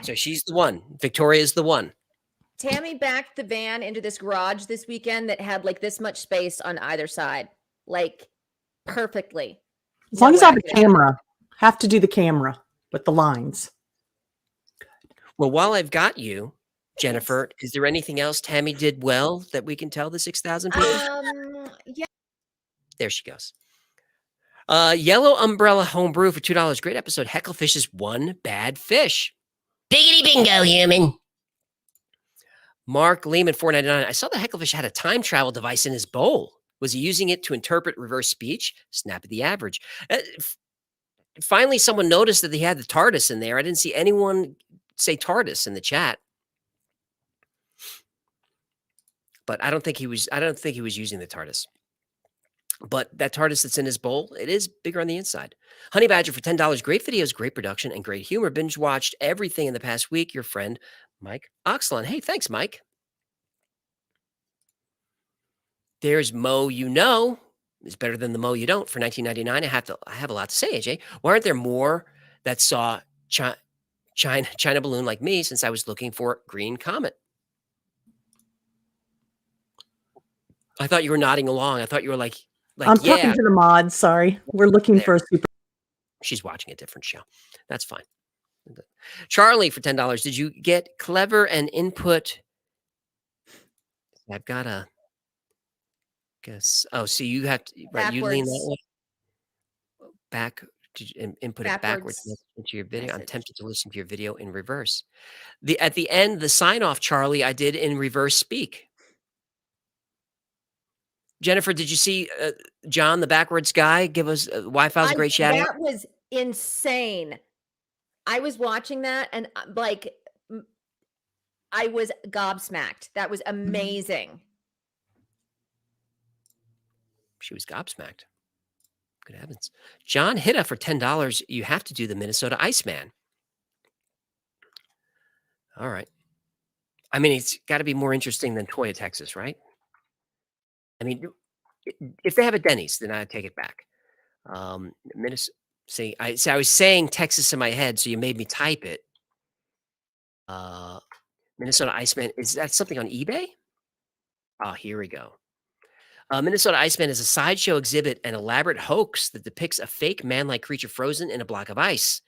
So she's the one. Victoria's the one. Tammy backed the van into this garage this weekend that had like this much space on either side, like perfectly. As long No as I have a way I could- camera, have to do the camera with the lines. Well, while I've got you, Jennifer, is there anything else Tammy did well that we can tell the 6,000 people? Yeah. There she goes. Yellow Umbrella Homebrew for $2. Great episode. Hecklefish is one bad fish. Biggity bingo, human. Mark Lehman, 499. I saw the Hecklefish had a time travel device in his bowl. Was he using it to interpret reverse speech? Snap at the average. Finally, someone noticed that he had the TARDIS in there. I didn't see anyone say TARDIS in the chat. But I don't think he was using the TARDIS. But that TARDIS that's in his bowl, it is bigger on the inside. Honey Badger for $10. Great videos, great production, and great humor. Binge watched everything in the past week. Your friend, Mike Oxlon. Hey, thanks, Mike. There's Mo You Know. It's better than the Mo You Don't for $19.99. I have a lot to say, AJ. Why aren't there more that saw China Balloon like me since I was looking for Green Comet? I thought you were nodding along. I thought you were like I'm yeah. talking to the mods. Sorry. We're looking for a super. She's watching a different show. That's fine. Charlie for $10. Did you get clever and input? I've got a guess. Oh, so you have to, right? You lean that way. Back. Did you input it backwards into your video? I'm tempted to listen to your video in reverse. At the end, the sign off, Charlie, I did in reverse speak. Jennifer, did you see John, the backwards guy, give us Wi-Fi's a great shout out? That was insane. I was watching that and I was gobsmacked. That was amazing. She was gobsmacked. Good heavens. John Hitta for $10. You have to do the Minnesota Iceman. All right. I mean, it's got to be more interesting than Toya, Texas, right? I mean, if they have a Denny's, then I'd take it back. Minnesota. See, I was saying Texas in my head, so you made me type it. Minnesota Iceman. Is that something on eBay? Oh, here we go. Minnesota Iceman is a sideshow exhibit, an elaborate hoax that depicts a fake man-like creature frozen in a block of ice.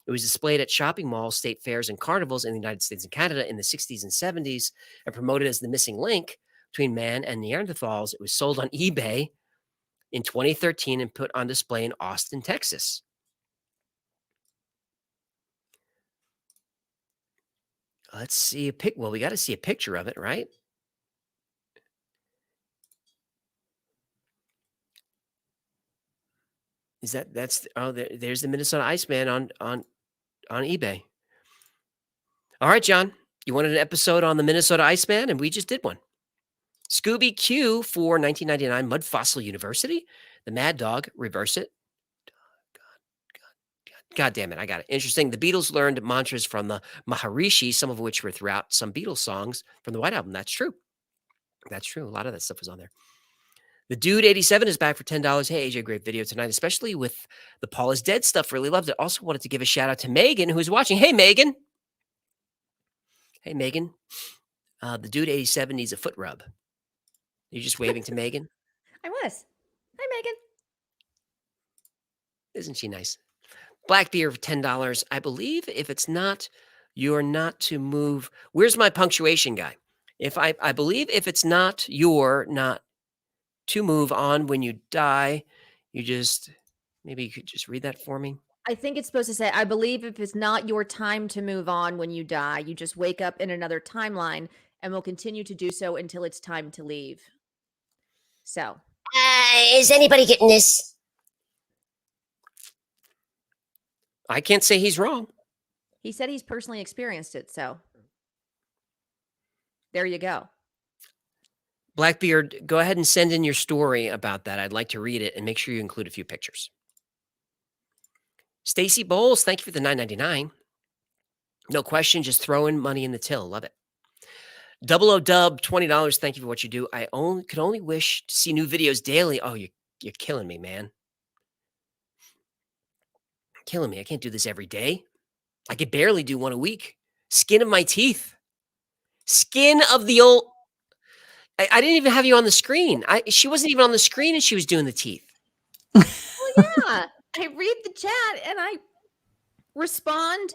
It was displayed at shopping malls, state fairs, and carnivals in the United States and Canada in the 60s and 70s and promoted as the missing link between man and Neanderthals. It was sold on eBay in 2013 and put on display in Austin, Texas. Let's see a pic. Well, we got to see a picture of it, right? Is that's there's the Minnesota Iceman on eBay. All right, John, you wanted an episode on the Minnesota Iceman, and we just did one. Scooby Q for $19.99. Mud Fossil University. The Mad Dog. Reverse it. God damn it. I got it. Interesting. The Beatles learned mantras from the Maharishi, some of which were throughout some Beatles songs from the White Album. That's true. That's true. A lot of that stuff was on there. The Dude 87 is back for $10. Hey, AJ, great video tonight, especially with the Paul is Dead stuff. Really loved it. Also wanted to give a shout out to Megan, who's watching. Hey, Megan. Hey, Megan. The Dude 87 needs a foot rub. You're just waving to Megan? I was. Hi, Megan. Isn't she nice? Black beer for $10. I believe if it's not, you're not to move. Where's my punctuation guy? I believe if it's not, you're not to move on when you die. Maybe you could just read that for me. I think it's supposed to say, I believe if it's not your time to move on when you die, you just wake up in another timeline and will continue to do so until it's time to leave. So. Is anybody getting this? I can't say he's wrong. He said he's personally experienced it, so there you go. Blackbeard, go ahead and send in your story about that. I'd like to read it and make sure you include a few pictures. Stacy Bowles, thank you for the $9.99. No question, just throwing money in the till. Love it. Double O Dub, $20. Thank you for what you do. I could only wish to see new videos daily. Oh, you're killing me, man. Killing me. I can't do this every day. I could barely do one a week. Skin of my teeth. Skin of the old. I didn't even have you on the screen. She wasn't even on the screen and she was doing the teeth. Well, yeah. I read the chat and I respond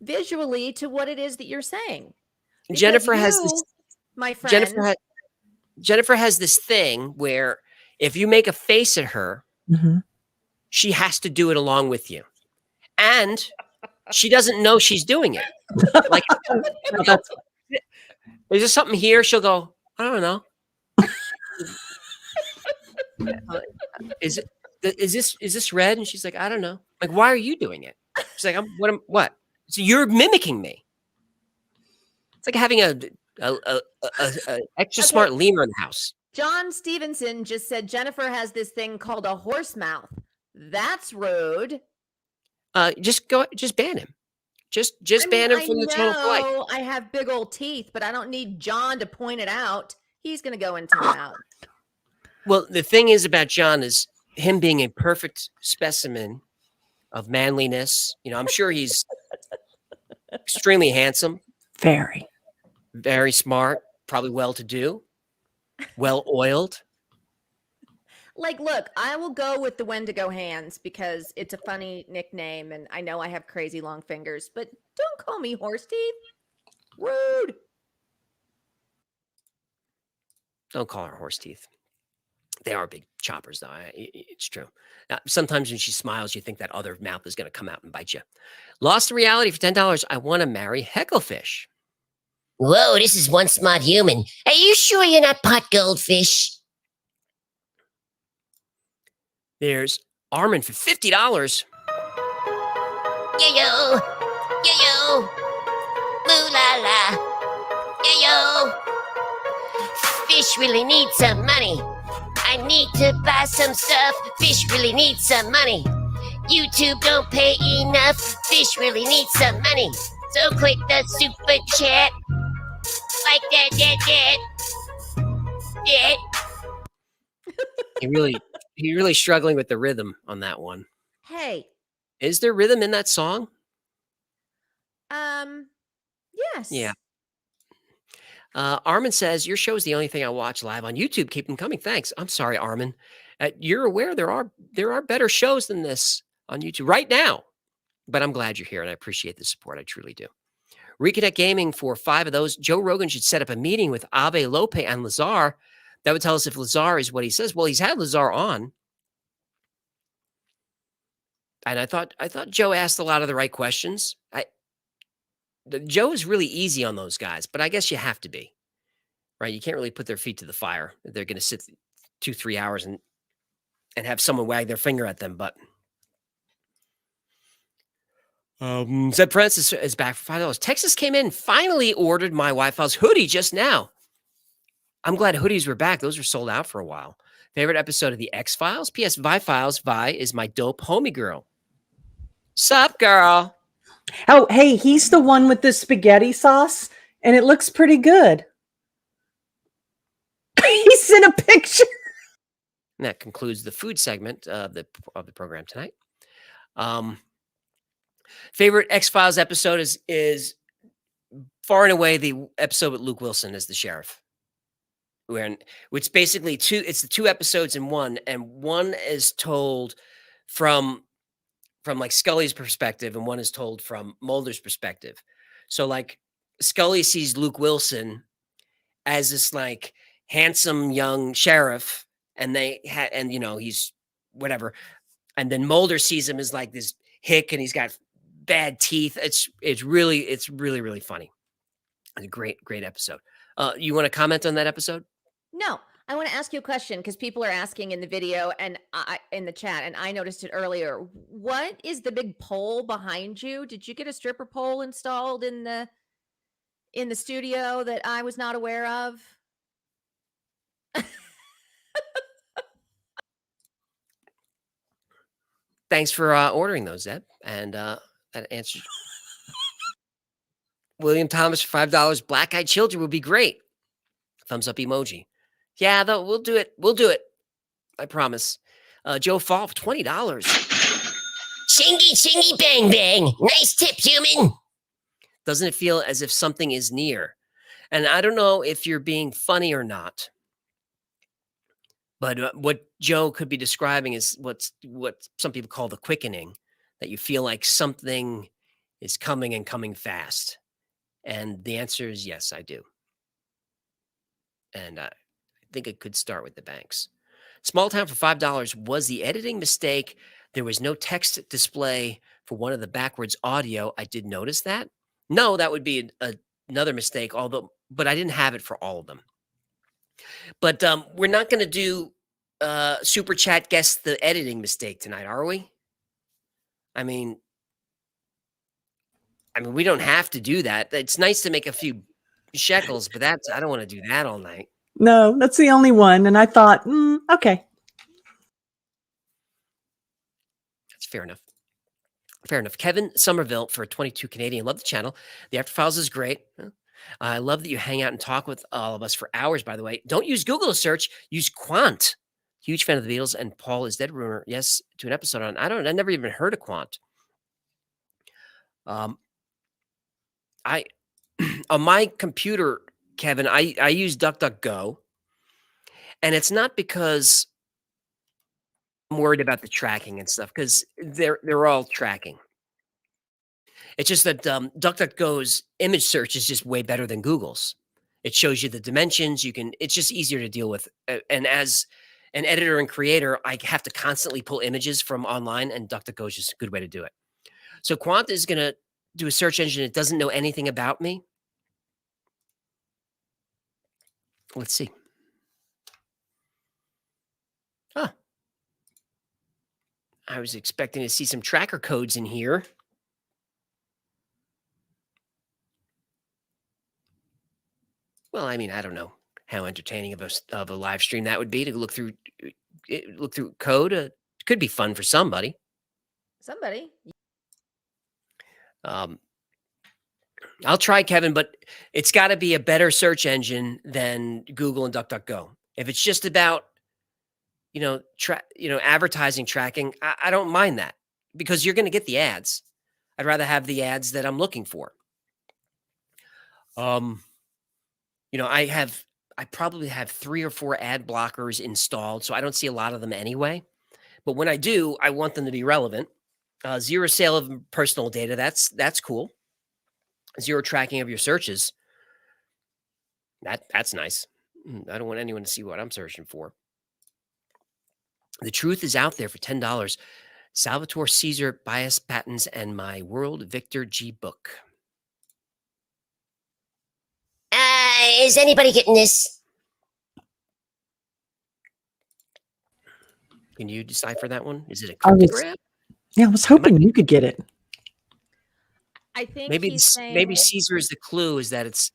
visually to what it is that you're saying. Because Jennifer has this. My friend. Jennifer has this thing where if you make a face at her, she has to do it along with you. And she doesn't know she's doing it. Like, Is there something here? She'll go, I don't know. Uh, is this red? And she's like, I don't know. Like, why are you doing it? She's like, what? So you're mimicking me. It's like having a extra Okay. smart lemur in the house. John Stevenson just said Jennifer has this thing called a horse mouth. That's rude. Just ban him. Just I ban mean, him from the channel for life. know I have big old teeth, but I don't need John to point it out. He's going to go into mouth. Well, the thing is about John is him being a perfect specimen of manliness. You know, I'm sure he's extremely handsome, Very. very smart, probably well-to-do, well-oiled. Like, look, I will go with the Wendigo hands because it's a funny nickname, and I know I have crazy long fingers, but don't call me horse teeth. Rude. Don't call her horse teeth. They are big choppers, though. It's true. Sometimes when she smiles, you think that other mouth is going to come out and bite you. Lost to reality for $10. I want to marry Hecklefish. Whoa, this is one smart human. Are you sure you're not pot goldfish? There's Armin for $50. Yo-yo, yo-yo, moo-la-la, yo-yo. Fish really needs some money. I need to buy some stuff. Fish really needs some money. YouTube don't pay enough. Fish really needs some money. So click the super chat. Like that. He really struggling with the rhythm on that one. Hey, Is there rhythm in that song? yes. Yeah. Armin says, your show is the only thing I watch live on YouTube. Keep them coming. Thanks. I'm sorry, Armin. You're aware there are better shows than this on YouTube right now, but I'm glad you're here and I appreciate the support. I truly do. Reconnect Gaming for 5 of those. Joe Rogan should set up a meeting with Ave Lope and Lazar. That would tell us if Lazar is what he says. Well, he's had Lazar on. And I thought Joe asked a lot of the right questions. Joe is really easy on those guys, but I guess you have to be, right? You can't really put their feet to the fire. They're going to sit 2-3 hours and have someone wag their finger at them. But Zed Francis is back for $5. Texas came in, finally ordered my Wi-Fi's hoodie just now. I'm glad hoodies were back. Those were sold out for a while. Favorite episode of the X-Files? P.S. Vi is my dope homie girl. Sup, girl? Oh, hey, he's the one with the spaghetti sauce, and it looks pretty good. He sent a picture. And that concludes the food segment of the program tonight. Favorite X-Files episode is far and away the episode with Luke Wilson as the sheriff. Which basically it's the 2 episodes in one, and one is told from like Scully's perspective, and one is told from Mulder's perspective. So like Scully sees Luke Wilson as this like handsome young sheriff, and he's whatever, and then Mulder sees him as like this hick, and he's got bad teeth. It's really funny. A great episode. You want to comment on that episode? No, I want to ask you a question because people are asking in the video and in the chat, and I noticed it earlier. What is the big pole behind you? Did you get a stripper pole installed in the studio that I was not aware of? Thanks for ordering those, Zeb, and that answers. William Thomas for $5. Black-eyed children would be great. Thumbs up emoji. Yeah, though we'll do it. We'll do it. I promise. Joe Fall for $20. Shingy, shingy, bang, bang. Nice tip, human. Doesn't it feel as if something is near? And I don't know if you're being funny or not, but what Joe could be describing is what some people call the quickening, that you feel like something is coming and coming fast. And the answer is yes, I do. And I think it could start with the banks. Small Town for $5 was the editing mistake. There was no text display for one of the backwards audio. I did notice that. No, that would be another mistake. Although but I didn't have it for all of them. But we're not going to do super chat guess the editing mistake tonight, are we? I mean, we don't have to do that. It's nice to make a few shekels, but I don't want to do that all night. No, that's the only one. And I thought, okay. That's fair enough. Fair enough. Kevin Somerville for 22 Canadian. Love the channel. The After Files is great. I love that you hang out and talk with all of us for hours, by the way. Don't use Google search. Use Quant. Huge fan of the Beatles and Paul is dead rumor. Yes, to an episode on. I never even heard of Quant. I on my computer, Kevin, I use DuckDuckGo. And it's not because I'm worried about the tracking and stuff, because they're all tracking. It's just that DuckDuckGo's image search is just way better than Google's. It shows you the dimensions. It's just easier to deal with. And as an editor and creator, I have to constantly pull images from online, and DuckDuckGo is just a good way to do it. So Quant is going to do a search engine that doesn't know anything about me. Let's see. Huh. I was expecting to see some tracker codes in here. Well, I mean, I don't know how entertaining of a live stream that would be to look through code. It could be fun for somebody. I'll try, Kevin, but it's got to be a better search engine than Google and DuckDuckGo. If it's just about advertising tracking, I don't mind that, because you're going to get the ads. I'd rather have the ads that I'm looking for. I probably have 3 or 4 ad blockers installed, so I don't see a lot of them anyway. But when I do, I want them to be relevant. Zero sale of personal data. That's cool. Zero tracking of your searches. That's nice. I don't want anyone to see what I'm searching for. The truth is out there for $10. Salvatore Caesar bias patents and my World Victor G book. Is anybody getting this? Can you decipher that one? Is it a I cryptogram? was hoping you could get it. I think Maybe he's saying maybe Caesar is the clue. Is that it's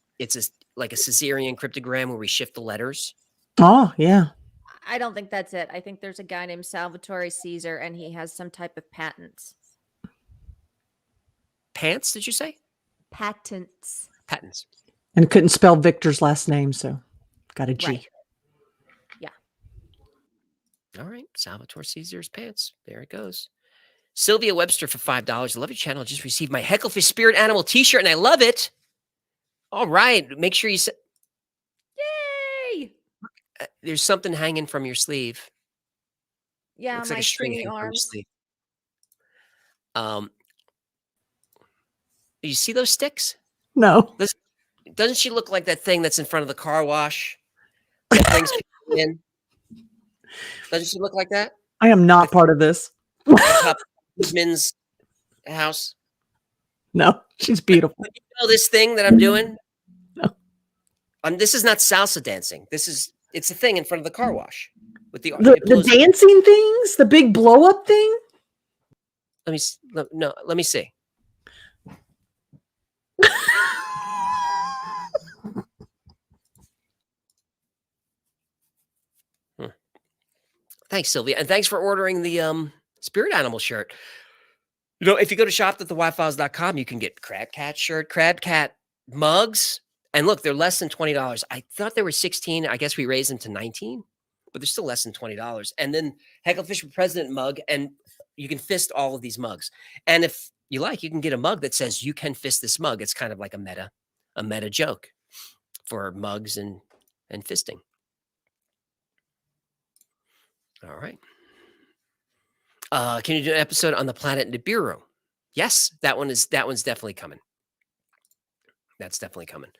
like a Caesarean cryptogram where we shift the letters? Oh, yeah. I don't think that's it. I think there's a guy named Salvatore Caesar, and he has some type of patents. Pants? Did you say Patents. patents? And couldn't spell Victor's last name, so got a G. Right. Yeah. All right, Salvatore Caesar's pants. There it goes. Sylvia Webster for $5. I love your channel. I just received my Hecklefish Spirit Animal T-shirt, and I love it. All right, make sure you. Yay! There's something hanging from your sleeve. Yeah, Looks my like a string skinny hanging from your arms. sleeve. You see those sticks? No. Doesn't she look like that thing that's in front of the car wash that brings people in? Doesn't she look like that? I am not part of this. Top Guzman's house. No, she's beautiful. You know this thing that I'm doing? No. This is not salsa dancing. It's a thing in front of the car wash with the The dancing things, the big blow up thing. Let me see. Thanks, Sylvia, and thanks for ordering the spirit animal shirt. If you go to shop.thewildfiles.com, you can get Crab Cat shirt, Crab Cat mugs, and look, they're less than $20. I thought they were $16. I guess we raised them to $19, but they're still less than $20. And then Hecklefish for President mug, and you can fist all of these mugs. And if you like, you can get a mug that says you can fist this mug. It's kind of like a meta joke for mugs and fisting. All right. Can you do an episode on the planet Nibiru? Yes, that one's definitely coming. That's definitely coming.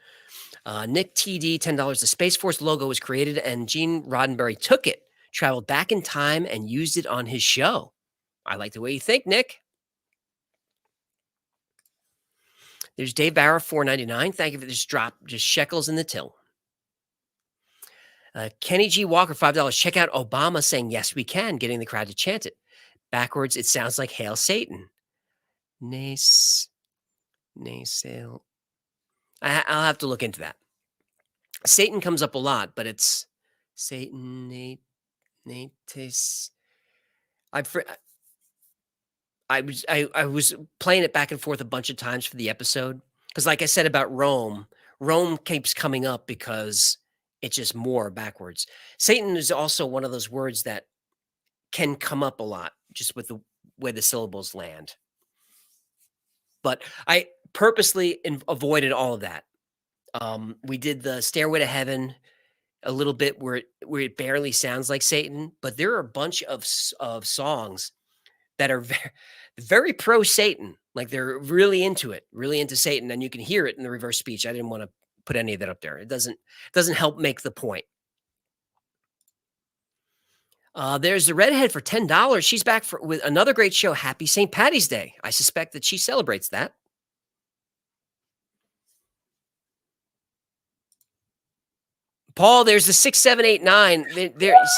Nick TD, $10. The Space Force logo was created, and Gene Roddenberry took it, traveled back in time, and used it on his show. I like the way you think, Nick. There's Dave Barrow, $4.99. Thank you for this drop. Just shekels in the till. Kenny G. Walker, $5. Check out Obama saying, yes, we can, getting the crowd to chant it. Backwards, it sounds like Hail Satan. Nace. I'll have to look into that. Satan comes up a lot, but it's Satan, Nates. I was playing it back and forth a bunch of times for the episode because, like I said about Rome keeps coming up because it's just more backwards. Satan is also one of those words that can come up a lot just with the way the syllables land. But I purposely avoided all of that. We did the Stairway to Heaven a little bit where it barely sounds like Satan, but there are a bunch of songs that are very, very pro Satan. Like they're really into it, really into Satan, and you can hear it in the reverse speech. I didn't want to put any of that up there. It doesn't help make the point. There's the redhead for $10. She's back with another great show. Happy St. Patty's Day. I suspect that she celebrates that. Paul, there's the 6789. There's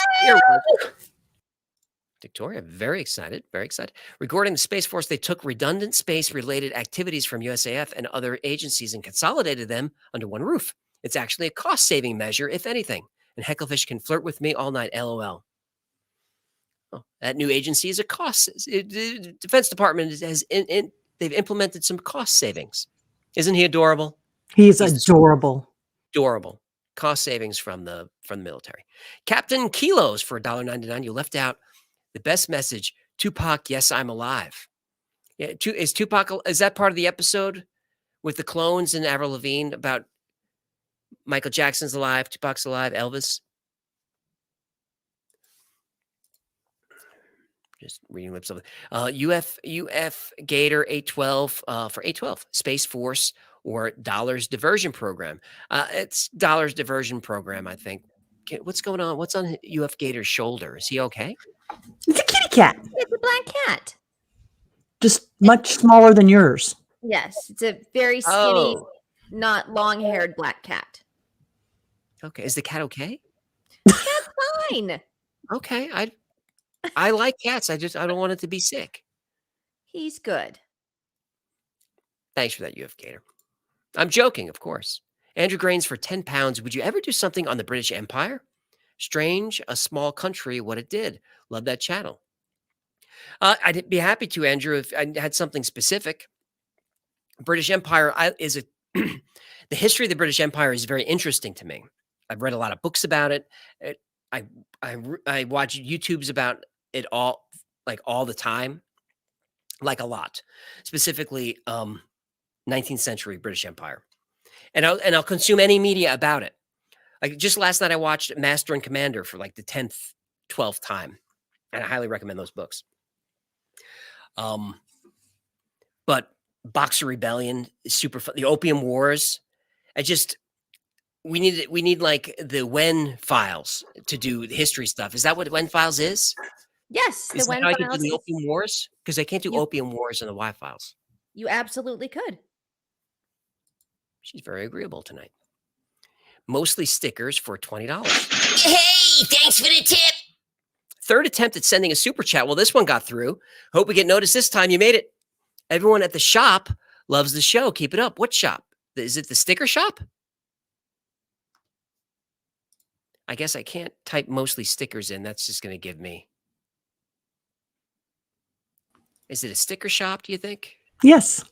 Victoria, very excited, very excited. Regarding the Space Force, they took redundant space-related activities from USAF and other agencies and consolidated them under one roof. It's actually a cost-saving measure, if anything. And Hecklefish can flirt with me all night, LOL. Oh, that new agency is a cost. The Defense Department they've implemented some cost savings. Isn't he adorable? He's adorable. Adorable. Cost savings from the military. Captain Kilos for $1.99. You left out the best message. Tupac, yes, I'm alive. Yeah, is that part of the episode with the clones and Avril Lavigne about Michael Jackson's alive, Tupac's alive, Elvis? Just reading lips of UF Gator 812 for 812 Space Force or Dollars Diversion Program. It's Dollars Diversion Program, I think. What's going on? What's on UF Gator's shoulder? Is he okay? It's a kitty cat. It's a black cat. Just much smaller than yours. Yes, it's a very skinny, not long-haired black cat. Okay. Is the cat okay? That's fine. Okay. I like cats. I don't want it to be sick. He's good. Thanks for that, UF Gator. I'm joking, of course. Andrew Grains for £10. Would you ever do something on the British Empire? Strange, a small country, what it did. Love that channel. I'd be happy to, Andrew, if I had something specific. British Empire the history of the British Empire is very interesting to me. I've read a lot of books about it. I watch YouTubes about it all the time, like a lot. Specifically, 19th century British Empire, and I'll consume any media about it. Like just last night, I watched Master and Commander for like the 10th, 12th time, and I highly recommend those books. But Boxer Rebellion is super fun. The Opium Wars. We need like the Wen Files to do the history stuff. Is that what Wen Files is? Yes, Is the that Wen how I could do Files. the Opium Wars? Because I can't do You- Opium Wars in the Y Files. You absolutely could. She's very agreeable tonight. Mostly stickers for $20. Hey, thanks for the tip. Third attempt at sending a super chat. Well, this one got through. Hope we get noticed this time. You made it. Everyone at the shop loves the show. Keep it up. What shop? Is it the sticker shop? I guess I can't type mostly stickers in. That's just going to give me. Is it a sticker shop, do you think? Yes.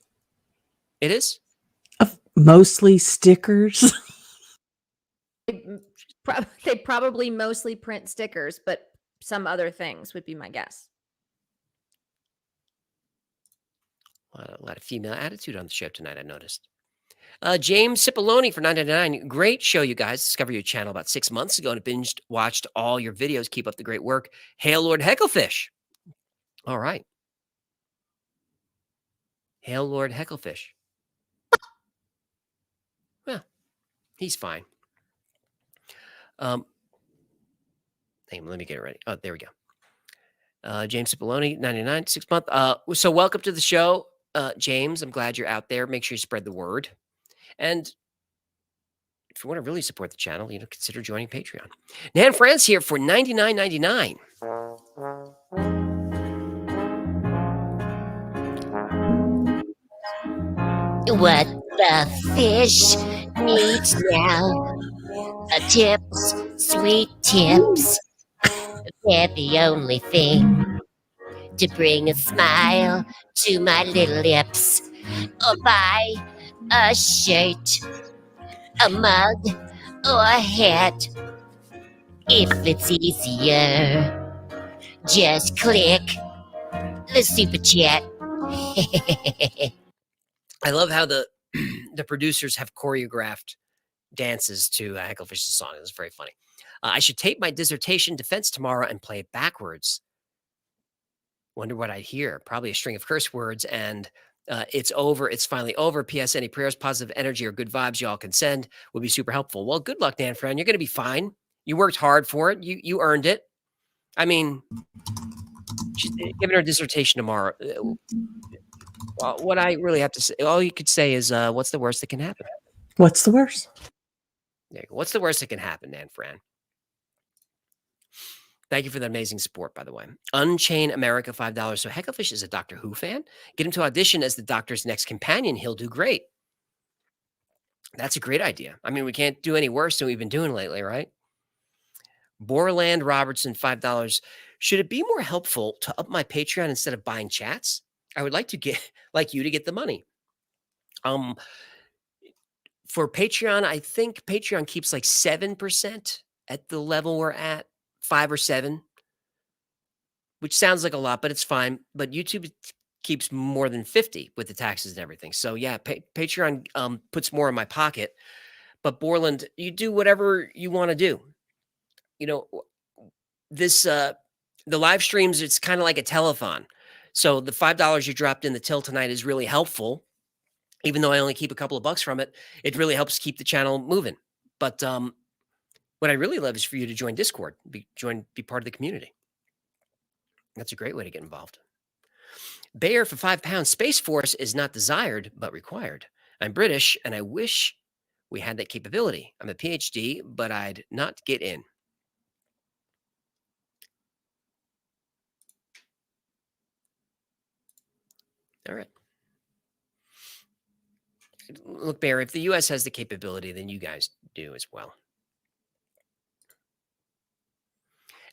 It is? Mostly stickers. They probably mostly print stickers, but some other things would be my guess. A lot of female attitude on the show tonight, I noticed. James Cipollone for $9.99. Great show, you guys. Discovered your channel about 6 months ago and watched all your videos. Keep up the great work. Hail Lord Hecklefish. All right. Hail Lord Hecklefish. Well, he's fine. Hang on, let me get it ready. Oh, there we go. James Cipollone, 99, 6 month. So welcome to the show. James, I'm glad you're out there. Make sure you spread the word. And if you want to really support the channel, consider joining Patreon. Nan France here for $99.99. What the fish needs now are tips, sweet tips. They're the only thing to bring a smile to my little lips. Or buy a shirt, a mug, or a hat. If it's easier, just click the super chat. I love how the producers have choreographed dances to Hecklefish's song. It's very funny. I should tape my dissertation defense tomorrow and play it backwards. Wonder what I'd hear. Probably a string of curse words and it's over. It's finally over. P.S. Any prayers, positive energy, or good vibes y'all can send would be super helpful. Well, good luck, Dan Friend. You're going to be fine. You worked hard for it. You earned it. I mean, she's giving her dissertation tomorrow. Well, what I really have to say, all you could say is, what's the worst that can happen? What's the worst? There you go. What's the worst that can happen, Dan Fran? Thank you for the amazing support, by the way. Unchain America, $5. So Hecklefish is a Doctor Who fan. Get him to audition as the Doctor's next companion. He'll do great. That's a great idea. I mean, we can't do any worse than we've been doing lately, right? Borland Robertson, $5. Should it be more helpful to up my Patreon instead of buying chats? I would like you to get the money. For Patreon, I think Patreon keeps like 7% at the level we're at, 5 or 7, which sounds like a lot, but it's fine. But YouTube keeps more than 50 with the taxes and everything. So yeah, Patreon puts more in my pocket. But Borland, you do whatever you want to do. This the live streams, it's kind of like a telethon. So the $5 you dropped in the till tonight is really helpful. Even though I only keep a couple of bucks from it, it really helps keep the channel moving. But what I really love is for you to join Discord, be part of the community. That's a great way to get involved. Bayer for £5. Space Force is not desired, but required. I'm British, and I wish we had that capability. I'm a PhD, but I'd not get in. All right. Look, Bear, if the U.S. has the capability, then you guys do as well.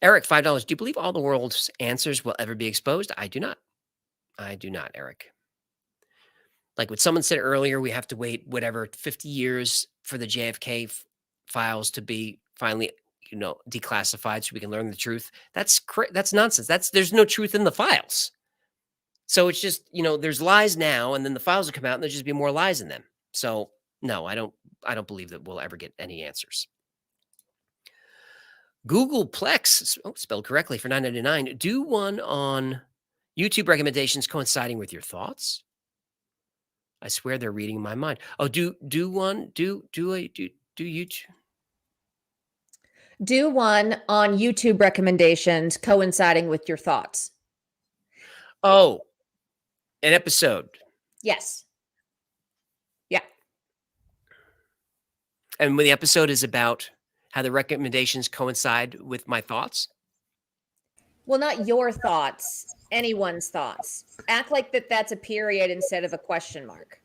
Eric, $5. Do you believe all the world's answers will ever be exposed? I do not. I do not, Eric. Like what someone said earlier, we have to wait, 50 years for the JFK files to be finally, declassified so we can learn the truth. That's nonsense. There's no truth in the files. So it's just, there's lies now, and then the files will come out and there'll just be more lies in them. So no, I don't believe that we'll ever get any answers. Googleplex, spelled correctly, for $9.99. Do one on YouTube recommendations coinciding with your thoughts. I swear they're reading my mind. Oh, do YouTube. Do one on YouTube recommendations coinciding with your thoughts. Oh, an episode. Yes. Yeah. And when the episode is about how the recommendations coincide with my thoughts? Well, not your thoughts, anyone's thoughts. Act like that's a period instead of a question mark.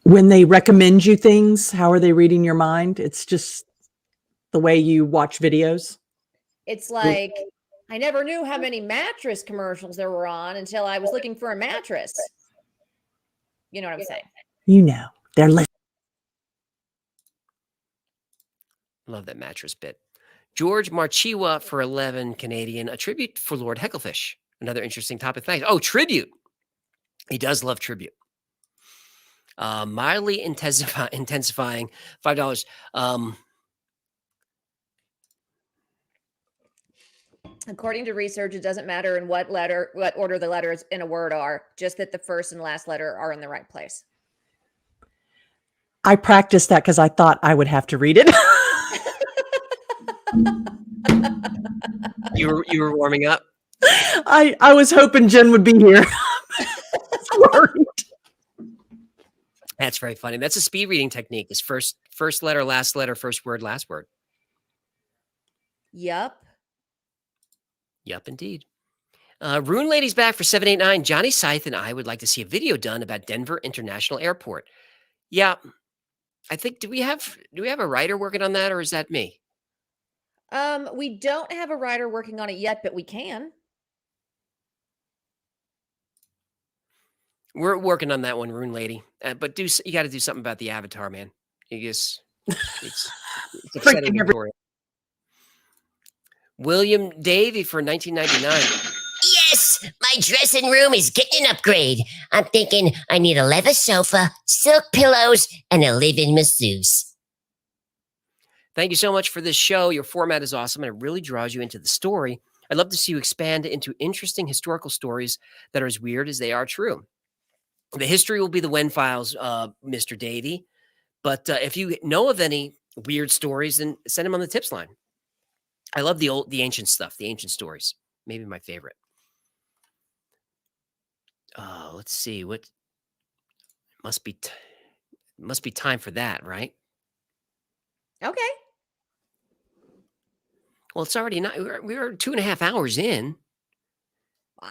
When they recommend you things, how are they reading your mind? It's just the way you watch videos. It's like, I never knew how many mattress commercials there were on until I was looking for a mattress. You know what I'm saying? They're listening. Love that mattress bit. George Marchiwa for 11 Canadian. A tribute for Lord Hecklefish. Another interesting topic. Thanks. Oh, tribute. He does love tribute. Mildly intensifying, $5. According to research, it doesn't matter in what order the letters in a word are, just that the first and last letter are in the right place. I practiced that because I thought I would have to read it. You were warming up? I was hoping Jen would be here. word. That's very funny. That's a speed reading technique. Is first letter, last letter, first word, last word. Yup. Yup, indeed. Rune Lady's back for 789. Johnny Scythe and I would like to see a video done about Denver International Airport. Yeah, I think do we have a writer working on that, or is that me? We don't have a writer working on it yet, but we can. We're working on that one, Rune Lady. But you got to do something about the Avatar, man. You just it's upsetting. Freaking every- Victoria. William Davey for 1999. Yes, my dressing room is getting an upgrade. I'm thinking I need a leather sofa, silk pillows, and a live-in masseuse. Thank you so much for this show. Your format is awesome and it really draws you into the story. I'd love to see you expand into interesting historical stories that are as weird as they are true. The history will be the Wen Files, Mr. Davey. But if you know of any weird stories, then send them on the tips line. I love the ancient stuff, the ancient stories. Maybe my favorite. Let's see what must be time for that, right? Okay. Well, it's already not. We were 2.5 hours in. Wow.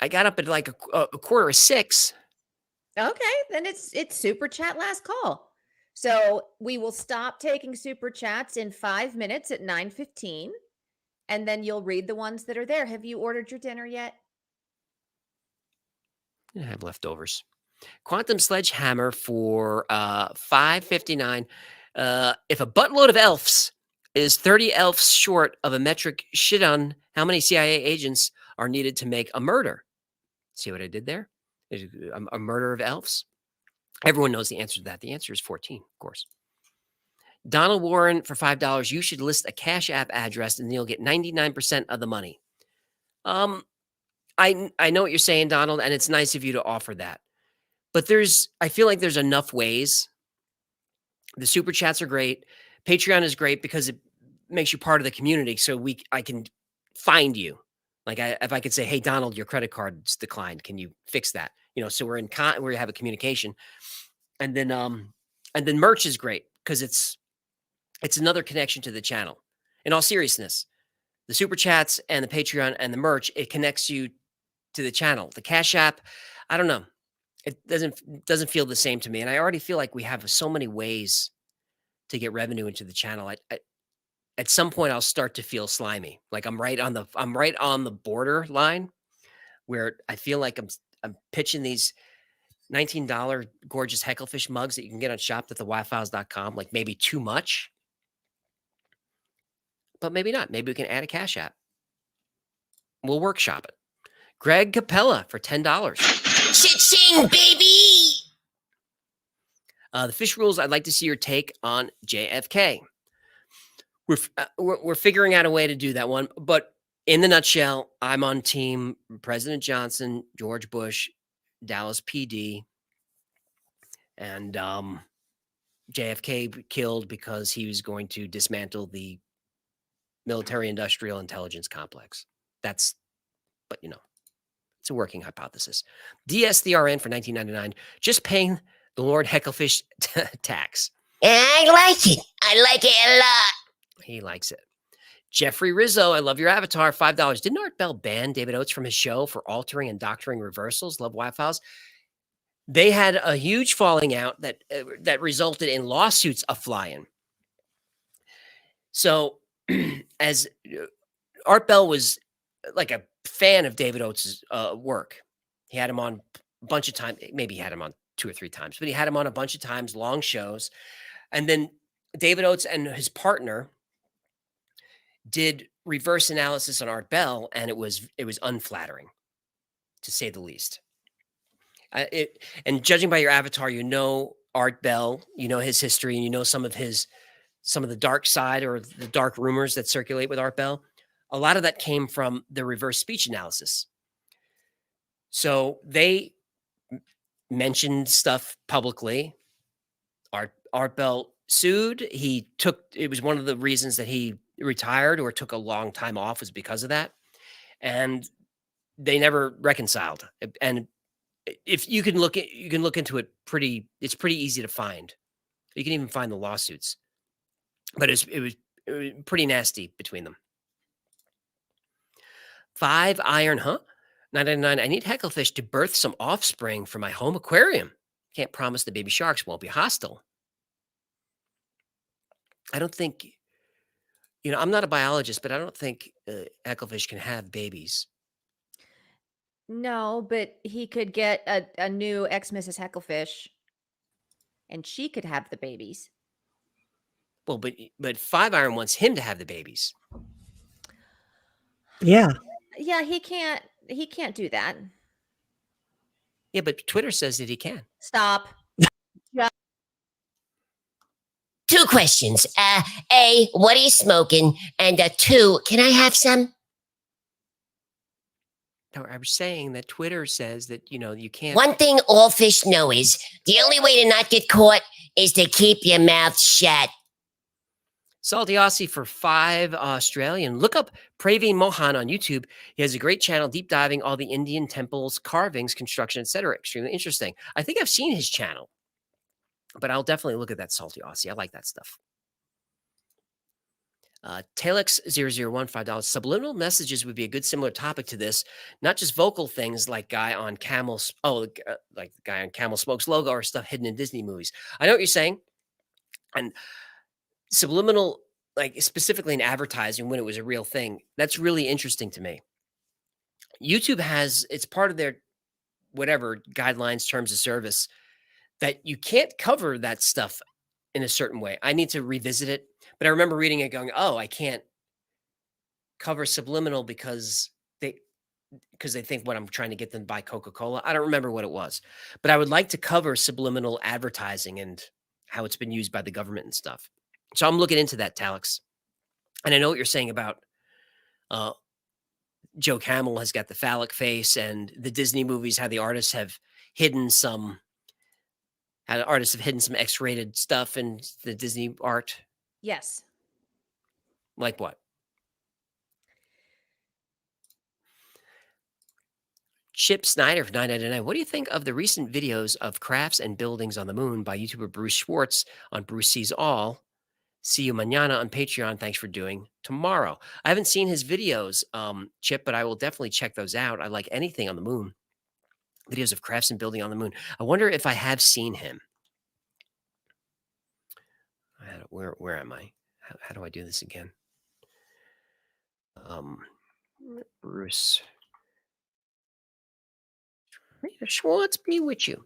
I got up at like a 5:45. Okay, then it's super chat last call. So we will stop taking super chats in 5 minutes at 9:15, and then you'll read the ones that are there. Have you ordered your dinner yet? I have leftovers. Quantum Sledgehammer for 559. If a buttload of elves is 30 elves short of a metric shit on how many CIA agents are needed to make a murder? See what I did there? A murder of elves? Everyone knows the answer to that. The answer is 14, of course. Donald Warren for $5. You should list a Cash App address and you'll get 99% of the money. I know what you're saying, Donald, and it's nice of you to offer that. But I feel like there's enough ways. The super chats are great. Patreon is great because it makes you part of the community. So I can find you. Like if I could say, hey, Donald, your credit card's declined. Can you fix that? So we have a communication. And then merch is great because it's another connection to the channel. In all seriousness, the super chats and the Patreon and the merch, it connects you to the channel. The Cash App, I don't know. It doesn't feel the same to me. And I already feel like we have so many ways to get revenue into the channel. At some point I'll start to feel slimy. Like I'm right on the borderline where I feel like I'm pitching these $19 gorgeous Hecklefish mugs that you can get on shop.thewildfiles.com, like maybe too much. But maybe not. Maybe we can add a Cash App. We'll workshop it. Greg Capella for $10. Cha-ching, baby! The Fish Rules, I'd like to see your take on JFK. We're figuring out a way to do that one. But in the nutshell, I'm on team President Johnson, George Bush, Dallas PD, and JFK killed because he was going to dismantle the military-industrial intelligence complex. It's a working hypothesis. DSTRN for 1999, just paying the Lord Hecklefish tax. I like it. I like it a lot. He likes it. Jeffrey Rizzo, I love your avatar, $5. Didn't Art Bell ban David Oates from his show for altering and doctoring reversals? Love Wild Files. They had a huge falling out that resulted in lawsuits a-flying. So as Art Bell was like a fan of David Oates' work. He had him on a bunch of times. Maybe he had him on 2 or 3 times, but he had him on a bunch of times, long shows. And then David Oates and his partner did reverse analysis on Art Bell, and it was unflattering, to say the least. And judging by your avatar, Art Bell, his history, and some of the dark side or the dark rumors that circulate with Art Bell. A lot of that came from the reverse speech analysis. So they mentioned stuff publicly. Art Bell sued. It was one of the reasons that he retired or took a long time off was because of that. And they never reconciled. And if you can look into it it's pretty easy to find. You can even find the lawsuits. But it was pretty nasty between them. 5 iron, huh? 999. I need Hecklefish to birth some offspring for my home aquarium. Can't promise the baby sharks won't be hostile. I don't think, I'm not a biologist, but I don't think Hecklefish can have babies. No, but he could get a new ex-Mrs. Hecklefish, and she could have the babies. Well, but 5 iron wants him to have the babies. Yeah. Yeah, he can't do that. Yeah, but Twitter says that he can. Stop. 2 questions. A, what are you smoking? And 2, can I have some? No, I was saying that Twitter says that, you can't. One thing all fish know is the only way to not get caught is to keep your mouth shut. Salty Aussie for 5 Australian. Look up Praveen Mohan on YouTube. He has a great channel, deep diving all the Indian temples, carvings, construction, etc. Extremely interesting. I think I've seen his channel, but I'll definitely look at that, Salty Aussie. I like that stuff. Talix001, $5. Subliminal messages would be a good similar topic to this. Not just vocal things like guy on Camel's, like the guy on Camel Smoke's logo or stuff hidden in Disney movies. I know what you're saying. And subliminal, like specifically in advertising when it was a real thing, that's really interesting to me. YouTube it's part of their whatever guidelines, terms of service, that you can't cover that stuff in a certain way. I need to revisit it, but I remember reading it going, oh, I can't cover subliminal because they think what I'm trying to get them to buy Coca-Cola. I don't remember what it was, but I would like to cover subliminal advertising and how it's been used by the government and stuff. So I'm looking into that, Talix. And I know what you're saying about Joe Camel has got the phallic face, and the Disney movies, how the artists have hidden some X-rated stuff in the Disney art. Yes. Like what? Chip Snyder for $9.99. What do you think of the recent videos of crafts and buildings on the moon by YouTuber Bruce Schwartz on Bruce Sees All? See you mañana on Patreon. Thanks for doing tomorrow. I haven't seen his videos, Chip, but I will definitely check those out. I like anything on the moon. Videos of crafts and building on the moon. I wonder if I have seen him. Where am I? How do I do this again? Bruce Schwartz be with you.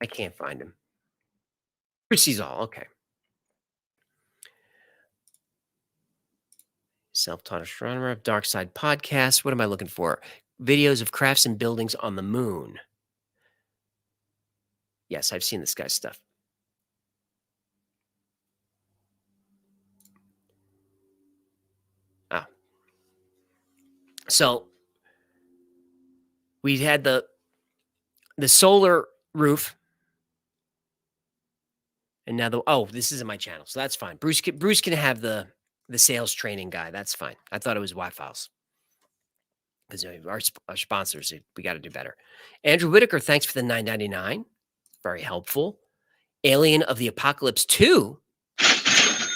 I can't find him. Bruce Sees All. Okay. Self-taught astronomer, Dark Side Podcast. What am I looking for? Videos of crafts and buildings on the moon. Yes, I've seen this guy's stuff. So we had the solar roof, and now this isn't my channel, so that's fine. Bruce can have the sales training guy. That's fine. I thought it was Wi-Files because our sponsors, we got to do better. Andrew Whitaker, thanks for the $9.99. Very helpful. Alien of the Apocalypse 2.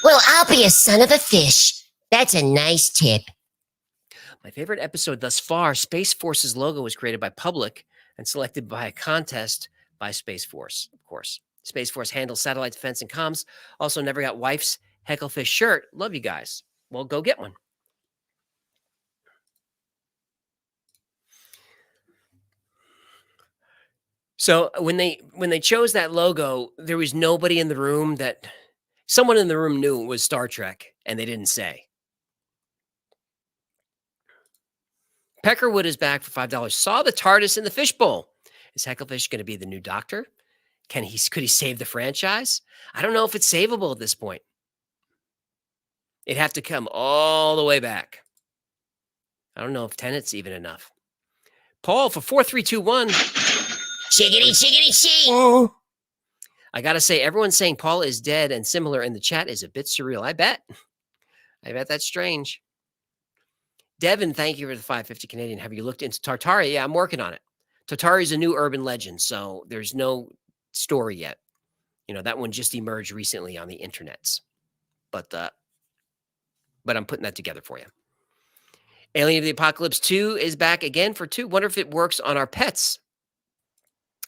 Well, I'll be a son of a fish. That's a nice tip. My favorite episode thus far, Space Force's logo was created by Public and selected by a contest by Space Force, of course. Space Force handles satellite defense and comms. Also never got wife's Hecklefish shirt. Love you guys. Well, go get one. So when they chose that logo, there was nobody in the room that someone in the room knew it was Star Trek, and they didn't say. Peckerwood is back for $5. Saw the TARDIS in the fishbowl. Is Hecklefish going to be the new Doctor? Could he save the franchise? I don't know if it's savable at this point. It'd have to come all the way back. I don't know if Tenet's even enough. Paul for 4321. Chickity, chickity, ching. I got to say, everyone saying Paul is dead and similar in the chat is a bit surreal. I bet that's strange. Devin, thank you for the 550 Canadian. Have you looked into Tartaria? Yeah, I'm working on it. Tartaria is a new urban legend, so there's no story yet. That one just emerged recently on the internets. But I'm putting that together for you. Alien of the Apocalypse 2 is back again for 2. Wonder if it works on our pets.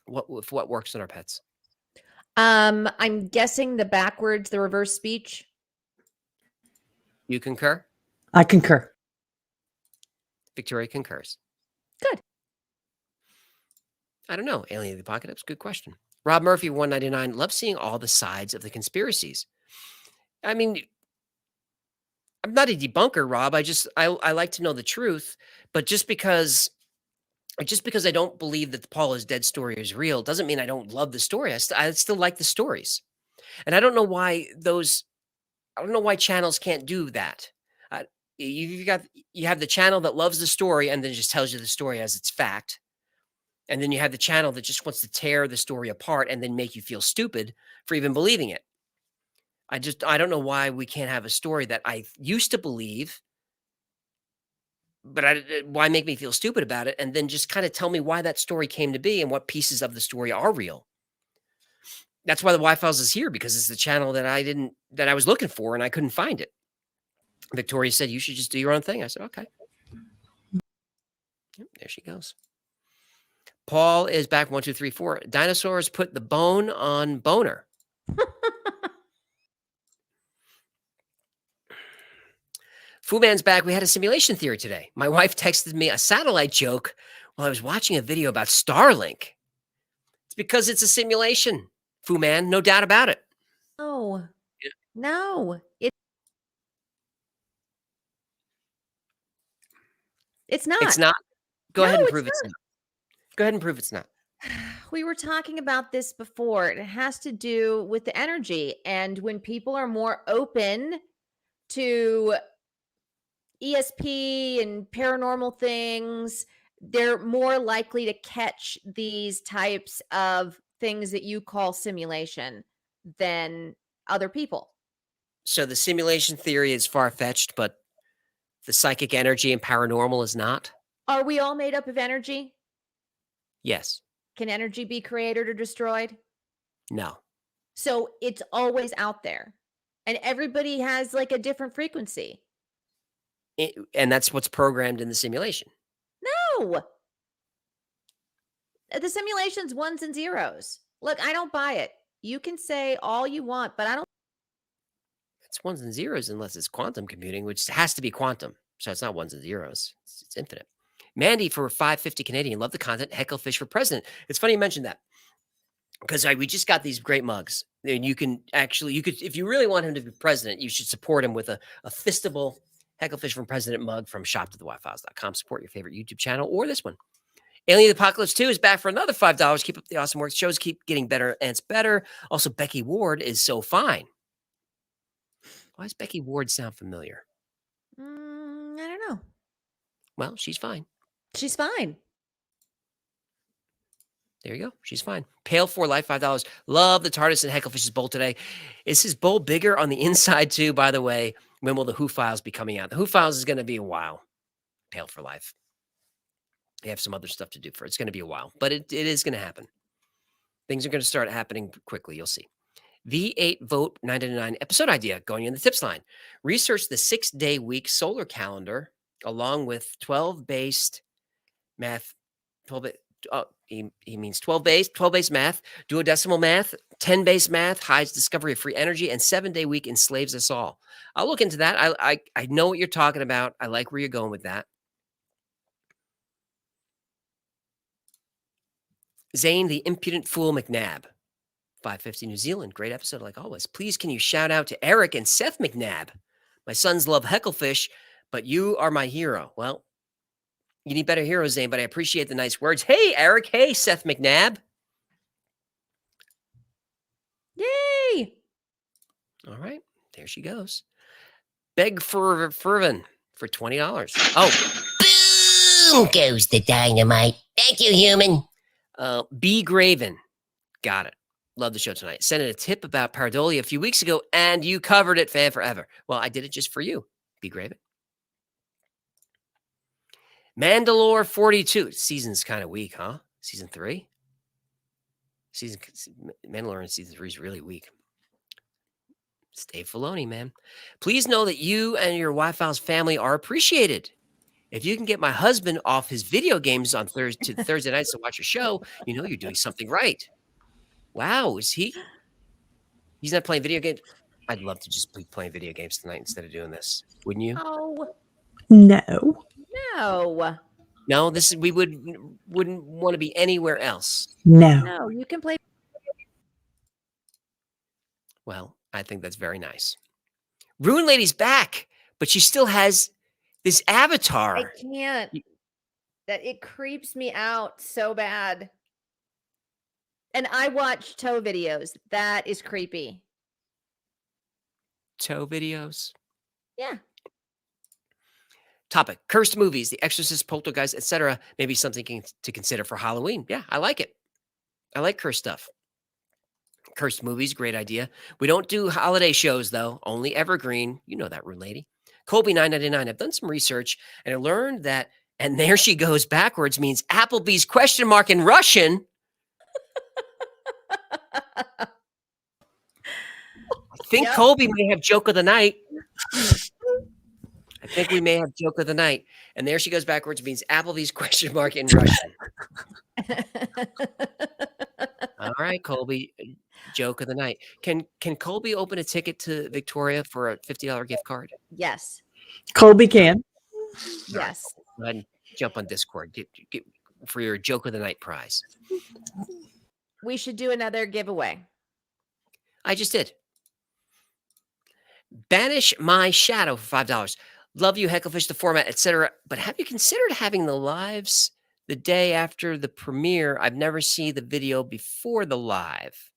What works on our pets? I'm guessing the reverse speech. You concur? I concur. Victoria concurs. Good. I don't know. Alien of the Apocalypse, good question. Rob Murphy, 199. Love seeing all the sides of the conspiracies. I mean, I'm not a debunker, Rob. I like to know the truth. But just because I don't believe that the Paul is dead story is real doesn't mean I don't love the story. I still like the stories, and I don't know why channels can't do that. You have the channel that loves the story and then just tells you the story as its fact, and then you have the channel that just wants to tear the story apart and then make you feel stupid for even believing it. I don't know why we can't have a story that I used to believe, but why make me feel stupid about it, and then just kind of tell me why that story came to be and what pieces of the story are real. That's why the Y-Files is here, because it's the channel that I was looking for and I couldn't find it. Victoria said, you should just do your own thing. I said, okay. Yep, there she goes. Paul is back. 1, 2, 3, 4. Dinosaurs put the bone on Boner. Fu Man's back. We had a simulation theory today. My wife texted me a satellite joke while I was watching a video about Starlink. It's because it's a simulation, Fu Man. No doubt about it. No. Yeah. No. It's not. It's not. Go No, ahead and it's prove it's not. Go ahead and prove it's not. We were talking about this before. It has to do with the energy. And when people are more open to ESP and paranormal things, they're more likely to catch these types of things that you call simulation than other people. So the simulation theory is far-fetched, but the psychic energy and paranormal is not? Are we all made up of energy? Yes. Can energy be created or destroyed? No. So it's always out there. And everybody has like a different frequency. And that's what's programmed in the simulation. No. The simulation's ones and zeros. Look, I don't buy it. You can say all you want, but I don't. It's ones and zeros unless it's quantum computing, which has to be quantum. So it's not ones and zeros. It's infinite. Mandy for 550 Canadian. Love the content. Hecklefish for president. It's funny you mentioned that, because we just got these great mugs. And you could, if you really want him to be president, you should support him with a fistable Hecklefish from President mug from shop.theyfiles.com. Support your favorite YouTube channel or this one. Alien Apocalypse 2 is back for another $5. Keep up the awesome work. Shows keep getting better and it's better. Also, Becky Ward is so fine. Why does Becky Ward sound familiar? I don't know. Well, she's fine. She's fine. There you go. She's fine. Pale for Life, $5. Love the TARDIS and Hecklefish's bowl today. Is his bowl bigger on the inside too, by the way? When will the Who Files be coming out? The Who Files is going to be a while. Pale for Life. They have some other stuff to do for it. It's going to be a while, but it is going to happen. Things are going to start happening quickly. You'll see. V8 Vote 999 episode idea going in the tips line. Research the 6-day week solar calendar along with 12-based math. 12. He means 12-based math, duodecimal math, 10-based math, hides discovery of free energy, and 7-day week enslaves us all. I'll look into that. I know what you're talking about. I like where you're going with that. Zane, the impudent fool McNabb. 550 New Zealand. Great episode, like always. Please, can you shout out to Eric and Seth McNabb? My sons love Hecklefish, but you are my hero. Well, you need better heroes, Zane, but I appreciate the nice words. Hey, Eric. Hey, Seth McNabb. Yay! All right. There she goes. Beg for Fervin for $20. Oh. Boom goes the dynamite. Thank you, human. B. Graven. Got it. Love the show tonight. Sent in a tip about Pareidolia a few weeks ago, and you covered it, fan forever. Well, I did it just for you, B. Graven. Mandalore 42. Season's kind of weak, huh? Season 3? Mandalorian season 3 is really weak. It's Dave Filoni, man. Please know that you and your Wi-Fi's family are appreciated. If you can get my husband off his video games on Thursday nights to watch a show, you know you're doing something right. Wow, is he? He's not playing video games. I'd love to just be playing video games tonight instead of doing this. Wouldn't you? Oh, No. no. No, we wouldn't want to be anywhere else. No. No, you can play. Well, I think that's very nice. Rune Lady's back, but she still has this avatar. I can't. That it creeps me out so bad. And I watch toe videos. That is creepy. Toe videos. Yeah. Topic: cursed movies, The Exorcist, Poltergeist, etc. Maybe something to consider for Halloween. Yeah, I like it. I like cursed stuff. Cursed movies, great idea. We don't do holiday shows though. Only evergreen. You know that, Rune Lady. Colby 999. I've done some research and I learned that "and there she goes backwards" means Applebee's question mark in Russian. I think Yep. Colby may have joke of the night. I think we may have joke of the night. And there she goes backwards means Applebee's question mark in Russian. All right, Colby, joke of the night. Can Colby open a ticket to Victoria for a $50 gift card? Yes. Colby can. Yes. Go ahead and jump on Discord get for your joke of the night prize. We should do another giveaway. I just did. Banish My Shadow for $5. Love you, Hecklefish, the format, etc. But have you considered having the lives the day after the premiere? I've never seen the video before the live.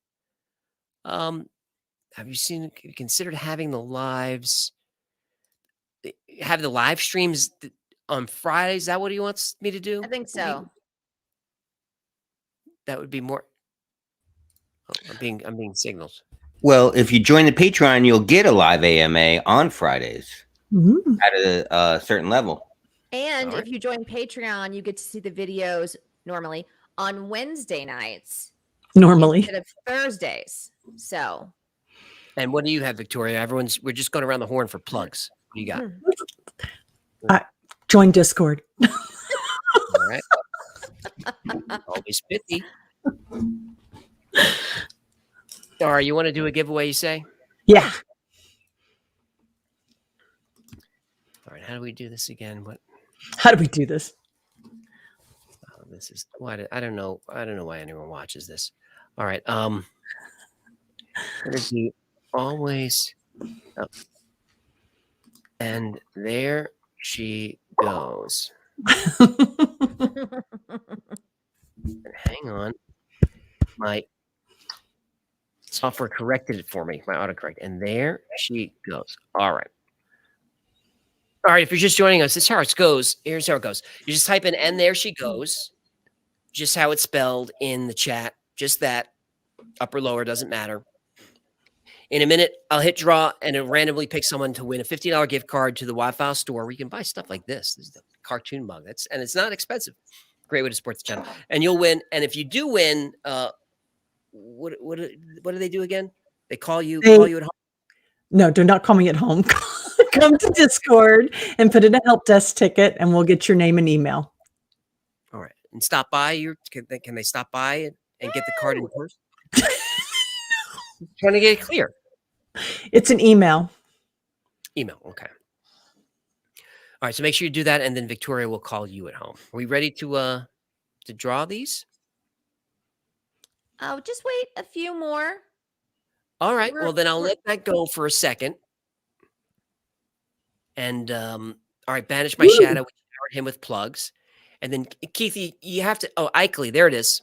Have you considered having the lives? Have the live streams on Friday? Is that what he wants me to do? I think so. That would be more. Oh, I'm being signaled. Well, if you join the Patreon, you'll get a live AMA on Fridays Mhm. at a certain level. And Alright. if you join Patreon, you get to see the videos normally on Wednesday nights Normally. instead of Thursdays. So And what do you have, Victoria? We're just going around the horn for plugs. What do you got? Join Discord. All right. Always 50. All right, you want to do a giveaway, you say? Yeah. All right, how do we do this again? What? How do we do this? Oh, this is why I don't know. I don't know why anyone watches this. All right. Gonna do always. Oh. And there she goes. And hang on. My software corrected it for me, my autocorrect. And there she goes. All right. All right. If you're just joining us, this is how it goes. Here's how it goes. You just type in "and there she goes," just how it's spelled in the chat. Just that. Upper, lower, doesn't matter. In a minute, I'll hit draw and it'll randomly pick someone to win a $50 gift card to the Wi-Fi store where you can buy stuff like this. This is the cartoon mug. And it's not expensive. Great way to support the channel. And you'll win. And if you do win, what do they do again? They call you at home. No, do not call me at home. Come to Discord and put in a help desk ticket and we'll get your name and email. All right. And stop by. Can they stop by and get the card in person? Trying to get it clear. It's an email. Email. Okay. All right. So make sure you do that. And then Victoria will call you at home. Are we ready to draw these? oh, just wait a few more. All right. We're- Well, then I'll we're- let that go for a second. And all right, Banish My Shadow. We showered him with plugs. And then Keith, you have to. Oh, Ikley, there it is.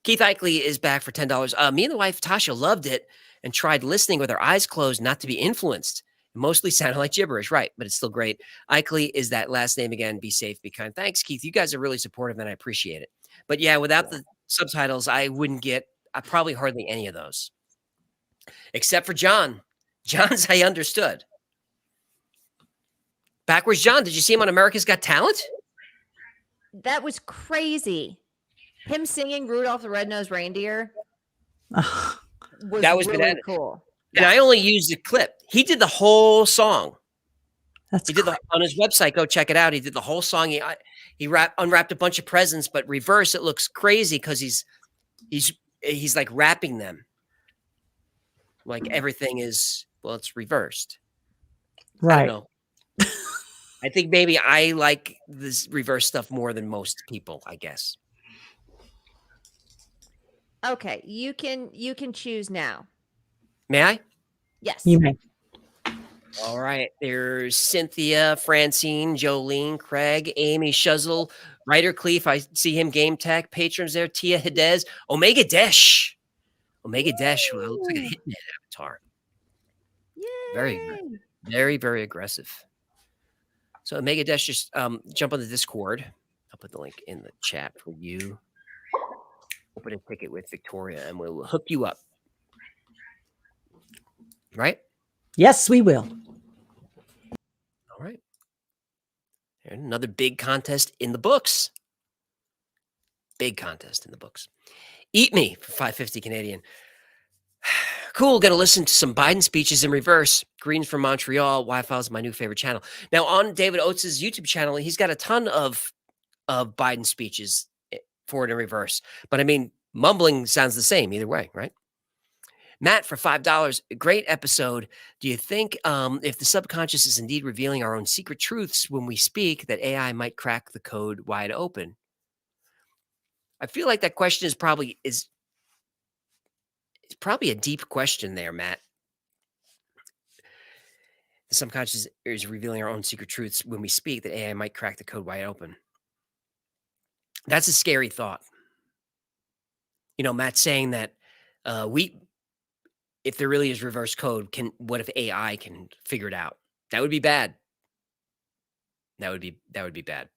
Keith Ikley is back for $10. Me and the wife Tasha loved it and tried listening with our eyes closed, not to be influenced. It mostly sounded like gibberish, right? But it's still great. Ikley is that last name again. Be safe, be kind. Thanks, Keith. You guys are really supportive, and I appreciate it. But yeah, without the subtitles, I wouldn't get probably hardly any of those, except for John. John's I understood. Backwards John, did you see him on America's Got Talent? That was crazy. Him singing Rudolph the Red-Nosed Reindeer Ugh, was That was really bananas. cool. And I only used the clip. He did the whole song. that's He did on his website. Go check it out. He did the whole song. He unwrapped a bunch of presents, but reverse. It looks crazy because he's like wrapping them. Like everything is, well, it's reversed. I right. don't know. I think maybe I like this reverse stuff more than most people, I guess. Okay, you can choose now. May I? Yes. You may. All right. There's Cynthia, Francine, Jolene, Craig, Amy, Shuzzle, Ryder Cleef. I see him. Game Tech. Patrons there. Tia Hidez. Omega Dash. Omega Dash. Well, it looks like a Hitman avatar. Very, Yay. very, very aggressive. So Omega Dash, just jump on the Discord. I'll put the link in the chat for you. Open a ticket with Victoria and we'll hook you up. Right? Yes, we will. All right. And another big contest in the books. Big contest in the books. Eat Me for $5.50 Canadian. Cool. Going to listen to some Biden speeches in reverse. Greens from Montreal. Wi-Fi is my new favorite channel. Now on David Oates' YouTube channel, he's got a ton of Biden speeches forward and reverse. But I mean, mumbling sounds the same either way, right? Matt for $5. Great episode. Do you think if the subconscious is indeed revealing our own secret truths when we speak, that AI might crack the code wide open? I feel like that question is probably a deep question there, Matt. The subconscious is revealing our own secret truths when we speak, that AI might crack the code wide open. That's a scary thought. You know, Matt saying that if there really is reverse code, what if AI can figure it out? That would be bad. That would be bad.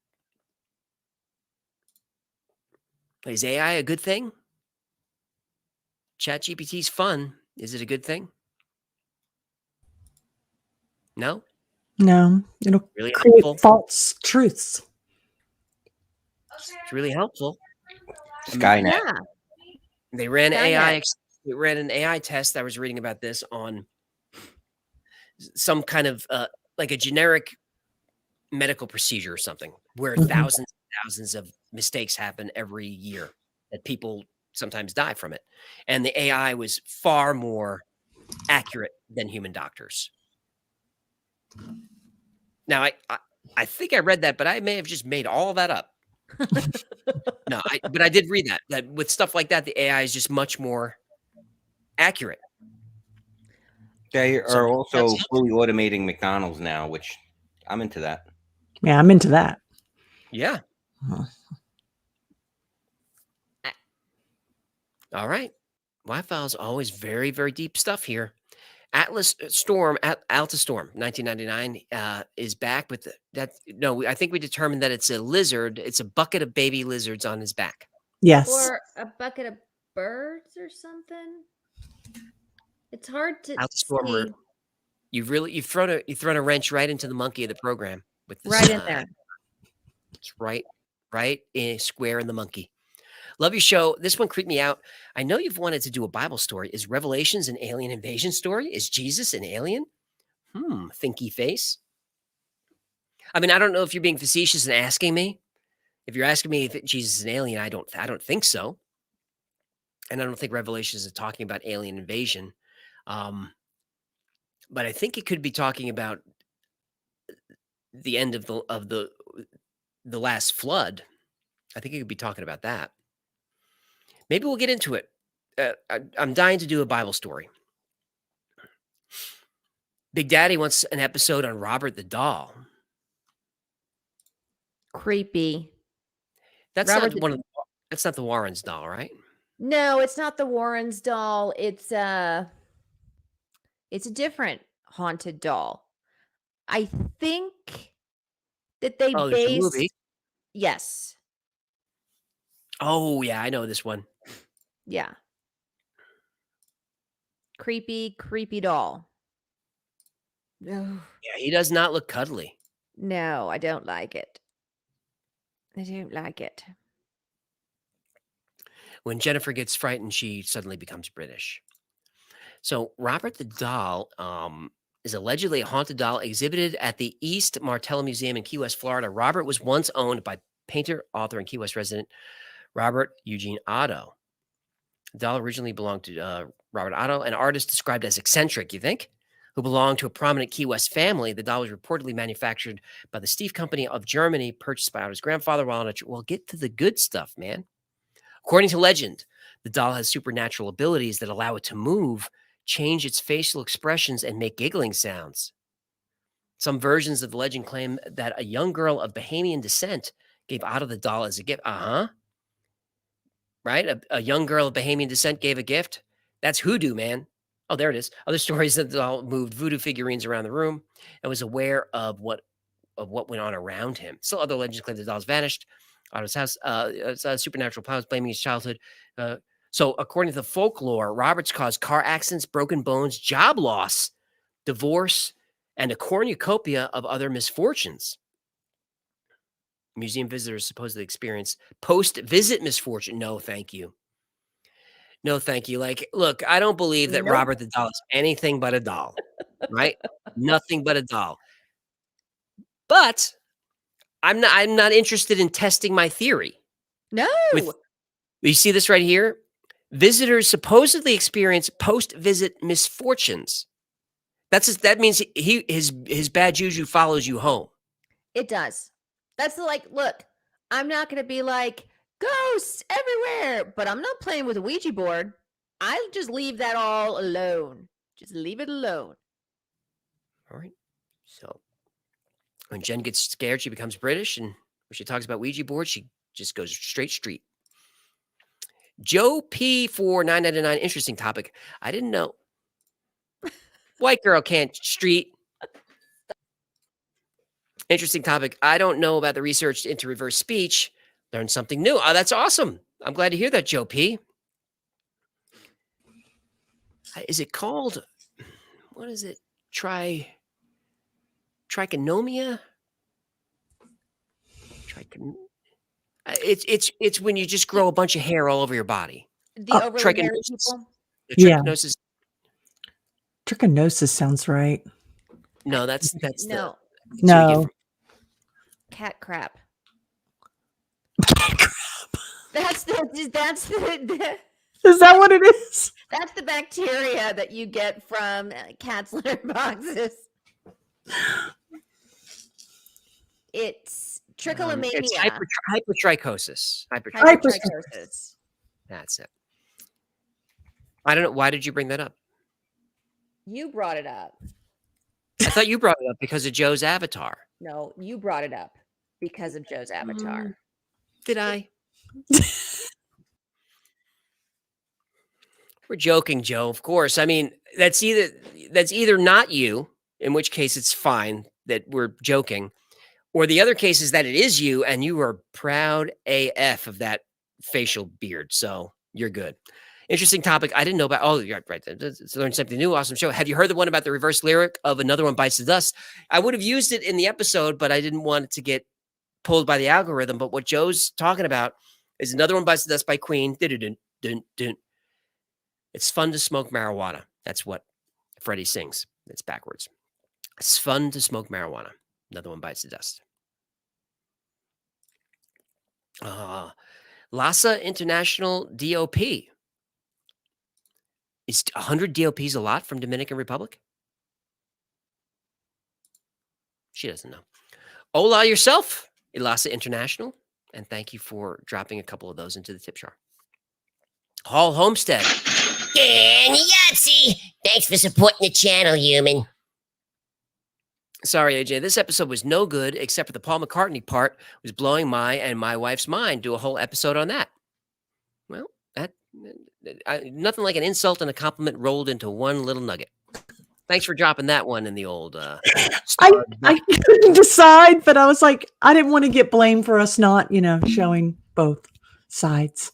Is AI a good thing? ChatGPT's fun. Is it a good thing? No? No, it'll Really create helpful. false truths. It's really helpful. Skynet. Yeah. They ran Skynet. They ran an AI test. I was reading about this on some kind of like a generic medical procedure or something, where Mhm. thousands and thousands of mistakes happen every year that people sometimes die from it. And the AI was far more accurate than human doctors. Now, I think I read that, but I may have just made all that up. No, but I did read that with stuff like that, the AI is just much more accurate. They So are also that's- fully automating McDonald's now, which I'm into that. Yeah, I'm into that. Yeah. Huh. All right. Wi-Fi is always very, very deep stuff here. Atlas Storm, Alta Storm, 1999 is back with that. No, I think we determined that it's a lizard. It's a bucket of baby lizards on his back. Yes. Or a bucket of birds or something. It's hard to Alta Storm, see. you've thrown a wrench right into the monkey of the program with this, Right in there. It's right in square in the monkey. Love your show. This one creeped me out. I know you've wanted to do a Bible story. Is Revelations an alien invasion story? Is Jesus an alien? Thinky face. I mean, I don't know if you're being facetious and asking me. If you're asking me if Jesus is an alien, I don't think so. And I don't think Revelations is talking about alien invasion. But I think it could be talking about the end of the last flood. I think it could be talking about that. Maybe we'll get into it. I'm dying to do a Bible story. Big Daddy wants an episode on Robert the Doll. Creepy. That's Robert not that's not the Warrens doll, right? No, it's not the Warrens doll. It's a different haunted doll. I think that they Oh, there's a based. movie. Yes. Oh, yeah, I know this one. Yeah. Creepy doll. No. Yeah, he does not look cuddly. No, I don't like it. I don't like it. When Jennifer gets frightened, she suddenly becomes British. So Robert the Doll is allegedly a haunted doll exhibited at the East Martello Museum in Key West, Florida. Robert was once owned by painter, author, and Key West resident Robert Eugene Otto. The doll originally belonged to Robert Otto, an artist described as eccentric, you think, who belonged to a prominent Key West family. The doll was reportedly manufactured by the Steve Company of Germany, purchased by Otto's grandfather while on a Well, get to the good stuff, man. According to legend, the doll has supernatural abilities that allow it to move, change its facial expressions, and make giggling sounds. Some versions of the legend claim that a young girl of Bahamian descent gave Otto the doll as a gift. Right? A young girl of Bahamian descent gave a gift. That's hoodoo, man. Oh, there it is. Other stories that the doll moved voodoo figurines around the room and was aware of what went on around him. Still, other legends claim the doll's vanished. Otto's house, supernatural powers blaming his childhood. So, according to the folklore, Roberts caused car accidents, broken bones, job loss, divorce, and a cornucopia of other misfortunes. Museum visitors supposedly experience post-visit misfortune. No, thank you. No, thank you. Like, look, I don't believe that Nope. Robert the doll is anything but a doll, right? Nothing but a doll. But I'm not interested in testing my theory. No. You see this right here? Visitors supposedly experience post-visit misfortunes. That means his bad juju follows you home. It does. That's look, I'm not going to be like ghosts everywhere, but I'm not playing with a Ouija board. I'll just leave that all alone. Just leave it alone. All right. So when Jen gets scared, she becomes British, and when she talks about Ouija boards, she just goes straight street. Joe P for $9.99. Interesting topic. I didn't know. White girl can't street. Interesting topic. I don't know about the research into reverse speech. Learned something new. Oh, that's awesome. I'm glad to hear that, Joe P. Is it called? What is it? Trichonomia? It's when you just grow a bunch of hair all over your body. The overly hairy people? The Yeah. trichinosis. Trichinosis sounds right. No, that's No. No. Cat crap. That's the Is that what it is? that's the bacteria that you get from cats' litter boxes. It's trichomania. It's hypertrichosis. Hypertrichosis. That's it. I don't know. Why did you bring that up? You brought it up. I thought you brought it up because of Joe's avatar. No, you brought it up because of Joe's avatar. Did I? We're joking, Joe. Of course. I mean, that's either not you, in which case it's fine that we're joking, or the other case is that it is you, and you are proud AF of that facial beard. So you're good. Interesting topic. I didn't know about. Oh, you're right. Learn something new. Awesome show. Have you heard the one about the reverse lyric of Another One Bites the Dust? I would have used it in the episode, but I didn't want it to get pulled by the algorithm. But what Joe's talking about is Another One Bites the Dust by Queen. Dun-dun-dun-dun-dun. It's fun to smoke marijuana. That's what Freddie sings. It's backwards. It's fun to smoke marijuana. Another One Bites the Dust. Lhasa International DOP. Is 100 DOPs a lot from Dominican Republic? She doesn't know. Hola yourself, Lhasa International. And thank you for dropping a couple of those into the tip jar. Hall Homestead. And Yahtzee! Thanks for supporting the channel, human. Sorry, AJ. This episode was no good except for the Paul McCartney part. It was blowing my and my wife's mind. Do a whole episode on that. Well, nothing like an insult and a compliment rolled into one little nugget. Thanks for dropping that one in the old. I couldn't decide, but I was like, I didn't want to get blamed for us not, showing both sides.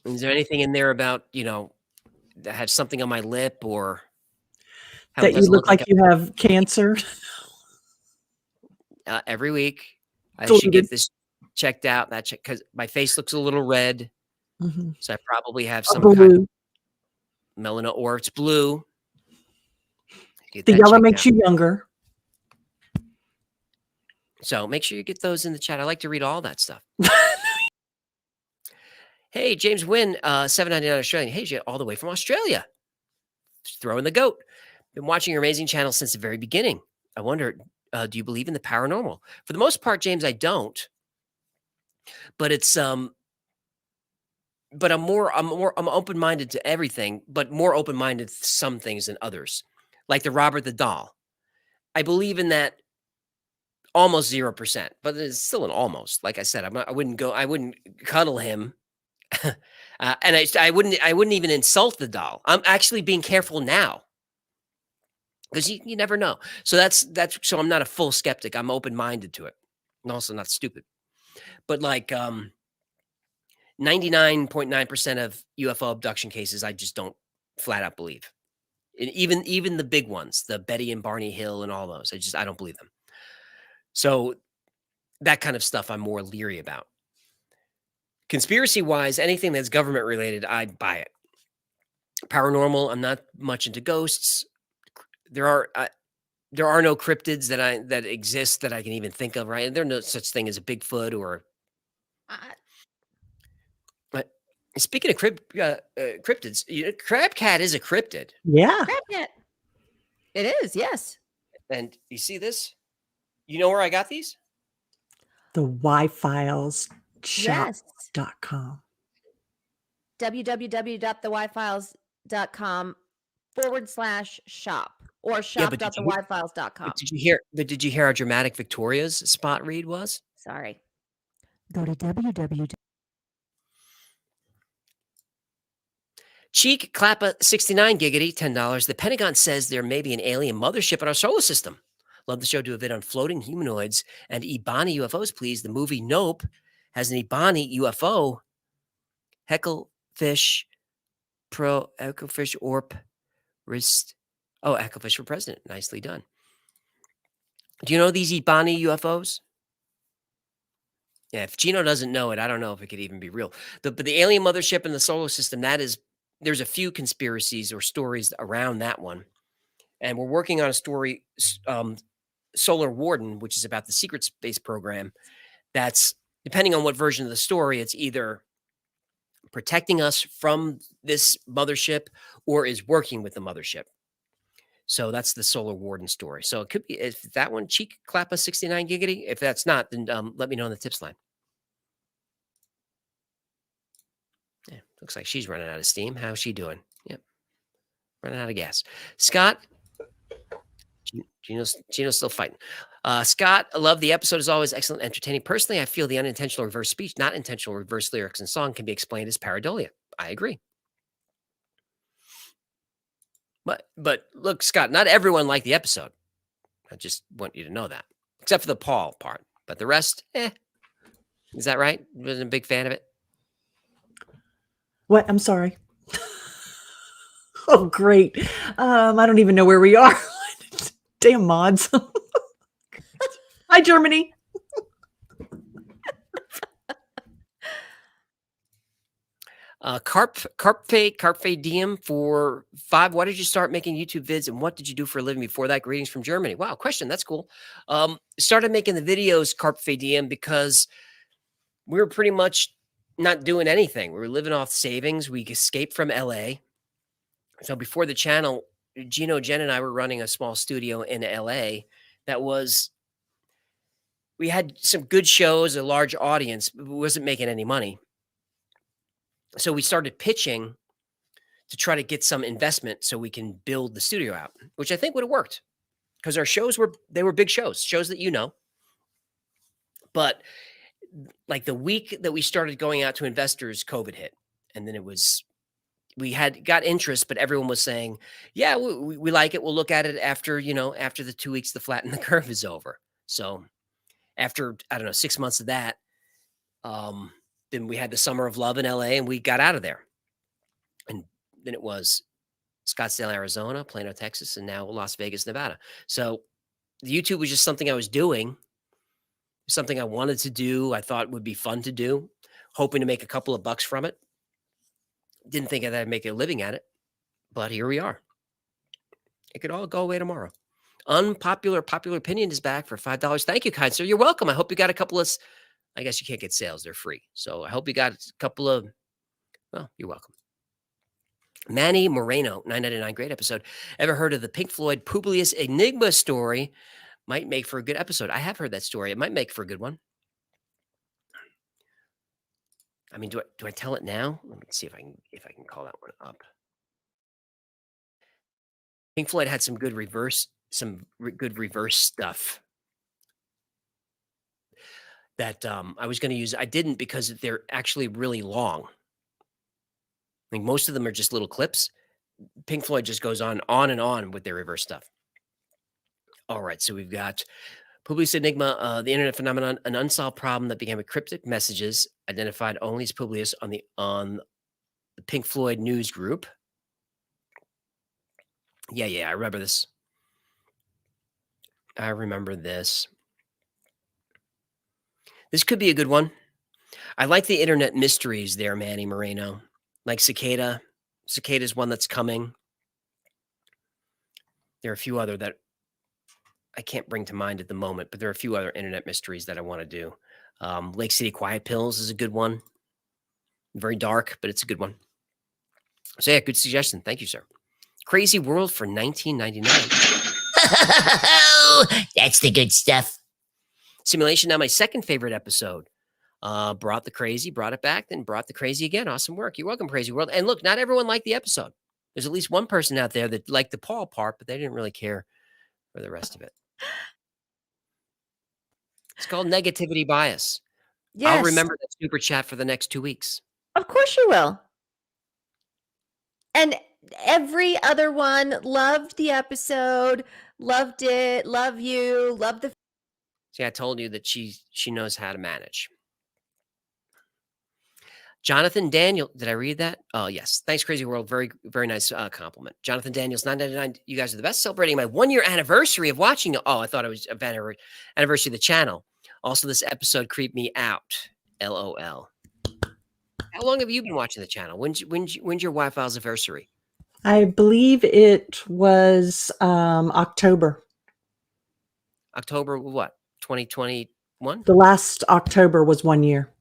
Is there anything in there about that had something on my lip or That you look like you have cancer? every week. I So should good. get this checked out. That check because my face looks a little red, Mhm. so I probably have A some kind of blue. melanoma, or it's blue. Get The that yellow checked makes out. you younger. So make sure you get those in the chat. I like to read all that stuff. Hey, James Wynn, 7.99 Australian. Hey, Jay, all the way from Australia. Just throwing the goat. Been watching your amazing channel since the very beginning. I wonder, do you believe in the paranormal? For the most part, James, I don't. But it's but I'm open-minded to everything, but more open-minded to some things than others. Like the Robert the Doll. I believe in that almost 0%, but it's still an almost. Like I said, I wouldn't cuddle him. And I wouldn't even insult the doll. I'm actually being careful now because you never know. So so I'm not a full skeptic. I'm open-minded to it. I'm also not stupid. But like 99.9% of UFO abduction cases, I just don't flat out believe. And even the big ones, the Betty and Barney Hill and all those, I don't believe them. So that kind of stuff I'm more leery about. Conspiracy wise, anything that's government related, I buy it. Paranormal, I'm not much into ghosts. There are no cryptids that exist that I can even think of. Right? There's no such thing as a Bigfoot or. But speaking of cryptids, Crab Cat is a cryptid. Yeah. Crabcat. It is, yes. And you see this? You know where I got these? The Wi-Files Yes. shop.com. www.thewifiles.com/shop or Yeah, but shop.thewifiles.com. Did you hear how dramatic Victoria's spot read was? Sorry. Go to www. Cheek Clappa 69 giggity, $10. The Pentagon says there may be an alien mothership in our solar system. Love the show. Do a vid on floating humanoids and Ibani UFOs, please. The movie Nope has an Ibani UFO. Hecklefish Pro Echofish Orp Wrist. Oh, Echofish for president. Nicely done. Do you know these Ibani UFOs? Yeah, if Gino doesn't know it, I don't know if it could even be real. But the alien mothership in the solar system, there's a few conspiracies or stories around that one. And we're working on a story, Solar Warden, which is about the secret space program. That's, depending on what version of the story, it's either protecting us from this mothership or is working with the mothership. So that's the Solar Warden story. So it could be, if that one, Cheek Clappa 69 giggity. If that's not, then let me know in the tips line. Yeah, looks like she's running out of steam. How's she doing? Yep, running out of gas. Scott, Gino's still fighting. Scott, I love the episode as always. Excellent, entertaining. Personally, I feel the unintentional reverse speech, not intentional reverse lyrics and song can be explained as pareidolia. I agree. But look, Scott, not everyone liked the episode. I just want you to know that, except for the Paul part. But the rest, is that right? Wasn't a big fan of it. What? I'm sorry. Oh, great. I don't even know where we are. Damn mods. Hi, Germany. Carpe Diem for 5. Why did you start making YouTube vids and what did you do for a living before that? Greetings from Germany. Wow, question. That's cool. Started making the videos Carpe Diem because we were pretty much not doing anything. We were living off savings. We escaped from LA. So before the channel, Gino, Jen, and I were running a small studio in LA we had some good shows, a large audience, but we wasn't making any money. So we started pitching to try to get some investment so we can build the studio out, which I think would have worked because our shows were big shows that you know. But like the week that we started going out to investors, COVID hit. And then we got interest, but everyone was saying, yeah, we like it. We'll look at it after the 2 weeks, the flatten the curve is over. So after, I don't know, 6 months of that, then we had the Summer of Love in LA and we got out of there. And then it was Scottsdale, Arizona, Plano, Texas, and now Las Vegas, Nevada. So the YouTube was just something I was doing. Something I wanted to do. I thought would be fun to do, hoping to make a couple of bucks from it. Didn't think that I'd make a living at it, but here we are. It could all go away tomorrow. Popular opinion is back for $5. Thank you, kind sir. You're welcome. I hope you got a couple of. I guess you can't get sales; they're free. So I hope you got a couple of. Well, you're welcome. Manny Moreno, 999, great episode. Ever heard of the Pink Floyd Publius Enigma story? Might make for a good episode. I have heard that story. It might make for a good one. I mean, do I tell it now? Let me see if I can call that one up. Pink Floyd had some good reverse stuff that I was going to use. I didn't because they're actually really long. I think most of them are just little clips. Pink Floyd just goes on and on with their reverse stuff. All right, so we've got Publius Enigma, the internet phenomenon, an unsolved problem that began with cryptic messages identified only as Publius on the Pink Floyd news group. Yeah, I remember this. I remember this. This could be a good one. I like the internet mysteries there, Manny Moreno. Like Cicada. Cicada's one that's coming. There are a few other that I can't bring to mind at the moment, but there are a few other internet mysteries that I want to do. Lake City Quiet Pills is a good one. Very dark, but it's a good one. So yeah, good suggestion. Thank you, sir. Crazy World for $19.99. That's the good stuff. Simulation, now my second favorite episode. Brought the crazy, brought it back, then brought the crazy again. Awesome work. You're welcome, Crazy World. And look, not everyone liked the episode. There's at least one person out there that liked the Paul part, but they didn't really care for the rest of it. It's called negativity bias. Yes. I'll remember that super chat for the next 2 weeks. Of course you will. And every other one loved the episode, loved it, love you, love the. See, I told you that she knows how to manage. Jonathan Daniel, did I read that? Oh, yes. Thanks, Crazy World. Very, very nice compliment. Jonathan Daniels, 999. You guys are the best. Celebrating my 1-year anniversary of watching. Oh, I thought it was anniversary of the channel. Also, this episode creeped me out. LOL. How long have you been watching the channel? When's your Wi-Fi's anniversary? I believe it was October. October what? 2021? The last October was 1 year.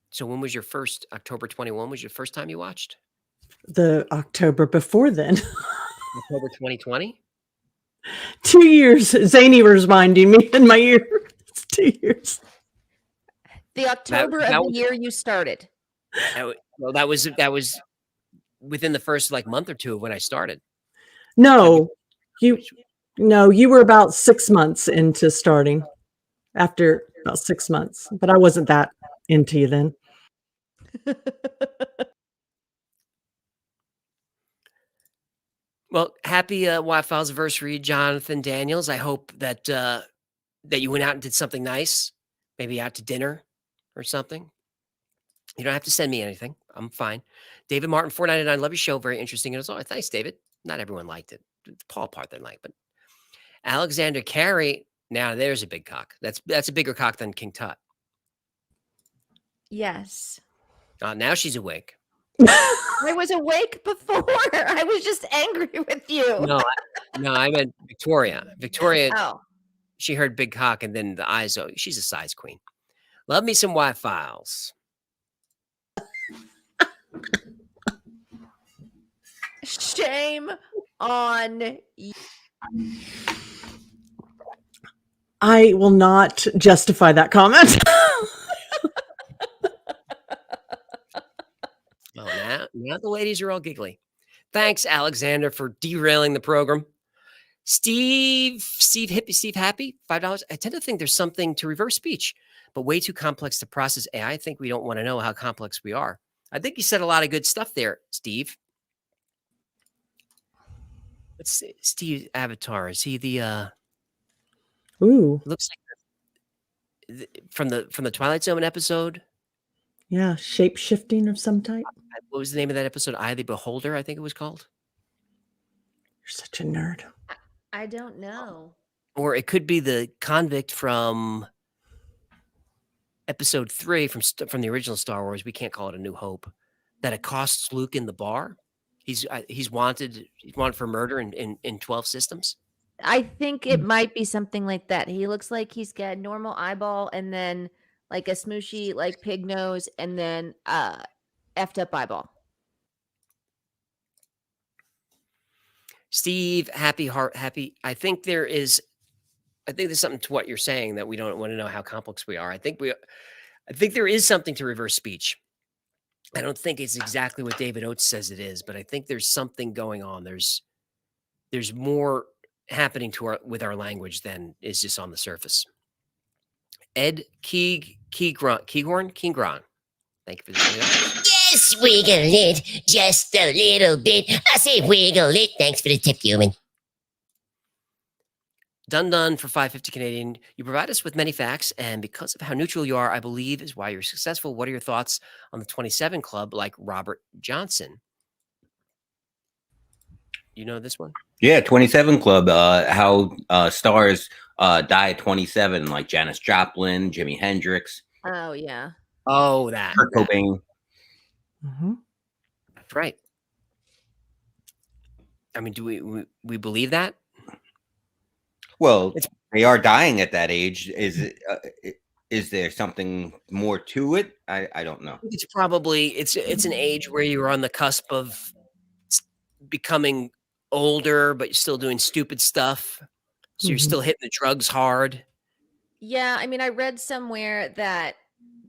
So when was your first, October 21 was your first time you watched? The October before then. October 2020? 2 years. Zany reminding me in my ear. It's 2 years. The October of the year you started. Well, that was within the first month or two of when I started. No, you were about 6 months into starting. After about 6 months, but I wasn't that into you then. Well, happy Wi-Fi's anniversary, Jonathan Daniels. I hope that that you went out and did something nice, maybe out to dinner or something. You don't have to send me anything. I'm fine. David Martin, 499. Love your show. Very interesting as always. Thanks, David. Not everyone liked it. The Paul part they liked, but Alexander Carey. Now there's a big cock. That's a bigger cock than King Tut. Yes. Now she's awake. I was awake before. I was just angry with you. No, I meant Victoria. Victoria, Oh. she heard big cock and then the eyes. Oh, she's a size queen. Love me some Wi-Fi's. Shame on you. I will not justify that comment. Now the ladies are all giggly. Thanks, Alexander, for derailing the program. Steve Happy, $5. I tend to think there's something to reverse speech, but way too complex to process AI. I think we don't want to know how complex we are. I think you said a lot of good stuff there, Steve. Let's see. Steve's avatar. Is he the Ooh. Looks like from the Twilight Zone episode? Yeah, shape shifting of some type. What was the name of that episode? Eye of the Beholder, I think it was called. You're such a nerd. I don't know. Or it could be the convict from episode 3 from the original Star Wars. We can't call it A New Hope. That accosts Luke in the bar. He's wanted for murder in 12 systems. I think it might be something like that. He looks like he's got a normal eyeball and then like a smooshy like pig nose and then effed up eyeball. Steve, happy. I think there's something to what you're saying that we don't want to know how complex we are. I think there is something to reverse speech. I don't think it's exactly what David Oates says it is, but I think there's something going on. There's more happening with our language than is just on the surface. Ed Keegron. Thank you for the Yes, wiggle it just a little bit. I say wiggle it. Thanks for the tip, human. Dun for 550 Canadian. You provide us with many facts, and because of how neutral you are, I believe is why you're successful. What are your thoughts on the 27 Club like Robert Johnson? You know this one? Yeah, 27 Club. How stars die at 27, like Janis Joplin, Jimi Hendrix, Oh yeah. Oh, that. Kurt Cobain. That's right. I mean, do we believe that? Well, they are dying at that age. Is there something more to it? I don't know. It's probably it's an age where you're on the cusp of becoming older, but you're still doing stupid stuff. So you're still hitting the drugs hard. Yeah, I mean, I read somewhere that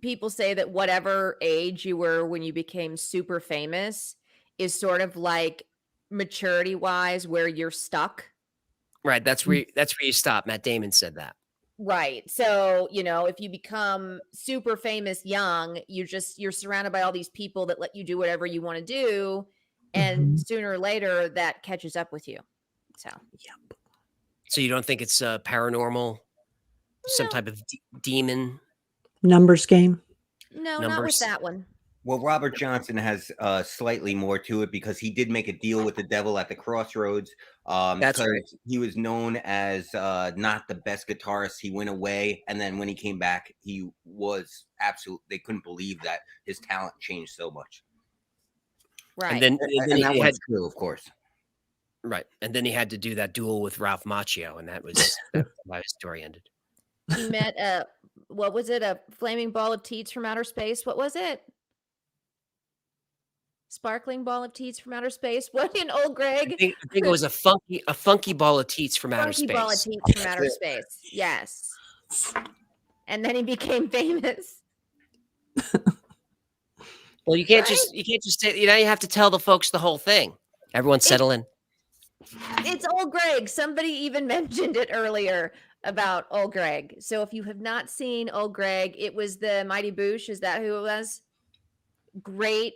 people say that whatever age you were when you became super famous is sort of like maturity wise where you're stuck. Right. That's where you stop. Matt Damon said that. Right. So, if you become super famous young, you're surrounded by all these people that let you do whatever you want to do. And sooner or later that catches up with you. So, So you don't think it's paranormal, some No. type of demon? Numbers game. no, not with Numbers. that one. Well, Robert Johnson has slightly more to it because he did make a deal with the devil at the crossroads. That's right. because he was known as not the best guitarist. He went away, and then when he came back, he was absolute. They couldn't believe that his talent changed so much. Right. And then And that he had was true, of course. right, and then he had to do that duel with Ralph Macchio, and that was how his story ended. He met what was it? A flaming ball of teats from outer space. What was it? Sparkling ball of teats from outer space. What in old Greg? I think it was a funky ball of teats from outer Funky space. ball of teats from outer space. Yes. And then he became famous. Well, you can't just say, you have to tell the folks the whole thing. Everyone settle in. It's old Greg. Somebody even mentioned it earlier about old Greg. So if you have not seen old Greg, it was the Mighty Boosh. Is that who it was? Great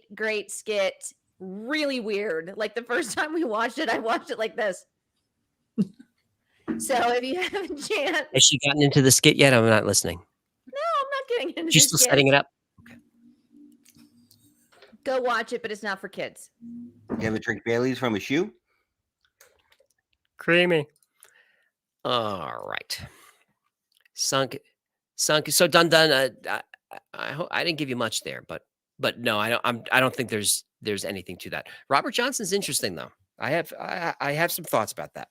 skit. Really weird. Like the first time we watched it, I watched it like this. So if you have a chance. Has she gotten into the skit yet? I'm not listening. No, I'm not getting into She's this still skit. setting it up. Go watch it, but it's not for kids. You ever drink Bailey's from a shoe? Creamy. All right. Sunk. So done. I didn't give you much there, but no, I don't think there's anything to that. Robert Johnson's interesting though. I have some thoughts about that.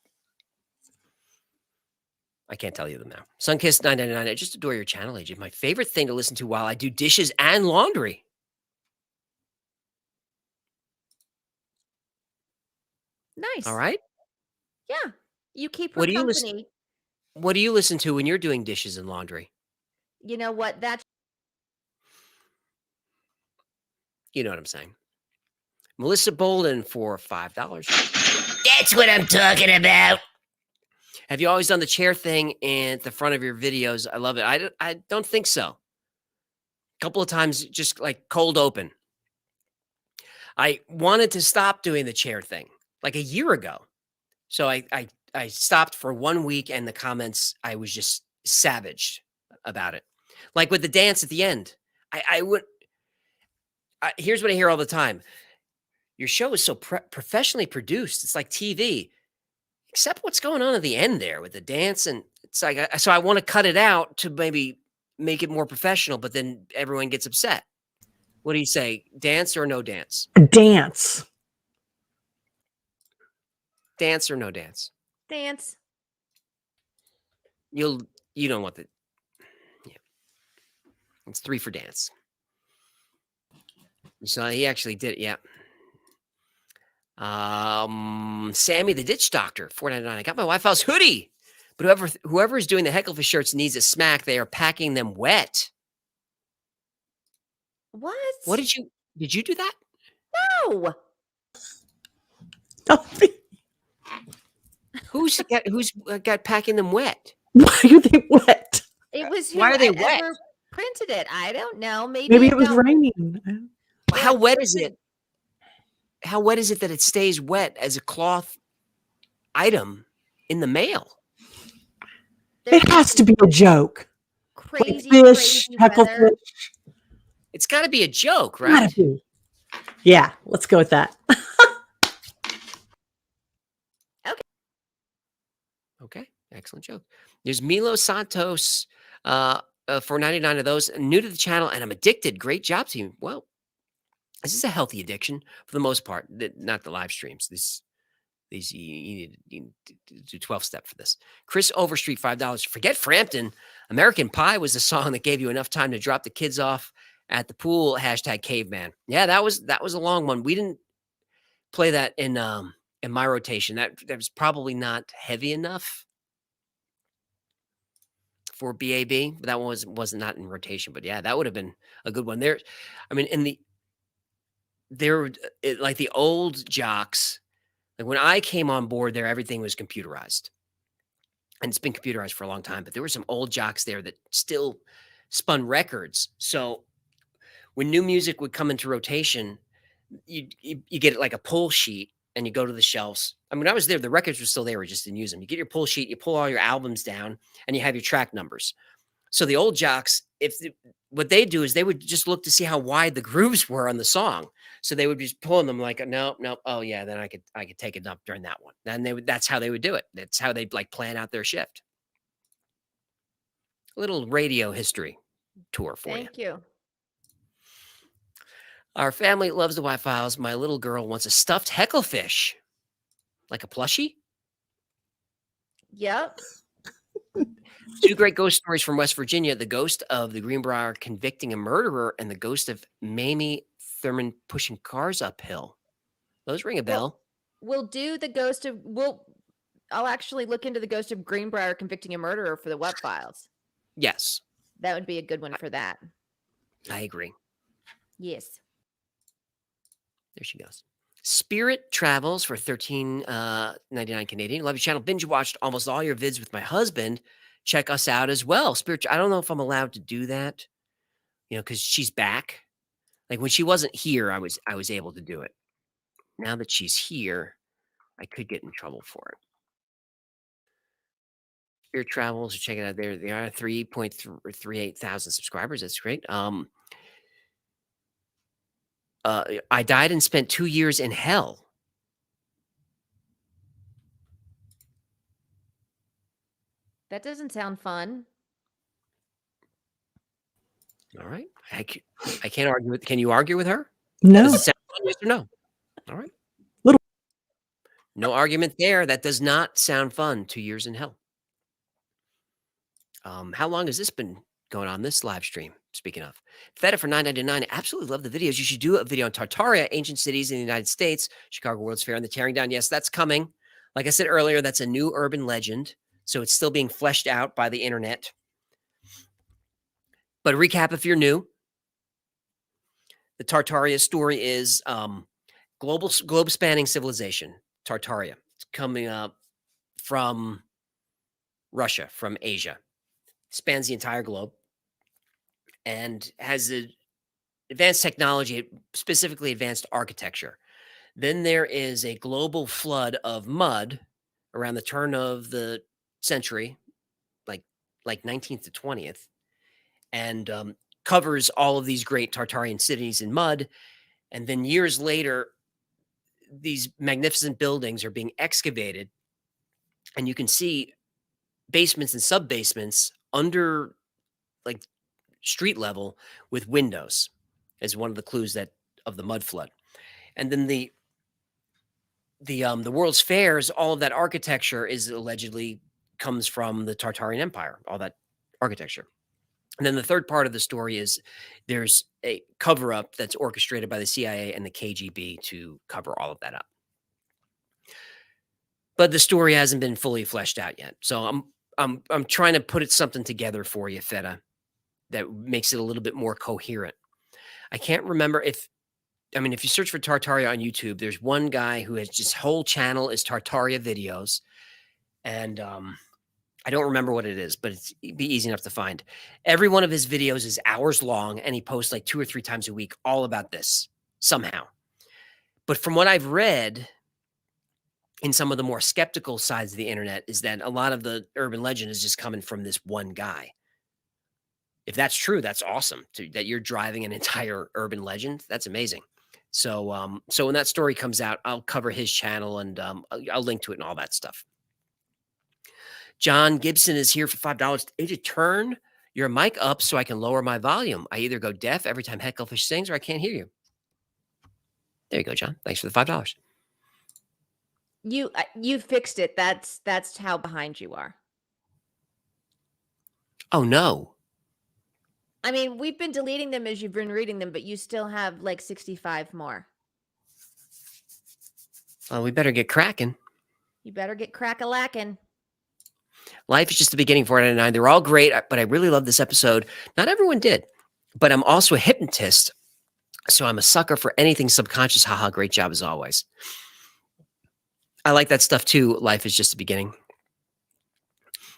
I can't tell you them now. Sunkiss 999. I just adore your channel, AJ. My favorite thing to listen to while I do dishes and laundry. Nice. All right. Yeah. You keep her What do you company. listen? What do you listen to when you're doing dishes and laundry? You know what? That's You know what I'm saying. Melissa Bolden for $5. That's what I'm talking about. Have you always done the chair thing in the front of your videos? I love it. I don't think so. A couple of times, just like cold open. I wanted to stop doing the chair thing like a year ago. So I stopped for 1 week, and the comments, I was just savaged about it. Like with the dance at the end, here's what I hear all the time. Your show is so professionally produced. It's like TV, except what's going on at the end there with the dance. And It's like, so I want to cut it out to maybe make it more professional, but then everyone gets upset. What do you say? Dance or no dance? Dance. Dance or no dance? Dance. You don't want the, yeah. It's 3 for dance. So he actually did it, yeah. Sammy the Ditch Doctor, $4.99. I got my White House hoodie, but whoever is doing the Hecklefish shirts needs a smack. They are packing them wet. What? What did you do that? No. Oh, Who's got packing them wet? why are they wet? It was Why are they wet? whoever printed it. I don't know. Maybe it was got- raining. How wet is it? How wet is it that it stays wet as a cloth item in the mail? There's It has to be a joke. Like crazy, fish, crazy heckle weather. fish. It's got to be a joke, Gotta right? be. Yeah, let's go with that. Okay, excellent joke. There's Milo Santos for 99 of those. New to the channel, and I'm addicted. Great job, team. Well, this is a healthy addiction for the most part. Not the live streams. These you need to do 12-step for this. Chris Overstreet, $5. Forget Frampton. American Pie was the song that gave you enough time to drop the kids off at the pool. #caveman. Yeah, that was a long one. We didn't play that in my rotation. That was probably not heavy enough for BAB, but that one was not in rotation. But yeah, that would have been a good one. There, I mean, like the old jocks. Like when I came on board there, everything was computerized, and it's been computerized for a long time. But there were some old jocks there that still spun records. So when new music would come into rotation, you get like a pull sheet, and you go to the shelves. I mean, I was there, the records were still there, we just didn't use them. You get your pull sheet, you pull all your albums down, and you have your track numbers. So the old jocks, what they do is they would just look to see how wide the grooves were on the song. So they would just pull them like, no, oh yeah, then I could take a dump during that one. And that's how they would do it. That's how they'd like plan out their shift. A little radio history tour for you. Thank you. Our family loves the White Files. My little girl wants a stuffed hecklefish, like a plushie. Yep. 2 great ghost stories from West Virginia: the ghost of the Greenbrier convicting a murderer, and the ghost of Mamie Thurman pushing cars uphill. Those ring a bell. We'll do the ghost of. I'll actually look into the ghost of Greenbrier convicting a murderer for the What Files. Yes, That would be a good one for that. I agree. Yes. There she goes. Spirit Travels for $13.99 Canadian. Love your channel. Binge watched almost all your vids with my husband. Check us out as well. Spirit. I don't know if I'm allowed to do that, because she's back. Like when she wasn't here, I was able to do it. Now that she's here, I could get in trouble for it. Spirit Travels, check it out there. They are 3.38 thousand subscribers. That's great. I died and spent 2 years in hell. That doesn't sound fun. All right. I can't argue with. Can you argue with her? No. Does it sound fun, yes or no? All right. Little. No argument there. That does not sound fun. 2 years in hell. How long has this been going on, this live stream? Speaking of, Feta for $9.99. Absolutely love the videos. You should do a video on Tartaria, ancient cities in the United States, Chicago World's Fair, and the tearing down. Yes, that's coming. Like I said earlier, that's a new urban legend. So it's still being fleshed out by the internet. But recap if you're new. The Tartaria story is globe spanning civilization. Tartaria. It's coming up from Russia, from Asia. Spans the entire globe and has advanced technology, specifically advanced architecture. Then there is a global flood of mud around the turn of the century, like 19th to 20th, and covers all of these great Tartarian cities in mud. And then years later, these magnificent buildings are being excavated, and you can see basements and sub basements under like street level with windows is one of the clues that of the mud flood. And then the World's Fairs, all of that architecture is allegedly comes from the Tartarian Empire, all that architecture. And then the third part of the story is there's a cover up that's orchestrated by the CIA and the KGB to cover all of that up. But the story hasn't been fully fleshed out yet. So I'm trying to put something together for you, Feta, that makes it a little bit more coherent. I can't remember if you search for Tartaria on YouTube, there's one guy who has just whole channel is Tartaria videos. And I don't remember what it is, but it'd be easy enough to find. Every one of his videos is hours long, and he posts like 2 or 3 times a week, all about this somehow. But from what I've read in some of the more skeptical sides of the internet is that a lot of the urban legend is just coming from this one guy. If that's true, that's awesome. That you're driving an entire urban legend. That's amazing. So, so when that story comes out, I'll cover his channel and I'll link to it and all that stuff. John Gibson is here for $5. AJ, turn your mic up so I can lower my volume. I either go deaf every time Hecklefish sings or I can't hear you. There you go, John. Thanks for the $5. You fixed it. That's how behind you are. Oh, no. I mean, we've been deleting them as you've been reading them, but you still have like 65 more. Well, we better get cracking. You better get crack-a-lackin'. Life is just the beginning, 499. They're all great, but I really love this episode. Not everyone did, but I'm also a hypnotist, so I'm a sucker for anything subconscious. Haha, great job as always. I like that stuff too. Life is just the beginning.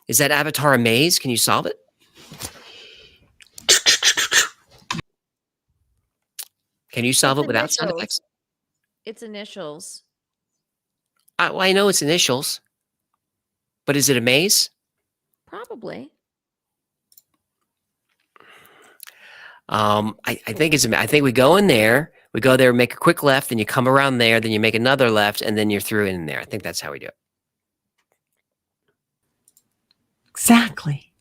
Is that avatar a maze? Can you solve it? Can you solve it without sound effects? It's initials. Well, I know it's initials, but is it a maze? Probably. I think it's. I think we go in there. We go there, make a quick left, then you come around there, then you make another left, and then you're through in there. I think that's how we do it. Exactly.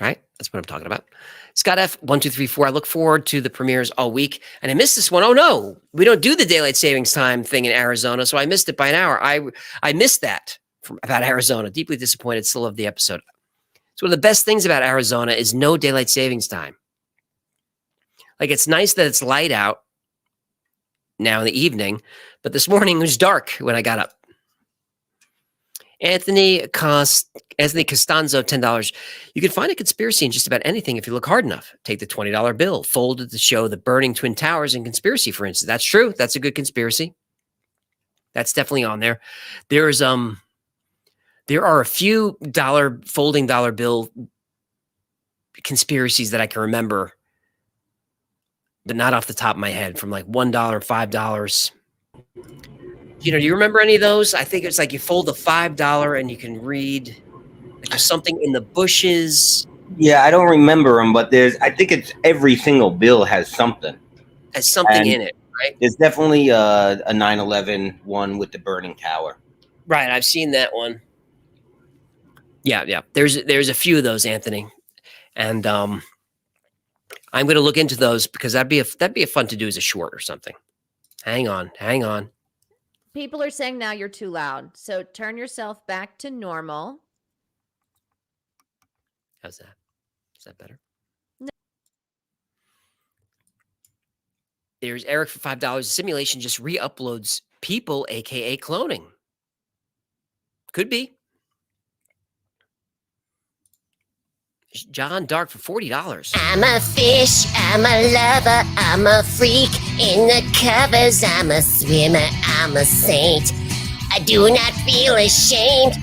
Right? That's what I'm talking about. Scott F1234. I look forward to the premieres all week, and I missed this one. Oh no, we don't do the daylight savings time thing in Arizona, so I missed it by an hour. I missed that about Arizona. Deeply disappointed. Still love the episode. So one of the best things about Arizona is no daylight savings time. Like, it's nice that it's light out now in the evening, but this morning it was dark when I got up. Anthony Costanzo, $10. You can find a conspiracy in just about anything if you look hard enough. Take the $20 bill, fold it to show the burning Twin Towers in conspiracy, for instance. That's true. That's a good conspiracy. That's definitely on there. There are a few folding dollar bill conspiracies that I can remember, but not off the top of my head, from like $1, $5. Do you remember any of those? I think it's like you fold a $5 and you can read like there's something in the bushes. Yeah, I don't remember them, but I think it's every single bill has something. Has something in it, right? There's definitely a 9/11 one with the burning tower. Right, I've seen that one. Yeah. There's a few of those, Anthony, and I'm going to look into those because that'd be a fun to do as a short or something. Hang on. People are saying now you're too loud, so turn yourself back to normal. How's that? Is that better? No. There's Eric for $5. Simulation just re-uploads people, aka cloning. Could be. John Dark for $40. I'm a fish, I'm a lover, I'm a freak. In the covers, I'm a swimmer, I'm a saint. I do not feel ashamed.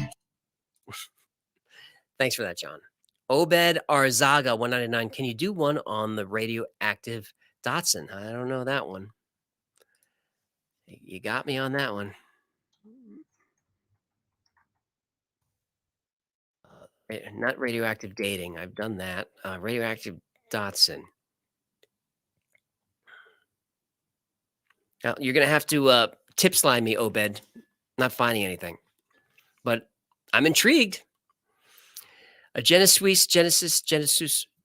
Thanks for that, John. Obed Arzaga, $1.99. Can you do one on the radioactive Datsun? I don't know that one. You got me on that one. Not radioactive dating. I've done that. Radioactive Datsun. Now, you're going to have to tip slide me, Obed. Not finding anything. But I'm intrigued. Genesis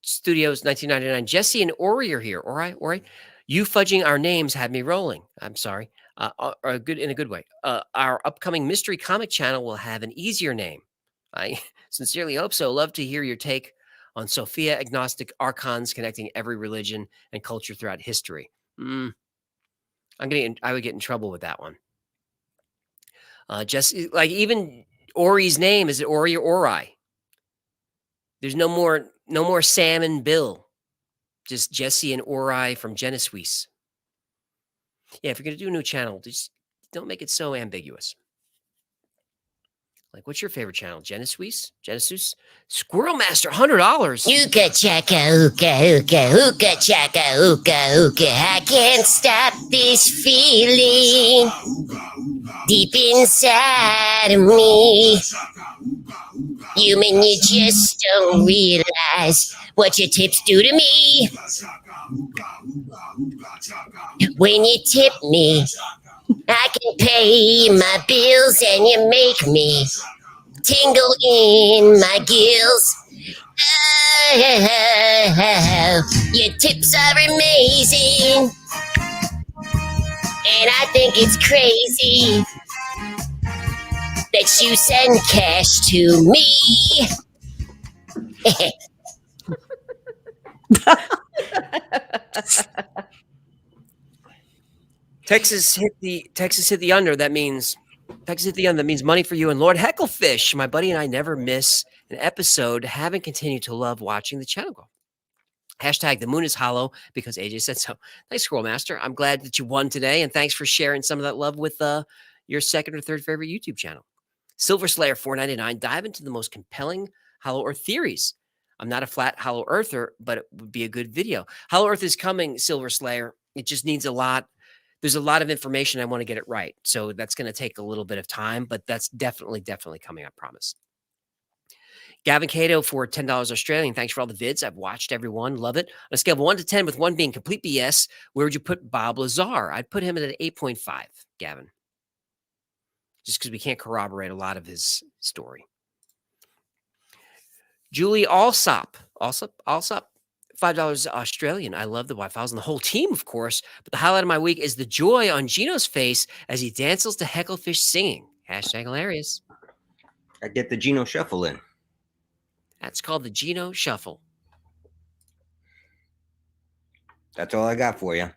Studios 1999. Jesse and Ori are here. Ori, you fudging our names had me rolling. I'm sorry. Good in a good way. Our upcoming mystery comic channel will have an easier name. I sincerely hope so. Love to hear your take on Sophia agnostic archons connecting every religion and culture throughout history. I would get in trouble with that one. Jesse, like even Ori's name, is it Ori or Ori? There's no more Sam and Bill. Just Jesse and Ori from Genesis. Yeah, if you're gonna do a new channel, just don't make it so ambiguous. Like, what's your favorite channel? Genesis? Squirrel Master, $100. Ooka chaka, ooka, ooka, ooka chaka, ooka, ooka. I can't stop this feeling deep inside of me. Human, you just don't realize what your tips do to me. When you tip me, I can pay my bills and you make me tingle in my gills. Oh, your tips are amazing, and I think it's crazy that you send cash to me. Texas hit the under. That means money for you and Lord Hecklefish. My buddy and I never miss an episode. Haven't continued to love watching the channel grow. Hashtag the moon is hollow because AJ said so. Thanks, Squirrel Master. I'm glad that you won today, and thanks for sharing some of that love with your second or third favorite YouTube channel. Silver Slayer 499. Dive into the most compelling Hollow Earth theories. I'm not a flat Hollow Earther, but it would be a good video. Hollow Earth is coming, Silver Slayer. It just needs a lot. There's a lot of information. I want to get it right. So that's going to take a little bit of time, but that's definitely coming, I promise. Gavin Cato for $10 Australian. Thanks for all the vids. I've watched everyone. Love it. On a scale of 1 to 10, with 1 being complete BS, where would you put Bob Lazar? I'd put him at an 8.5, Gavin. Just because we can't corroborate a lot of his story. Julie Alsop. $5 Australian. I love the Wi-Fi's and the whole team, of course. But the highlight of my week is the joy on Gino's face as he dances to Hecklefish singing. Hashtag hilarious. I get the Gino Shuffle in. That's called the Gino Shuffle. That's all I got for you.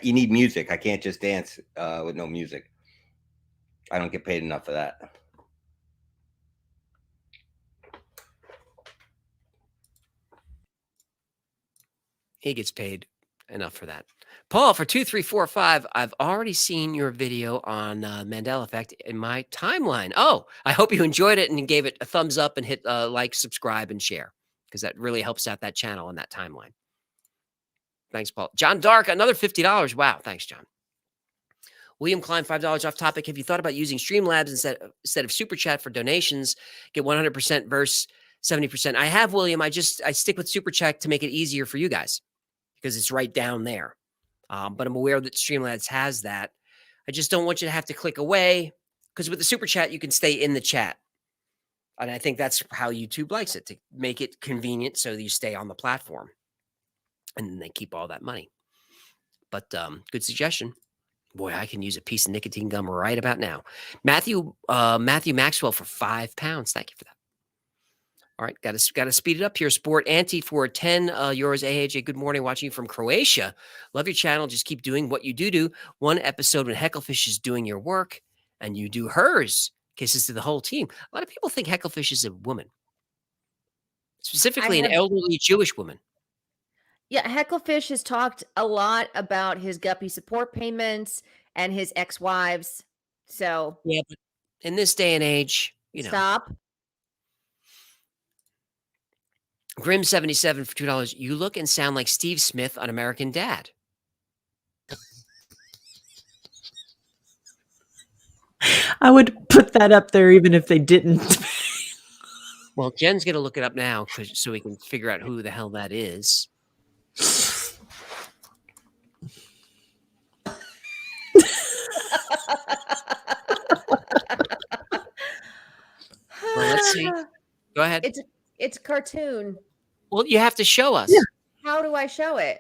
You need music. I can't just dance with no music. I don't get paid enough for that. He gets paid enough for that. Paul, for 2345, I've already seen your video on Mandela Effect in my timeline. Oh, I hope you enjoyed it and gave it a thumbs up and hit like, subscribe, and share, because that really helps out that channel and that timeline. Thanks, Paul. John Dark, another $50. Wow, thanks, John. William Klein, $5 off topic. Have you thought about using Streamlabs instead of Super Chat for donations? Get 100% versus 70%. I have, William. I stick with Super Chat to make it easier for you guys because it's right down there. But I'm aware that Streamlabs has that. I just don't want you to have to click away, because with the Super Chat, you can stay in the chat. And I think that's how YouTube likes it, to make it convenient so that you stay on the platform. And then they keep all that money. But good suggestion. Boy, I can use a piece of nicotine gum right about now. Matthew Maxwell for £5. Thank you for that. All right, got to speed it up here. Sport Anti for 10 euros. AJ, good morning. Watching you from Croatia. Love your channel. Just keep doing what you do. One episode when Hecklefish is doing your work and you do hers. Kisses to the whole team. A lot of people think Hecklefish is a woman, specifically an elderly Jewish woman. Yeah, Hecklefish has talked a lot about his guppy support payments and his ex-wives. So yeah, but in this day and age, stop. Grim77 for $2. You look and sound like Steve Smith on American Dad. I would put that up there even if they didn't. Well, Jen's going to look it up now so we can figure out who the hell that is. Well, let's see. Go ahead. It's a cartoon. Well, you have to show us. Yeah. How do I show it?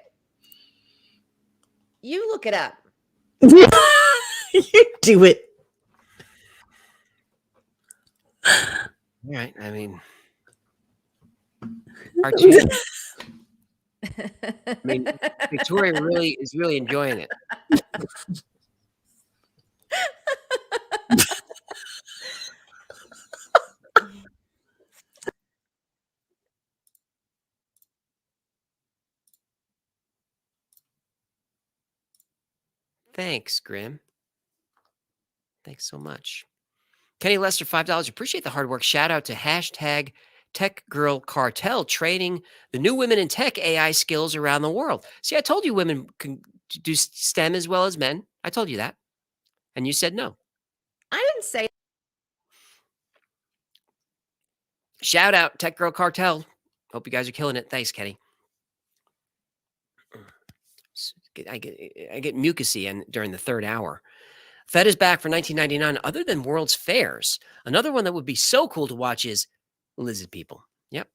You look it up. You do it. All right. I mean, Archie, I mean, Victoria is really enjoying it. Thanks, Grim. Thanks so much. Kenny Lester, $5. Appreciate the hard work. Shout out to hashtag Tech Girl Cartel training the new women in tech AI skills around the world. See, I told you women can do STEM as well as men. I told you that. And you said no. I didn't say Shout out Tech Girl Cartel. Hope you guys are killing it. Thanks, Kenny. I get mucusy and during the third hour. Fed is back for 1999. Other than World's Fairs, another one that would be so cool to watch is Lizard People. Yep.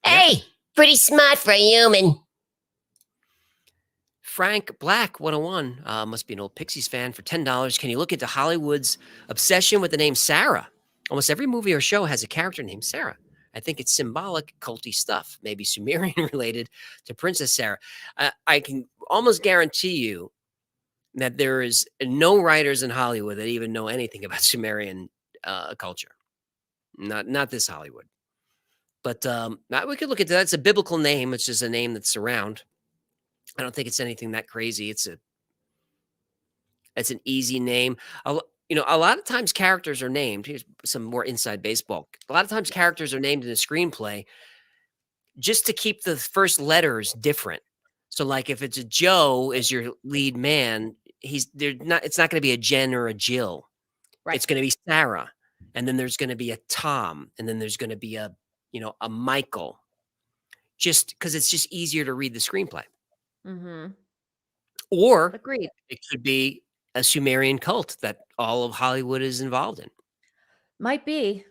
Hey, pretty smart for a human. Frank Black 101 must be an old Pixies fan for $10. Can you look into Hollywood's obsession with the name Sarah? Almost every movie or show has a character named Sarah. I think it's symbolic, culty stuff, maybe Sumerian related to Princess Sarah. I can almost guarantee you that there is no writers in Hollywood that even know anything about Sumerian culture. Not this Hollywood. But we could look at that. It's a biblical name. It's just a name that's around. I don't think it's anything that crazy. It's an easy name. A lot of times characters are named. Here's some more inside baseball. A lot of times characters are named in a screenplay just to keep the first letters different. So, like if it's a Joe is your lead man, it's not going to be a Jen or a Jill. right. It's going to be Sarah, and then there's going to be a Tom, and then there's going to be a Michael. Just because it's just easier to read the screenplay. Mm-hmm. Or Agreed. it could be a Sumerian cult that all of Hollywood is involved in. Might be.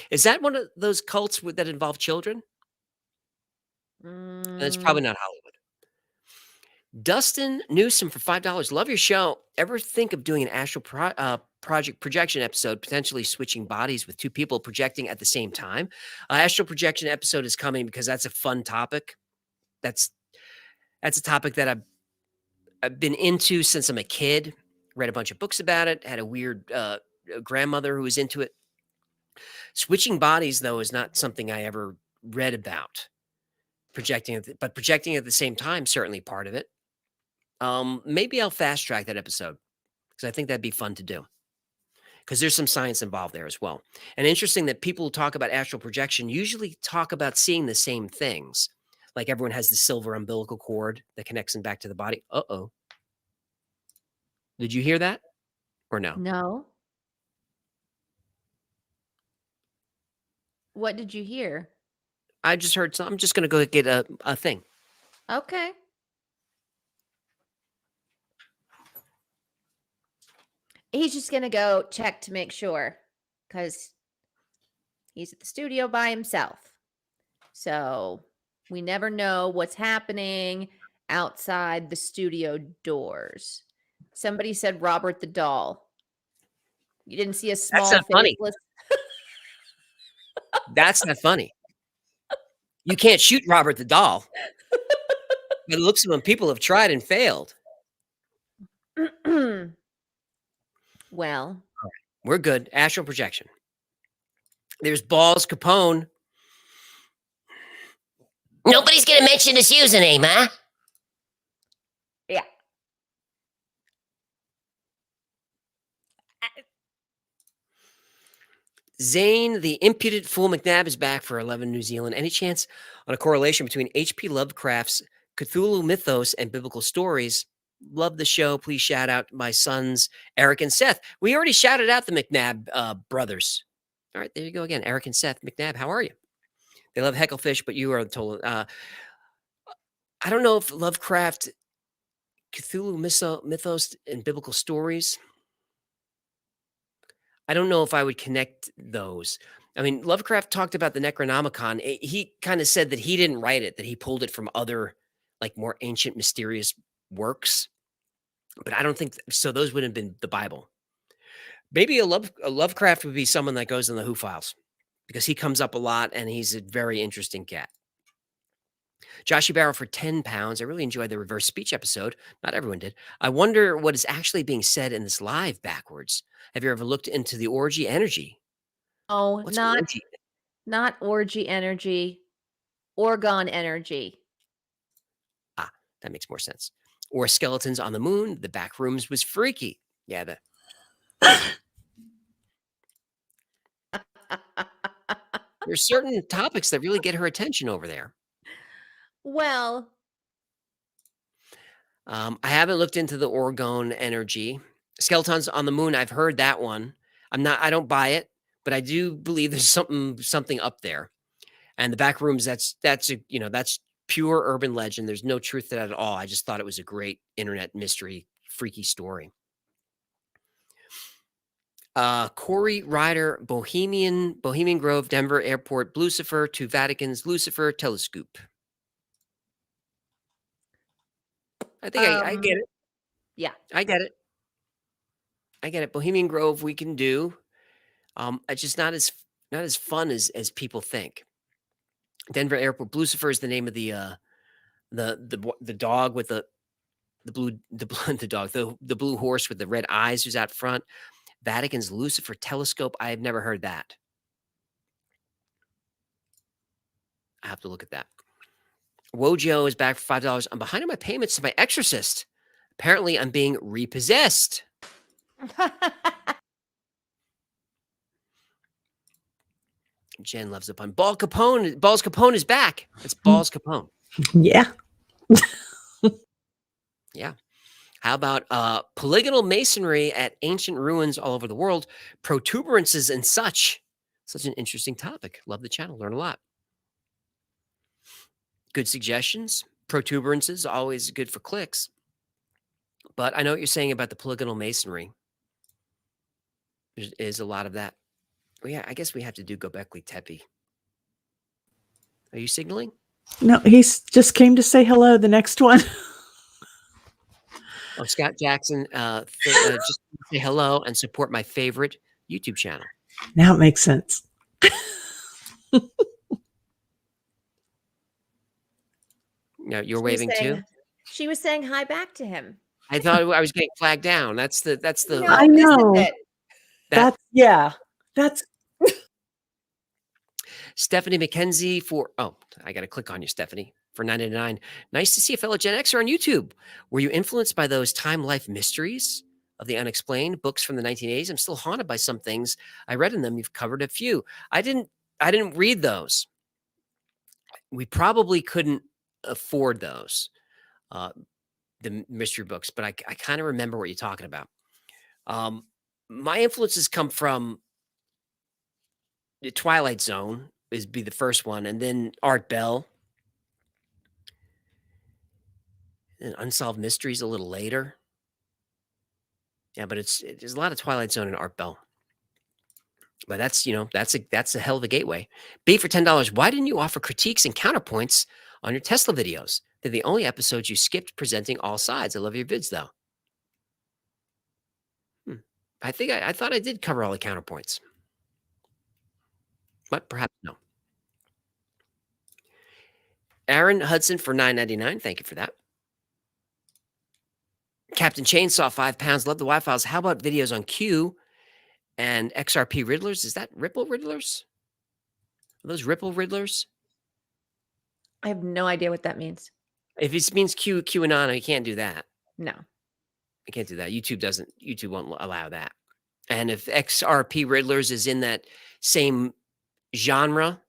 Is that one of those cults that involve children? That's probably not Hollywood. Dustin Newsom for $5. Love your show. Ever think of doing an astral project projection episode, potentially switching bodies with two people projecting at the same time? Astral projection episode is coming because that's a fun topic. That's a topic that I've been into since I'm a kid. Read a bunch of books about it. Had a weird grandmother who was into it. Switching bodies, though, is not something I ever read about. Projecting at the same time, certainly part of it. Maybe I'll fast track that episode because I think that'd be fun to do. Because there's some science involved there as well. And interesting that people who talk about astral projection usually talk about seeing the same things. Like everyone has the silver umbilical cord that connects them back to the body. Uh-oh. Did you hear that? Or no? No. What did you hear? I just heard I'm just going to go get a thing. Okay. He's just going to go check to make sure because he's at the studio by himself. So we never know what's happening outside the studio doors. Somebody said Robert the doll. You didn't see a small That's not funny. faceless- That's not funny. You can't shoot Robert the doll. But it looks like people have tried and failed. Well, We're good. Astral projection. There's Balls Capone. Nobody's gonna mention his username, huh? yeah. Zane, the impudent fool McNabb, is back for 11 New Zealand. Any chance on a correlation between H.P. Lovecraft's Cthulhu mythos and biblical stories? Love the show. Please shout out my sons, Eric and Seth. We already shouted out the McNabb brothers. All right, there you go again. Eric and Seth McNabb, how are you? They love Hecklefish, but you are told. I don't know if Lovecraft, Cthulhu mythos and biblical stories. I don't know if I would connect those. I mean, Lovecraft talked about the Necronomicon. He kind of said that he didn't write it, that he pulled it from other, like, more ancient, mysterious works. But I don't think so. Those would have been the Bible. Maybe a Lovecraft would be someone that goes in the Who files because he comes up a lot and he's a very interesting cat. Joshy Barrow for £10. I really enjoyed the reverse speech episode. Not everyone did. I wonder what is actually being said in this live backwards. Have you ever looked into the orgy energy? Oh, What's not orgy? not orgy energy, Orgon energy. Ah, that makes more sense. Or skeletons on the moon. The back rooms was freaky. Yeah, there's certain topics that really get her attention over there. Well, I haven't looked into the Orgone energy. Skeletons on the moon, I've heard that one. I don't buy it, but I do believe there's something up there. And the back rooms, that's pure urban legend. There's no truth to that at all. I just thought it was a great internet mystery, freaky story. Corey Ryder, Bohemian Grove, Denver Airport, Lucifer, to Vatican's Lucifer Telescope. I think I get it. yeah. I get it. I get it. Bohemian Grove we can do. It's just not as fun as people think. Denver Airport, Lucifer is the name of the dog with the blue the blue horse with the red eyes who's out front. Vatican's Lucifer Telescope. I have never heard that. I have to look at that. Wojo is back for $5. I'm behind on my payments to my exorcist. Apparently, I'm being repossessed. Jen loves a pun. Balls Capone is back. It's Balls Capone. Yeah. Yeah. How about polygonal masonry at ancient ruins all over the world, protuberances and such? Such an interesting topic. Love the channel. Learn a lot. Good suggestions. Protuberances, always good for clicks. But I know what you're saying about the polygonal masonry. There is a lot of that. Well, yeah, I guess we have to do Gobekli Tepe. Are you signaling? No, just came to say hello. The next one. Oh, Scott Jackson, just say hello and support my favorite YouTube channel. Now it makes sense. No, you're waving too. She was saying hi back to him. I thought I was getting flagged down. That's the. No, I this is know. it. That's Stephanie McKenzie I got to click on you, Stephanie, for $9.99. Nice to see a fellow Gen Xer on YouTube. Were you influenced by those time life mysteries of the unexplained books from the 1980s? I'm still haunted by some things I read in them. You've covered a few. I didn't read those. We probably couldn't afford those, the mystery books, but I kind of remember what you're talking about. My influences come from the Twilight Zone be the first one, and then Art Bell, and Unsolved Mysteries a little later. Yeah, but there's a lot of Twilight Zone and Art Bell. But that's a hell of a gateway. B for $10. Why didn't you offer critiques and counterpoints on your Tesla videos? They're the only episodes you skipped presenting all sides. I love your vids though. I think I thought I did cover all the counterpoints. But perhaps no. Aaron Hudson for $9.99. Thank you for that. Captain Chainsaw, £5. Love the Wi-Files. How about videos on Q and XRP Riddlers? Is that Ripple Riddlers? Are those Ripple Riddlers? I have no idea what that means. If it means QAnon, you can't do that. No. I can't do that. YouTube won't allow that. And if XRP Riddlers is in that same genre,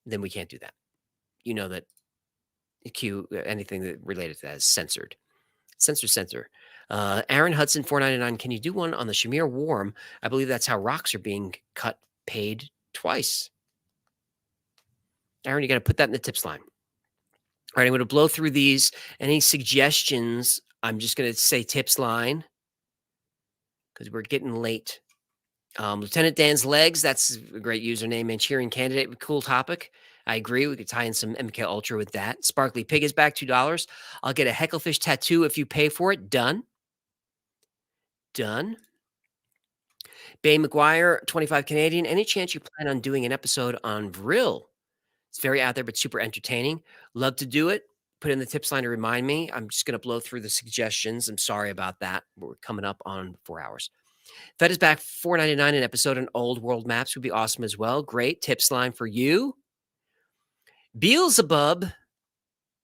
then we can't do that. You know that anything that related to that is censored. Censor. Aaron Hudson, $4.99. Can you do one on the Shamir Warm? I believe that's how rocks are being paid twice. Aaron, you got to put that in the tips line. All right, I'm going to blow through these. Any suggestions? I'm just going to say tips line because we're getting late Lieutenant Dan's legs. That's a great username. Manchurian candidate. Cool topic. I agree. We could tie in some MK Ultra with that. Sparkly Pig is back, $2. I'll get a Hecklefish tattoo if you pay for it. Done. Done. Bay McGuire, 25 Canadian. Any chance you plan on doing an episode on Vril? It's very out there, but super entertaining. Love to do it. Put in the tips line to remind me. I'm just going to blow through the suggestions. I'm sorry about that. We're coming up on 4 hours. Fed is back, $4.99 an episode on old world maps would be awesome as well. Great tips line for you. Beelzebub,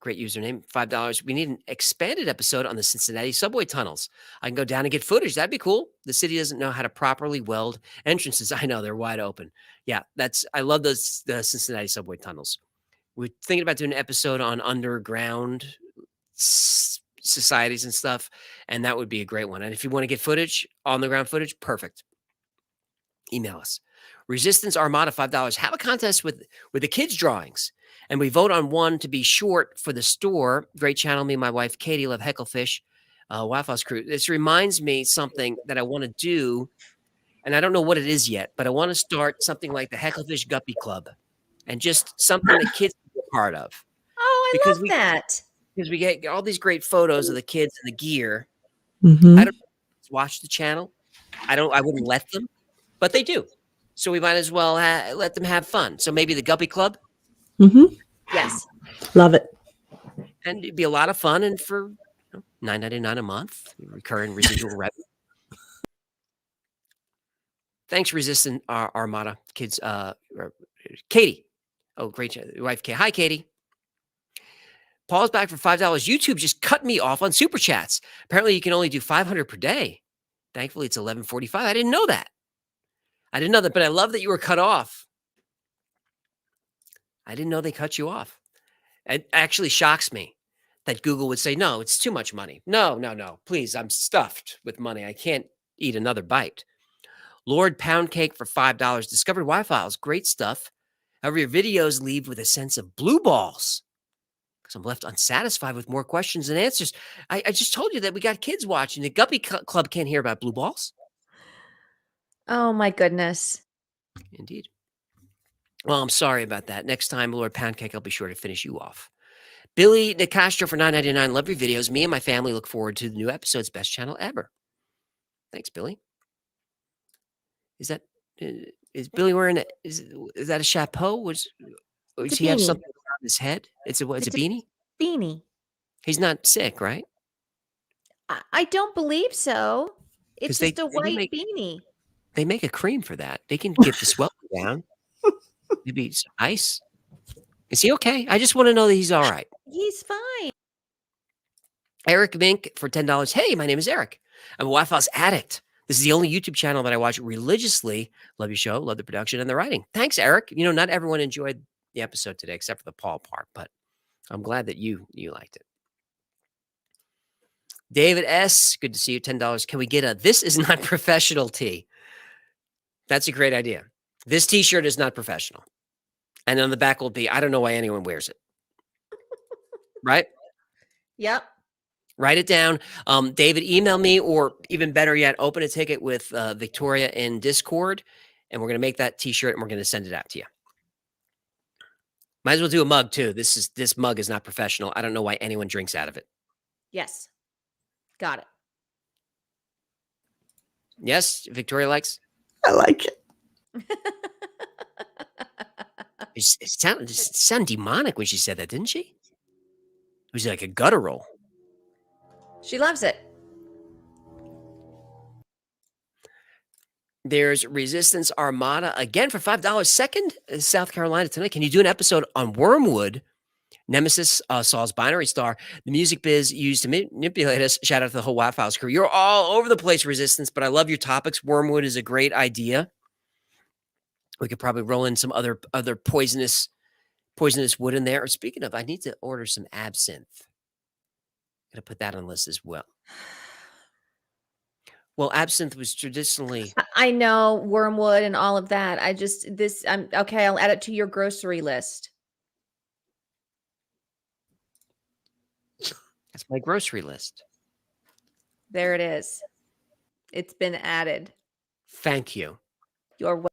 great username, $5. We need an expanded episode on the Cincinnati subway tunnels. I can go down and get footage. That'd be cool. The city doesn't know how to properly weld entrances. I know they're wide open. Yeah, I love the Cincinnati subway tunnels. We're thinking about doing an episode on underground societies and stuff, and that would be a great one. And if you want to get footage, on the ground footage, perfect. Email us. Resistance Armada, $5. Have a contest with the kids' drawings, and we vote on one to be short for the store. Great channel. Me and my wife Katie love Hecklefish, Waffles Crew. This reminds me something that I want to do, and I don't know what it is yet, but I want to start something like the Hecklefish Guppy Club, and just something that kids can be a part of. Oh, I love that. Because we get all these great photos of the kids and the gear. Mhm. I don't watch the channel. I wouldn't let them, but they do. So we might as well let them have fun. So maybe the Guppy Club, Mhm. Yes. Love it. and it'd be a lot of fun. And for $9.99 a month, recurring residual revenue. Thanks, Resistant Armada kids. Katie, oh great, your wife Katie. Hi, Katie. Paul's back for $5. YouTube just cut me off on super chats. Apparently, you can only do 500 per day. Thankfully, it's 11:45. I didn't know that. But I love that you were cut off. I didn't know they cut you off. It actually shocks me that Google would say, no, it's too much money. No. Please, I'm stuffed with money. I can't eat another bite. Lord Pound Cake for $5. Discovered Wi-Files. Great stuff. However, your videos leave with a sense of blue balls. Because I'm left unsatisfied with more questions and answers. I just told you that we got kids watching. The Guppy Club can't hear about blue balls. Oh my goodness. Indeed. Well, I'm sorry about that. Next time, Lord Poundcake, I'll be sure to finish you off. Billy DeCastro for $9.99. Love your videos. Me and my family look forward to the new episodes. Best channel ever. Thanks, Billy. Is Billy wearing is that a chapeau? Does It's a he have beanie. something on his head? It's a It's a beanie? Beanie. He's not sick, right? I don't believe so. 'Cause It's they- just a they white make- beanie. They make a cream for that. They can get the swelling down. Maybe some ice. Is he okay? I just want to know that he's all right. He's fine. Eric Mink for $10. Hey, my name is Eric. I'm a Wi-Fi's addict. This is the only YouTube channel that I watch religiously. Love your show. Love the production and the writing. Thanks, Eric. Not everyone enjoyed the episode today except for the Paul part, but I'm glad that you liked it. David S. Good to see you. $10. Can we get a "This is not professional" tee? That's a great idea. This t-shirt is not professional. And on the back will be, I don't know why anyone wears it. Right? Yep. Write it down. David, email me, or even better yet, open a ticket with Victoria in Discord, and we're going to make that t-shirt and we're going to send it out to you. Might as well do a mug too. This mug is not professional. I don't know why anyone drinks out of it. Yes. Got it. Yes, Victoria likes. I like it. It sounded demonic when she said that, didn't she? It was like a guttural. She loves it. There's Resistance Armada again for $5. Second, South Carolina tonight. Can you do an episode on Wormwood? Nemesis, Saul's binary star. The music biz used to manipulate us. Shout out to the whole Wi-Fi's crew. You're all over the place, Resistance, but I love your topics. Wormwood is a great idea. We could probably roll in some other poisonous wood in there. Or speaking of, I need to order some absinthe. Gotta put that on the list as well. Well, absinthe was traditionally. I know wormwood and all of that. I'm okay. I'll add it to your grocery list. That's my grocery list. There it is. It's been added. Thank you. You're wel-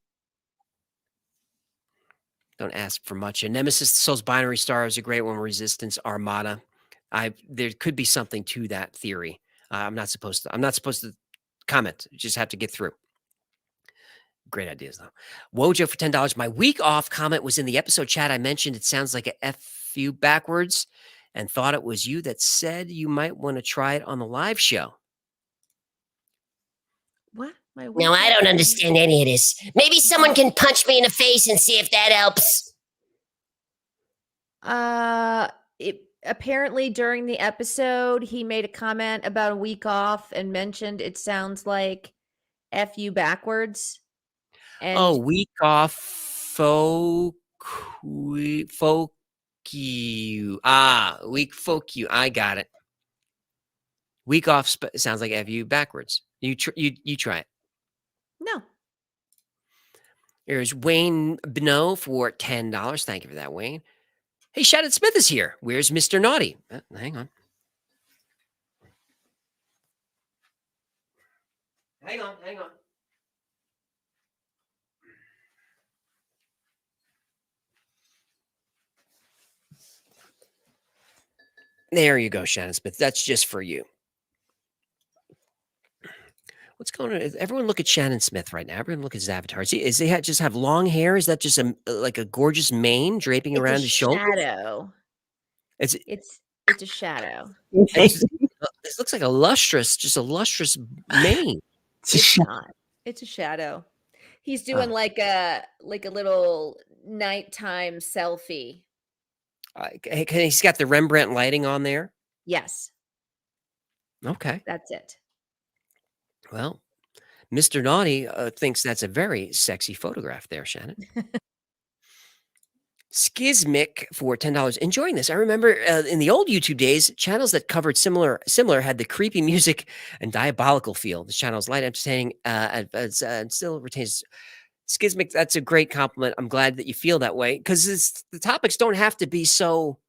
Don't ask for much. And Nemesis Souls Binary Star is a great one. Resistance Armada. There could be something to that theory. I'm not supposed to comment. You just have to get through. Great ideas though. Wojo for $10. My week off comment was in the episode chat. I mentioned it sounds like a FU backwards and thought it was you that said you might want to try it on the live show. What? My No, week I off? don't understand any of this. Maybe someone can punch me in the face and see if that helps. Apparently during the episode, he made a comment about a week off and mentioned it sounds like "fu" backwards. And Oh, week off folk you. Week folk you. I got it. Week off sounds like FU backwards. You try it. no, Here's Wayne Bno for $10. Thank you for that, Wayne. Hey, Shannon Smith is here. Where's Mr. Naughty? Hang on. Hang on. There you go, Shannon Smith. That's just for you. What's going on? Everyone look at Shannon Smith right now. Everyone look at his avatar. Is he just have long hair? Is that just like a gorgeous mane draping it's around a his shoulder? shadow. It's It's a shadow. this looks like a lustrous mane. It's not. It's a shadow. He's doing like a little nighttime selfie. He's got the Rembrandt lighting on there. Yes, Okay. that's it. Well, Mr. Naughty thinks that's a very sexy photograph there, Shannon. Schismic for $10. Enjoying this. I remember in the old YouTube days, channels that covered similar had the creepy music and diabolical feel. The channel's light entertaining and still retains Schismic. That's a great compliment. I'm glad that you feel that way because the topics don't have to be so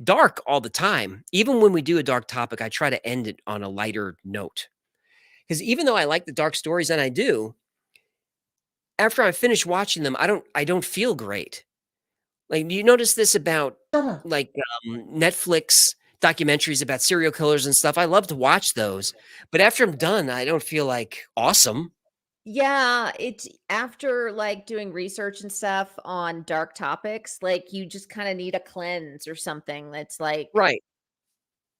dark all the time. Even when we do a dark topic, I try to end it on a lighter note. Because even though I like the dark stories, and I do, after I finish watching them, I don't feel great. Like, do you notice this about like Netflix documentaries about serial killers and stuff? I love to watch those, but after I'm done, I don't feel like awesome. Yeah, it's after like doing research and stuff on dark topics, like you just kind of need a cleanse or something that's like, Right.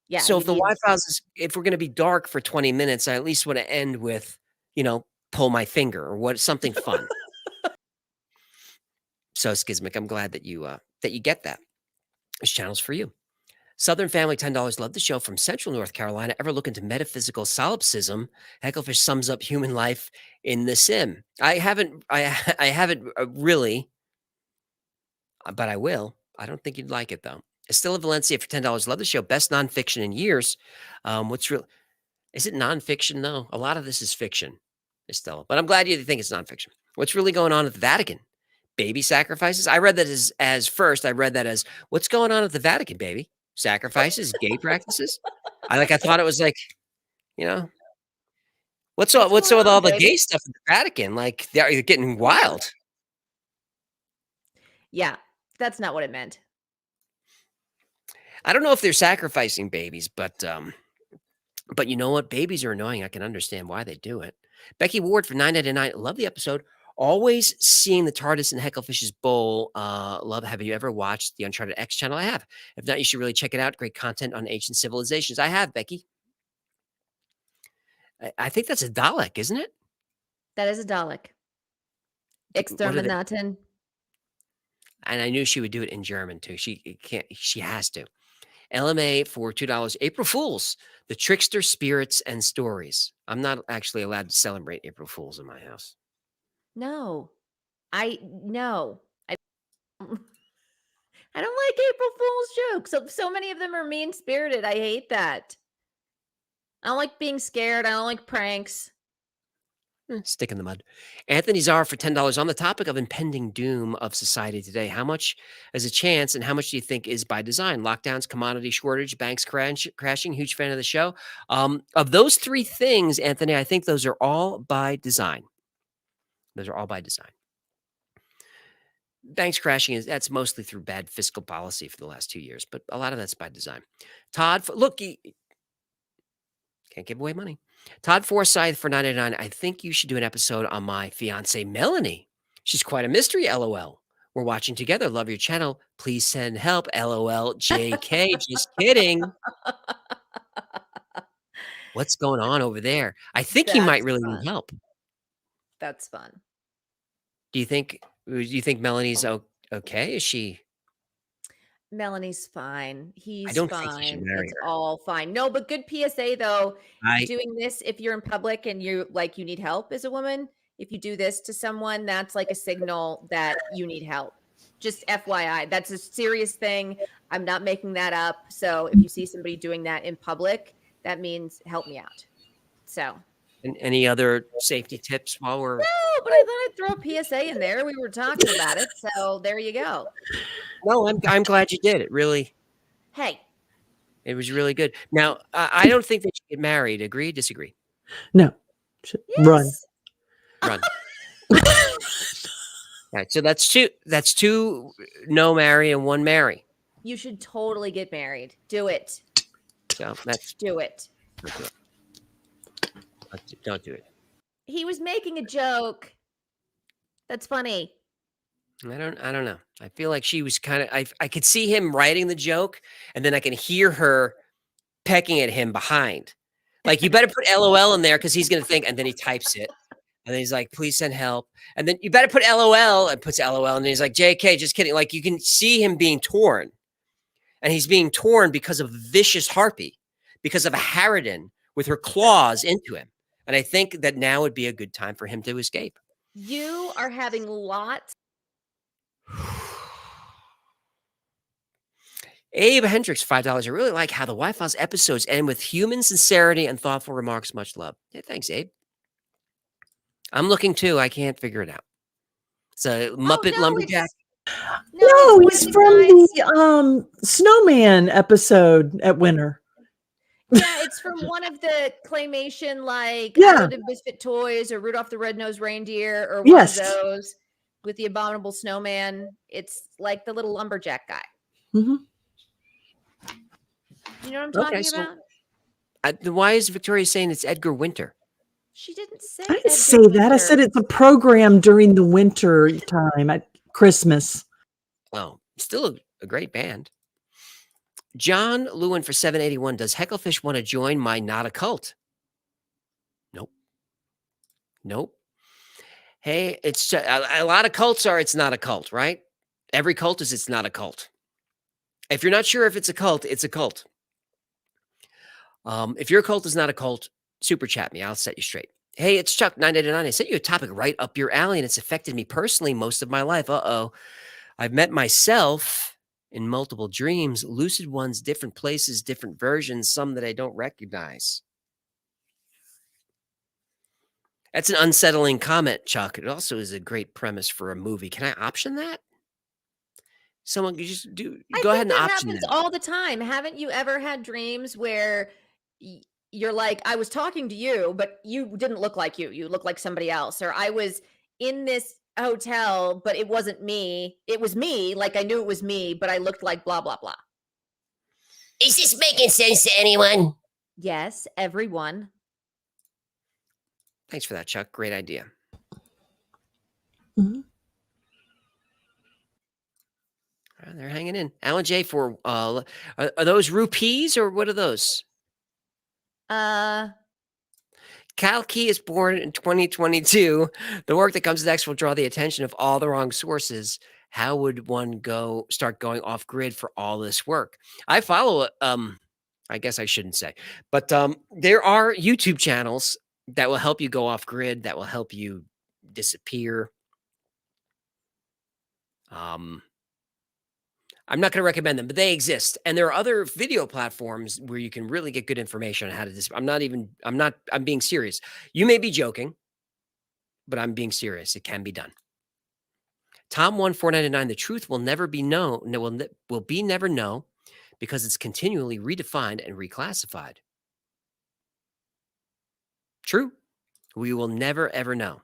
yeah, So you if the need- Wi Files if we're going to be dark for 20 minutes, I at least want to end with, pull my finger or something fun. So Schismic, I'm glad that you get that. This channel's for you. Southern Family, $10. Love the show from Central North Carolina. Ever look into metaphysical solipsism? Hecklefish sums up human life in The Sim. I haven't really, but I will. I don't think you'd like it though. Estella Valencia for $10. Love the show. Best nonfiction in years. What's real? Is it nonfiction? No, a lot of this is fiction, Estella. But I'm glad you think it's nonfiction. What's really going on at the Vatican? Baby sacrifices. I read that as first. I read that as what's going on at the Vatican, baby. Sacrifices, gay practices. I thought it was like, what's up with all the gay stuff in the Vatican? Like they're getting wild. yeah, that's not what it meant. I don't know if they're sacrificing babies, but you know what? Babies are annoying. I can understand why they do it. Becky Ward for $9.99. Love the episode. Always seeing the TARDIS in Hecklefish's bowl. Love. Have you ever watched the Uncharted X channel? I have. If not, you should really check it out. Great content on ancient civilizations. I have, Becky. I think that's a Dalek, isn't it? That is a Dalek. Exterminaten. And I knew she would do it in German too. She has to. LMA for $2. April Fools, the trickster spirits and stories. I'm not actually allowed to celebrate April Fools in my house. No. I don't like April Fool's jokes. So many of them are mean-spirited. I hate that. I don't like being scared. I don't like pranks. Stick in the mud. Anthony Czar for $10 on the topic of impending doom of society today. How much is a chance and how much do you think is by design? Lockdowns, commodity shortage, banks crashing. Huge fan of the show. Of those three things, Anthony, I think those are all by design. Those are all by design. Banks crashing that's mostly through bad fiscal policy for the last 2 years, but a lot of that's by design. Todd, look, can't give away money. Todd Forsyth for 99. I think you should do an episode on my fiance Melanie. She's quite a mystery. LOL. We're watching together. Love your channel. Please send help. LOL. JK. Just kidding. What's going on over there? I think he might That's really fun. need help. That's fun. Do you think Melanie's okay? Is she? Melanie's fine. He's don't think you should fine. marry It's her. all fine. No, but good PSA though. I Doing this if you're in public and you need help as a woman, if you do this to someone, that's like a signal that you need help. Just FYI, that's a serious thing. I'm not making that up. So if you see somebody doing that in public, that means help me out. So and any other safety tips while we're no, but I thought I'd throw a PSA in there. We were talking about it. So there you go. No, I'm glad you did. It Hey, was really good. Now, I don't think they should get married. Agree? Disagree? No. Run. yes. Run. All right, so that's two no marry and one marry. You should totally get married. Do it. So that's Do it. don't do it. He was making a joke. That's funny. I don't know. I feel like she was kind of I could see him writing the joke and then I can hear her pecking at him behind. Like, you better put LOL in there because he's gonna think, and then he types it. And then he's like, please send help. And then you better put LOL and puts LOL. And then he's like, JK, just kidding. Like, you can see him being torn. And he's being torn because of a vicious harpy, because of a harridan with her claws into him. And I think that now would be a good time for him to escape. You are having lots. Abe Hendricks, $5. I really like how the White Files episodes end with human sincerity and thoughtful remarks. Much love. Yeah, thanks, Abe. I'm looking too. I can't figure it out. It's a Muppet Lumberjack. No, it's he's one of the from the Snowman episode at Winter. Yeah, it's from one of the claymation, like Yeah. Island of Misfit Toys or Rudolph the Red-Nosed Reindeer or one Yes. of those with the abominable snowman. It's like the little lumberjack guy. Mhm. You know what I'm talking Okay, so- about? Why is Victoria saying it's Edgar Winter? She didn't say. I didn't Edgar say that. I said Winter. it's a program during the winter time at Christmas. Well, still a great band. John Lewin for 781. Does Hecklefish want to join my not a cult? Nope. Nope. Hey, it's a lot of cults are it's not a cult, right? Every cult is it's not a cult. If you're not sure if it's a cult, it's a cult. If your cult is not a cult, super chat me. I'll set you straight. Hey, it's Chuck 999. I sent you a topic right up your alley, and it's affected me personally most of my life. I've met myself in multiple dreams, lucid ones, different places, different versions, some that I don't recognize. That's an unsettling comment, Chuck. It also is a great premise for a movie. Can I option that? Someone could just I go ahead think and that option happens that. all the time. Haven't you ever had dreams where you're like, I was talking to you, but you didn't look like you. You looked like somebody else. Or I was in this hotel, but it wasn't me. It was me. Like I knew it was me, but I looked like blah, blah, blah. Is this making sense to anyone? Yes, everyone. Thanks for that, Chuck. Great idea. Mhm. They're hanging in. Alan J for are those rupees or what are those? Cal Key is born in 2022. The work that comes next will draw the attention of all the wrong sources. How would one start going off grid for all this work? I follow I guess I shouldn't say, but there are YouTube channels that will help you go off grid, that will help you disappear. I'm not going to recommend them, but they exist. And there are other video platforms where you can really get good information on how to I'm being serious. You may be joking, but I'm being serious. It can be done. Tom 1499, the truth will never be known. Will be never know because it's continually redefined and reclassified. True. We will never, ever know.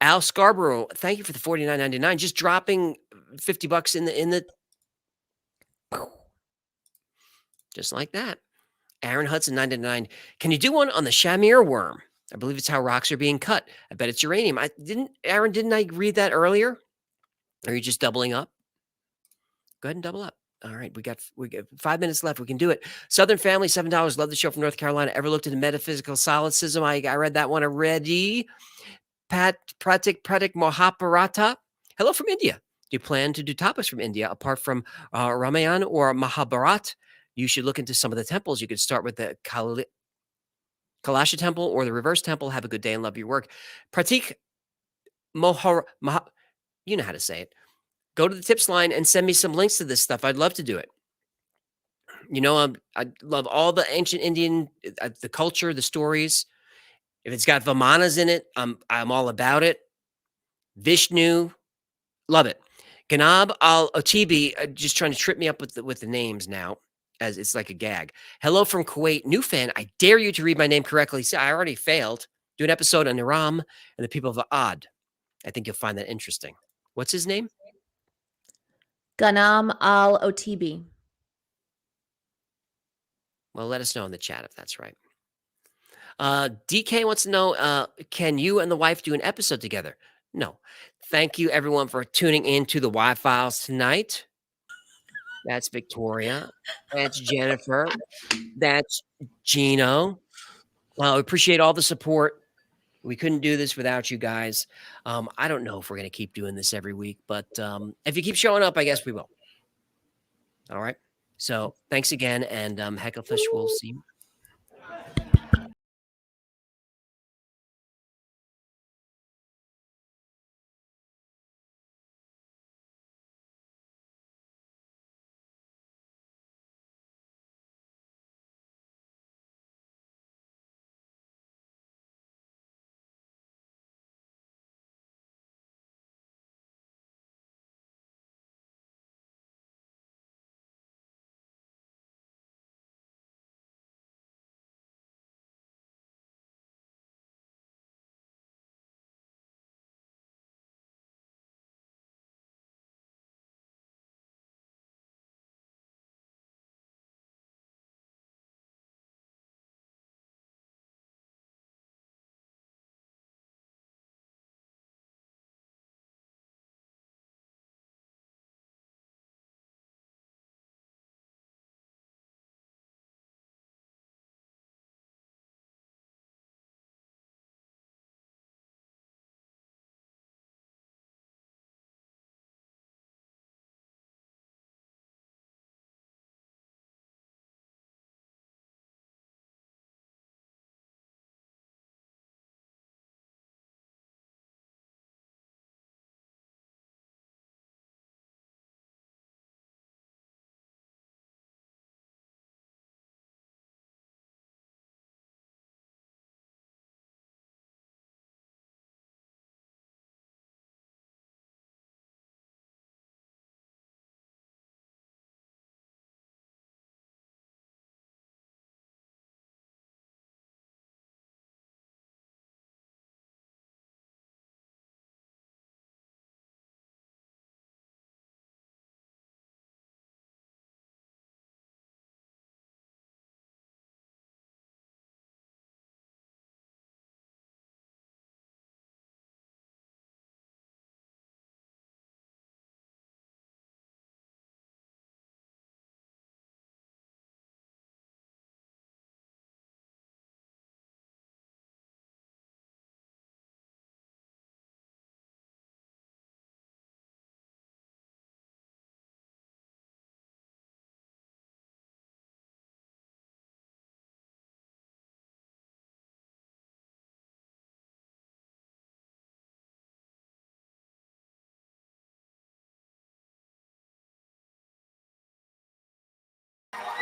Al Scarborough, thank you for the $49.99. Just dropping $50 in the just like that. Aaron Hudson 99. Can you do one on the Shamir worm? I believe it's how rocks are being cut. I bet it's uranium. Aaron, didn't I read that earlier? Or are you just doubling up? Go ahead and double up. All right, we got 5 minutes left. We can do it. Southern Family, $7. Love the show from North Carolina. Ever looked into metaphysical solipsism? I read that one already. Pratik Mahabharata. Hello from India. Do you plan to do topics from India apart from Ramayana or Mahabharat? You should look into some of the temples. You could start with the Kalasha temple or the reverse temple. Have a good day and love your work. Pratik you know how to say it. Go to the tips line and send me some links to this stuff. I'd love to do it. You know, I love all the ancient Indian, the culture, the stories. If it's got Vamanas in it, I'm all about it. Vishnu, love it. Ganab al-Otibi, just trying to trip me up with the names now, as it's like a gag. Hello from Kuwait, new fan. I dare you to read my name correctly. See, I already failed. Do an episode on Iram and the people of Ad. I think you'll find that interesting. What's his name? Ganam al-Otibi. Well, let us know in the chat if that's right. DK wants to know, can you and the wife do an episode together? No. Thank you, everyone, for tuning in to the Y-Files tonight. That's Victoria. That's Jennifer. That's Gino. We appreciate all the support. We couldn't do this without you guys. I don't know if we're going to keep doing this every week, but if you keep showing up, I guess we will. All right. So thanks again, and Hecklefish, we'll see you.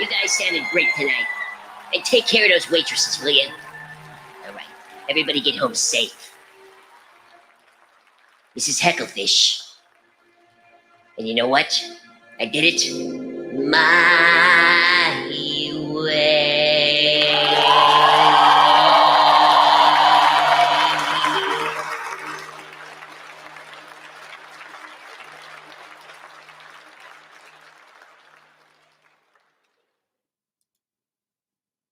You guys sounded great tonight. And take care of those waitresses, will you? All right. Everybody get home safe. This is Hecklefish. And you know what? I did it my